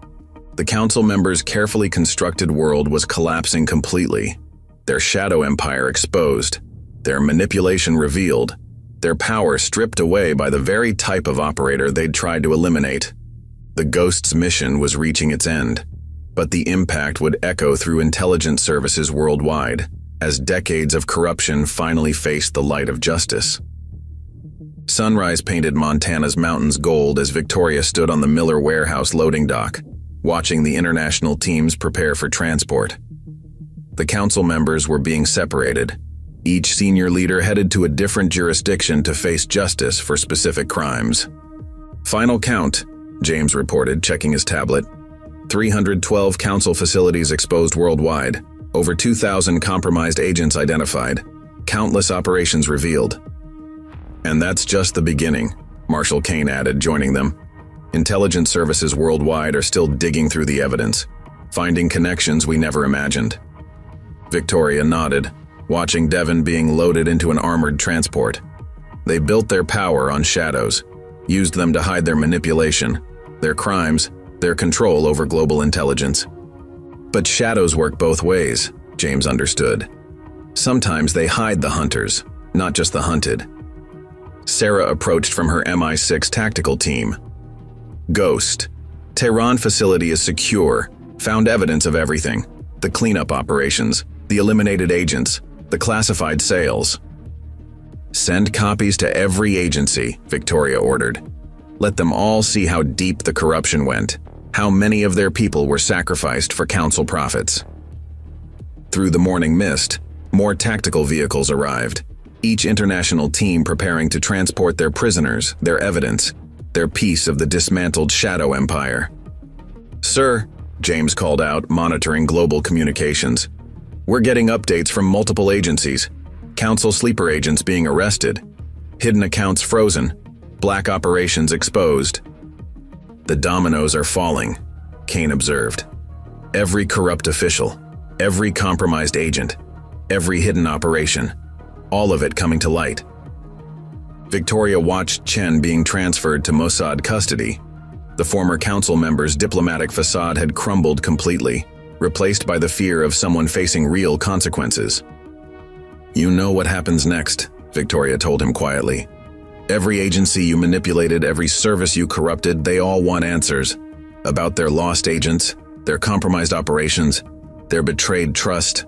The council members' carefully constructed world was collapsing completely. Their shadow empire exposed, their manipulation revealed, their power stripped away by the very type of operator they'd tried to eliminate. The Ghost's mission was reaching its end, but the impact would echo through intelligence services worldwide, as decades of corruption finally faced the light of justice. Sunrise painted Montana's mountains gold as Victoria stood on the Miller warehouse loading dock, watching the international teams prepare for transport. The council members were being separated. Each senior leader headed to a different jurisdiction to face justice for specific crimes. "Final count," James reported, checking his tablet. 312 council facilities exposed worldwide, over 2,000 compromised agents identified, countless operations revealed. "And that's just the beginning," Marshal Kane added, joining them. "Intelligence services worldwide are still digging through the evidence, finding connections we never imagined." Victoria nodded, watching Devon being loaded into an armored transport. They built their power on shadows, used them to hide their manipulation, their crimes, their control over global intelligence. But shadows work both ways, James understood. Sometimes they hide the hunters, not just the hunted. Sarah approached from her MI6 tactical team. "Ghost. Tehran facility is secure. Found evidence of everything. The cleanup operations, the eliminated agents, the classified sales." "Send copies to every agency," Victoria ordered. "Let them all see how deep the corruption went, how many of their people were sacrificed for council profits." Through the morning mist, more tactical vehicles arrived, each international team preparing to transport their prisoners, their evidence, their piece of the dismantled shadow empire. "Sir," James called out, monitoring global communications, "we're getting updates from multiple agencies. Council sleeper agents being arrested, hidden accounts frozen, Black operations exposed. The dominoes are falling, Kane observed. Every corrupt official, every compromised agent, every hidden operation, all of it coming to light. Victoria watched Chen being transferred to Mossad custody. The former council member's diplomatic facade had crumbled completely, replaced by the fear of someone facing real consequences. "You know what happens next," Victoria told him quietly. "Every agency you manipulated, every service you corrupted, they all want answers about their lost agents, their compromised operations, their betrayed trust."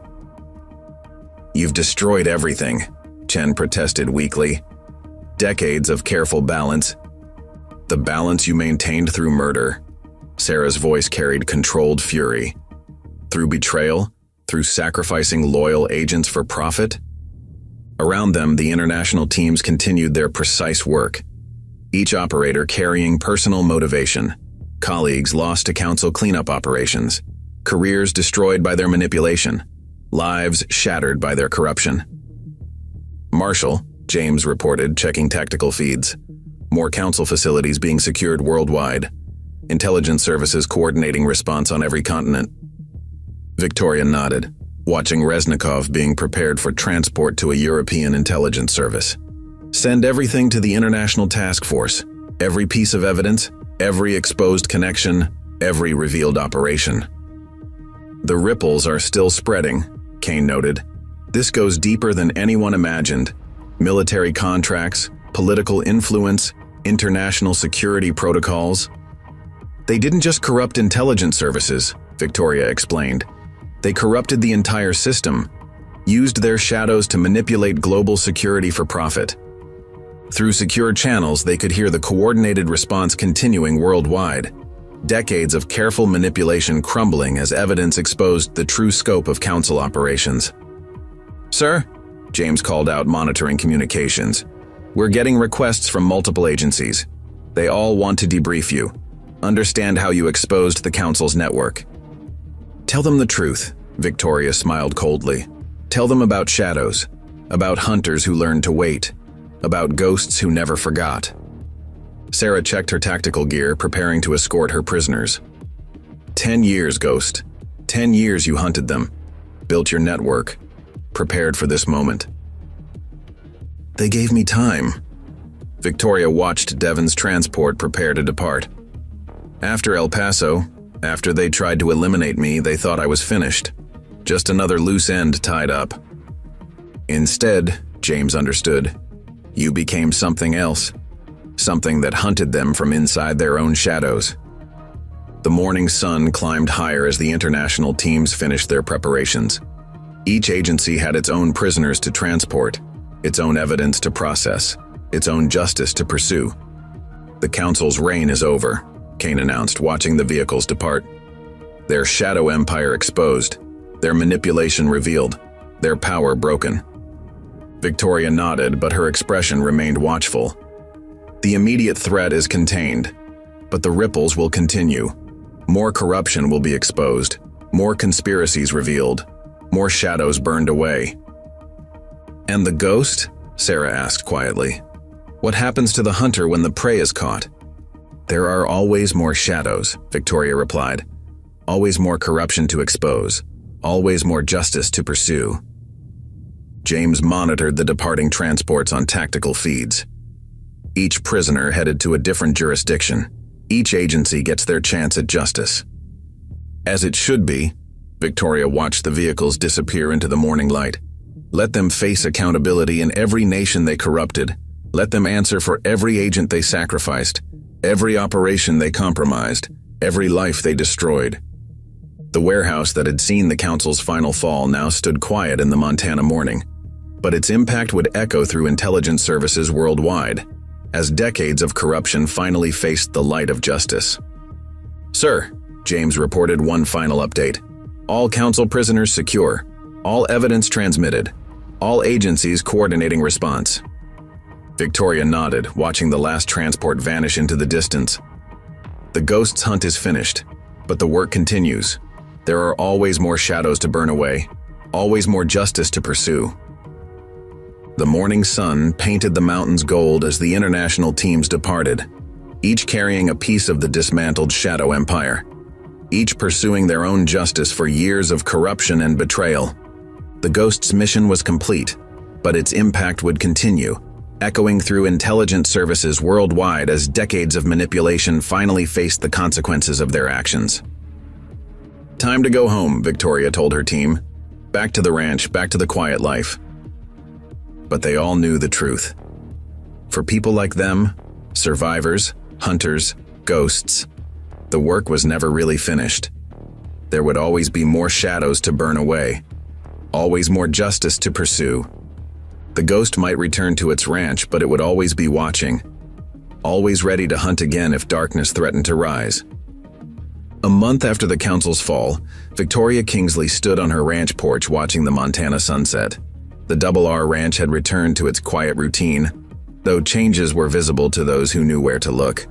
"You've destroyed everything," Chen protested weakly. "Decades of careful balance. The balance you maintained through murder." Sarah's voice carried controlled fury. "Through betrayal? Through sacrificing loyal agents for profit?" Around them, the international teams continued their precise work, each operator carrying personal motivation. Colleagues lost to council cleanup operations, careers destroyed by their manipulation, lives shattered by their corruption. "Marshal," James reported, checking tactical feeds. "More council facilities being secured worldwide. Intelligence services coordinating response on every continent." Victoria nodded, watching Reznikov being prepared for transport to a European intelligence service. "Send everything to the International Task Force. Every piece of evidence, every exposed connection, every revealed operation." "The ripples are still spreading," Kane noted. "This goes deeper than anyone imagined. Military contracts, political influence, international security protocols." "They didn't just corrupt intelligence services," Victoria explained. "They corrupted the entire system, used their shadows to manipulate global security for profit. Through secure channels, they could hear the coordinated response continuing worldwide. Decades of careful manipulation crumbling as evidence exposed the true scope of council operations." "Sir," James called out, monitoring communications, "we're getting requests from multiple agencies. They all want to debrief you, understand how you exposed the council's network." "Tell them the truth," Victoria smiled coldly. "Tell them about shadows, about hunters who learned to wait, about ghosts who never forgot." Sarah checked her tactical gear, preparing to escort her prisoners. 10 years, Ghost. 10 years you hunted them, built your network, prepared for this moment." "They gave me time." Victoria watched Devon's transport prepare to depart. "After El Paso, after they tried to eliminate me, they thought I was finished. Just another loose end tied up. Instead," James understood, "you became something else. Something that hunted them from inside their own shadows." The morning sun climbed higher as the international teams finished their preparations. Each agency had its own prisoners to transport, its own evidence to process, its own justice to pursue. "The council's reign is over," Kane announced, watching the vehicles depart. "Their shadow empire exposed, their manipulation revealed, their power broken." Victoria nodded, but her expression remained watchful. "The immediate threat is contained, but the ripples will continue. More corruption will be exposed, more conspiracies revealed, more shadows burned away." "And the ghost?" Sarah asked quietly. "What happens to the hunter when the prey is caught?" "There are always more shadows," Victoria replied. "Always more corruption to expose, always more justice to pursue." James monitored the departing transports on tactical feeds. Each prisoner headed to a different jurisdiction. Each agency gets their chance at justice. As it should be, Victoria watched the vehicles disappear into the morning light. Let them face accountability in every nation they corrupted. Let them answer for every agent they sacrificed, every operation they compromised, every life they destroyed. The warehouse that had seen the council's final fall now stood quiet in the Montana morning, but its impact would echo through intelligence services worldwide, as decades of corruption finally faced the light of justice. "Sir," James reported one final update. "All council prisoners secure. All evidence transmitted. All agencies coordinating response." Victoria nodded, watching the last transport vanish into the distance. "The ghost's hunt is finished, but the work continues. There are always more shadows to burn away, always more justice to pursue." The morning sun painted the mountains gold as the international teams departed, each carrying a piece of the dismantled Shadow Empire, each pursuing their own justice for years of corruption and betrayal. The Ghost's mission was complete, but its impact would continue, echoing through intelligence services worldwide as decades of manipulation finally faced the consequences of their actions. "Time to go home," Victoria told her team. "Back to the ranch, back to the quiet life." But they all knew the truth. For people like them, survivors, hunters, ghosts, the work was never really finished. There would always be more shadows to burn away, always more justice to pursue. The ghost might return to its ranch, but it would always be watching, always ready to hunt again if darkness threatened to rise. A month after the council's fall, Victoria Kingsley stood on her ranch porch watching the Montana sunset. The Double R Ranch had returned to its quiet routine, though changes were visible to those who knew where to look.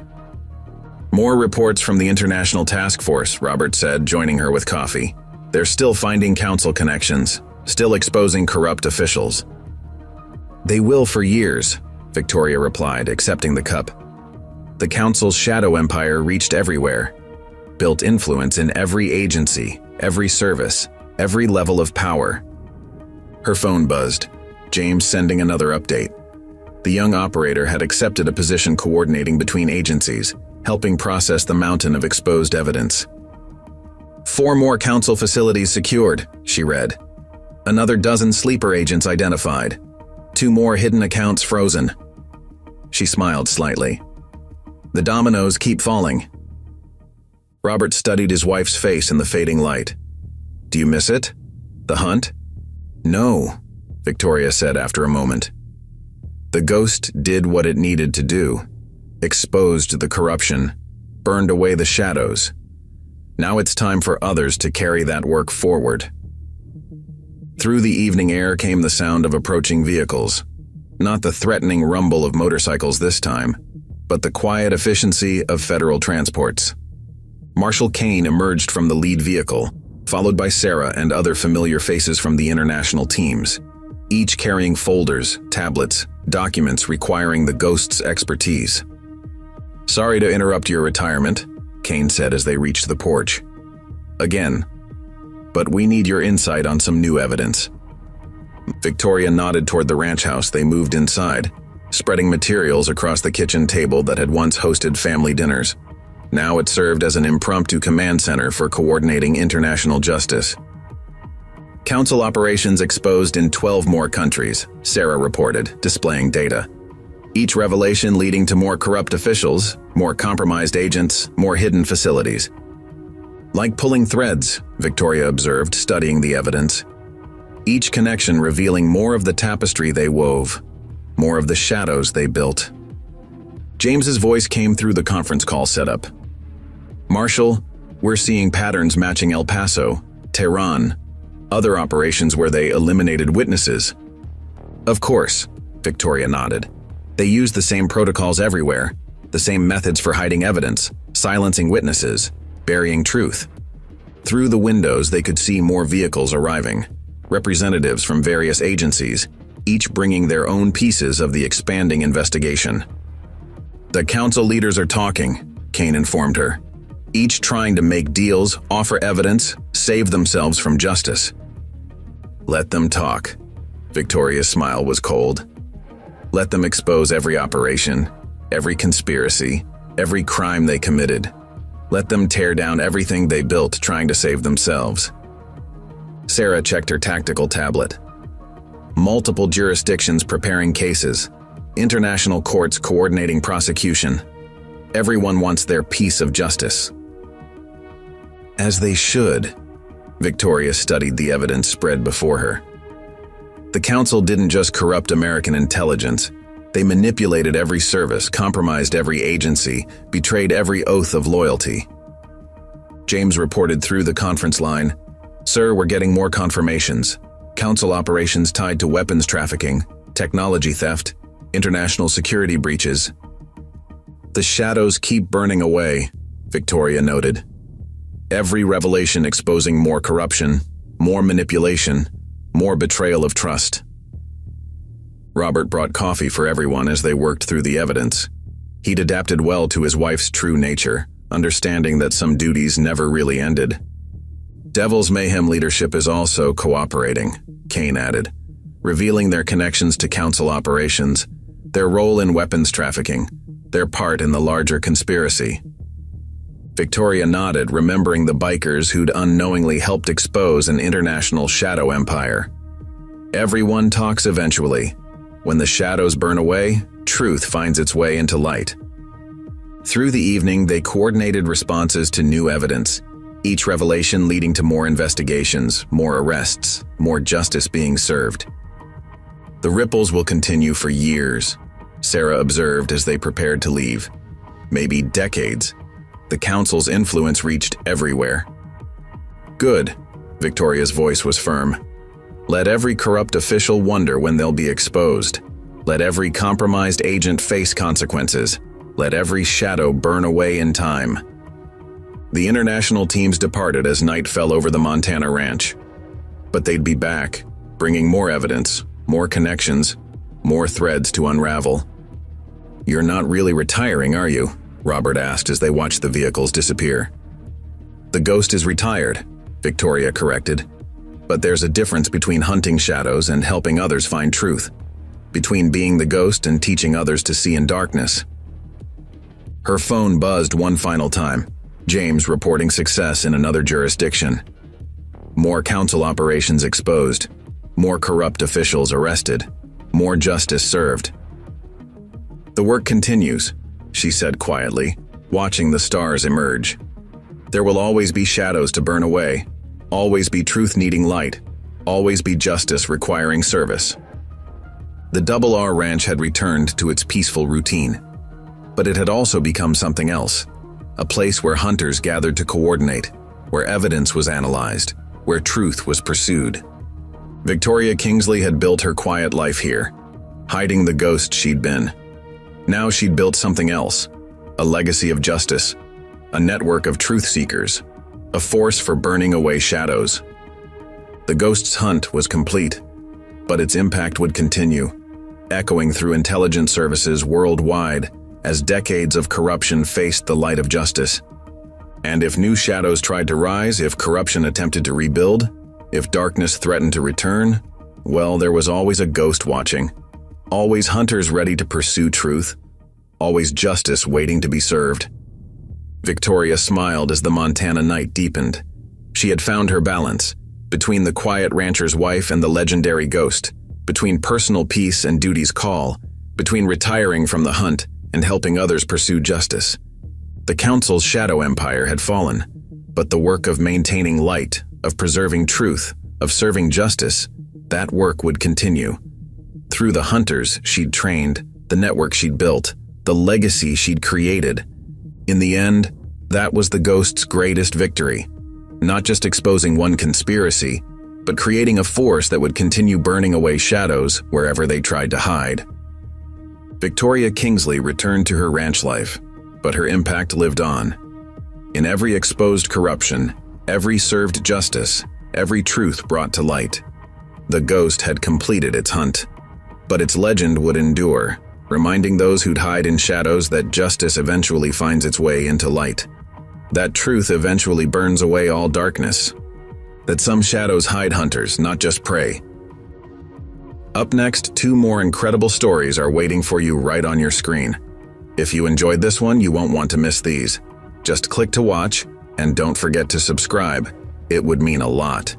"More reports from the International Task Force," Robert said, joining her with coffee. "They're still finding council connections, still exposing corrupt officials." "They will for years," Victoria replied, accepting the cup. The council's shadow empire reached everywhere, built influence in every agency, every service, every level of power. Her phone buzzed, James sending another update. The young operator had accepted a position coordinating between agencies, helping process the mountain of exposed evidence. "4 more council facilities secured," she read. "Another dozen sleeper agents identified. 2 more hidden accounts frozen." She smiled slightly. "The dominoes keep falling." Robert studied his wife's face in the fading light. "Do you miss it? The hunt?" "No," Victoria said after a moment. "The ghost did what it needed to do, exposed the corruption, burned away the shadows. Now it's time for others to carry that work forward." Through the evening air came the sound of approaching vehicles. Not the threatening rumble of motorcycles this time, but the quiet efficiency of federal transports. Marshal Kane emerged from the lead vehicle, followed by Sarah and other familiar faces from the international teams, each carrying folders, tablets, documents requiring the ghost's expertise. "Sorry to interrupt your retirement," Kane said as they reached the porch. "Again, but we need your insight on some new evidence." Victoria nodded toward the ranch house. They moved inside, spreading materials across the kitchen table that had once hosted family dinners. Now it served as an impromptu command center for coordinating international justice. "Council operations exposed in 12 more countries," Sarah reported, displaying data. "Each revelation leading to more corrupt officials, more compromised agents, more hidden facilities." "Like pulling threads," Victoria observed, studying the evidence. "Each connection revealing more of the tapestry they wove, more of the shadows they built." James's voice came through the conference call setup. "Marshal, we're seeing patterns matching El Paso, Tehran, other operations where they eliminated witnesses." "Of course," Victoria nodded. "They use the same protocols everywhere, the same methods for hiding evidence, silencing witnesses, burying truth." Through the windows they could see more vehicles arriving, representatives from various agencies, each bringing their own pieces of the expanding investigation. "The council leaders are talking," Kane informed her. "Each trying to make deals, offer evidence, save themselves from justice." "Let them talk." Victoria's smile was cold. "Let them expose every operation, every conspiracy, every crime they committed. Let them tear down everything they built trying to save themselves." Sarah checked her tactical tablet. Multiple jurisdictions preparing cases, international courts coordinating prosecution. Everyone wants their piece of justice. As they should. Victoria studied the evidence spread before her. The council didn't just corrupt American intelligence. They manipulated every service, compromised every agency, betrayed every oath of loyalty. James reported through the conference line, "Sir, we're getting more confirmations. Council operations tied to weapons trafficking, technology theft, international security breaches." "The shadows keep burning away," Victoria noted. "Every revelation exposing more corruption, more manipulation, more betrayal of trust." Robert brought coffee for everyone as they worked through the evidence. He'd adapted well to his wife's true nature, understanding that some duties never really ended. Devil's Mayhem leadership is also cooperating, Kane added, revealing their connections to council operations, their role in weapons trafficking, their part in the larger conspiracy. Victoria nodded, remembering the bikers who'd unknowingly helped expose an international shadow empire. Everyone talks eventually. When the shadows burn away, truth finds its way into light. Through the evening, they coordinated responses to new evidence, each revelation leading to more investigations, more arrests, more justice being served. The ripples will continue for years, Sarah observed as they prepared to leave. Maybe decades. The council's influence reached everywhere. Good, Victoria's voice was firm. Let every corrupt official wonder when they'll be exposed. Let every compromised agent face consequences. Let every shadow burn away in time. The international teams departed as night fell over the Montana ranch. But they'd be back, bringing more evidence, more connections, more threads to unravel. You're not really retiring, are you? Robert asked as they watched the vehicles disappear. The ghost is retired, Victoria corrected. But there's a difference between hunting shadows and helping others find truth. Between being the ghost and teaching others to see in darkness. Her phone buzzed one final time. James reporting success in another jurisdiction. More council operations exposed. More corrupt officials arrested. More justice served. The work continues, she said quietly, watching the stars emerge. There will always be shadows to burn away. Always be truth needing light. Always be justice requiring service. The Double R Ranch had returned to its peaceful routine. But it had also become something else. A place where hunters gathered to coordinate, where evidence was analyzed, where truth was pursued. Victoria Kingsley had built her quiet life here, hiding the ghost she'd been. Now she'd built something else, a legacy of justice, a network of truth seekers, a force for burning away shadows. The ghost's hunt was complete, but its impact would continue, echoing through intelligence services worldwide as decades of corruption faced the light of justice. And if new shadows tried to rise, if corruption attempted to rebuild, if darkness threatened to return, well, there was always a ghost watching, always hunters ready to pursue truth, always justice waiting to be served. Victoria smiled as the Montana night deepened. She had found her balance, between the quiet rancher's wife and the legendary ghost, between personal peace and duty's call, between retiring from the hunt and helping others pursue justice. The council's shadow empire had fallen, but the work of maintaining light, of preserving truth, of serving justice, that work would continue. Through the hunters she'd trained, the network she'd built, the legacy she'd created. In the end, that was the ghost's greatest victory. Not just exposing one conspiracy, but creating a force that would continue burning away shadows wherever they tried to hide. Victoria Kingsley returned to her ranch life, but her impact lived on. In every exposed corruption, every served justice, every truth brought to light. The ghost had completed its hunt, but its legend would endure, reminding those who'd hide in shadows that justice eventually finds its way into light. That truth eventually burns away all darkness. That some shadows hide hunters, not just prey. Up next, 2 more incredible stories are waiting for you right on your screen. If you enjoyed this one, you won't want to miss these. Just click to watch, and don't forget to subscribe. It would mean a lot.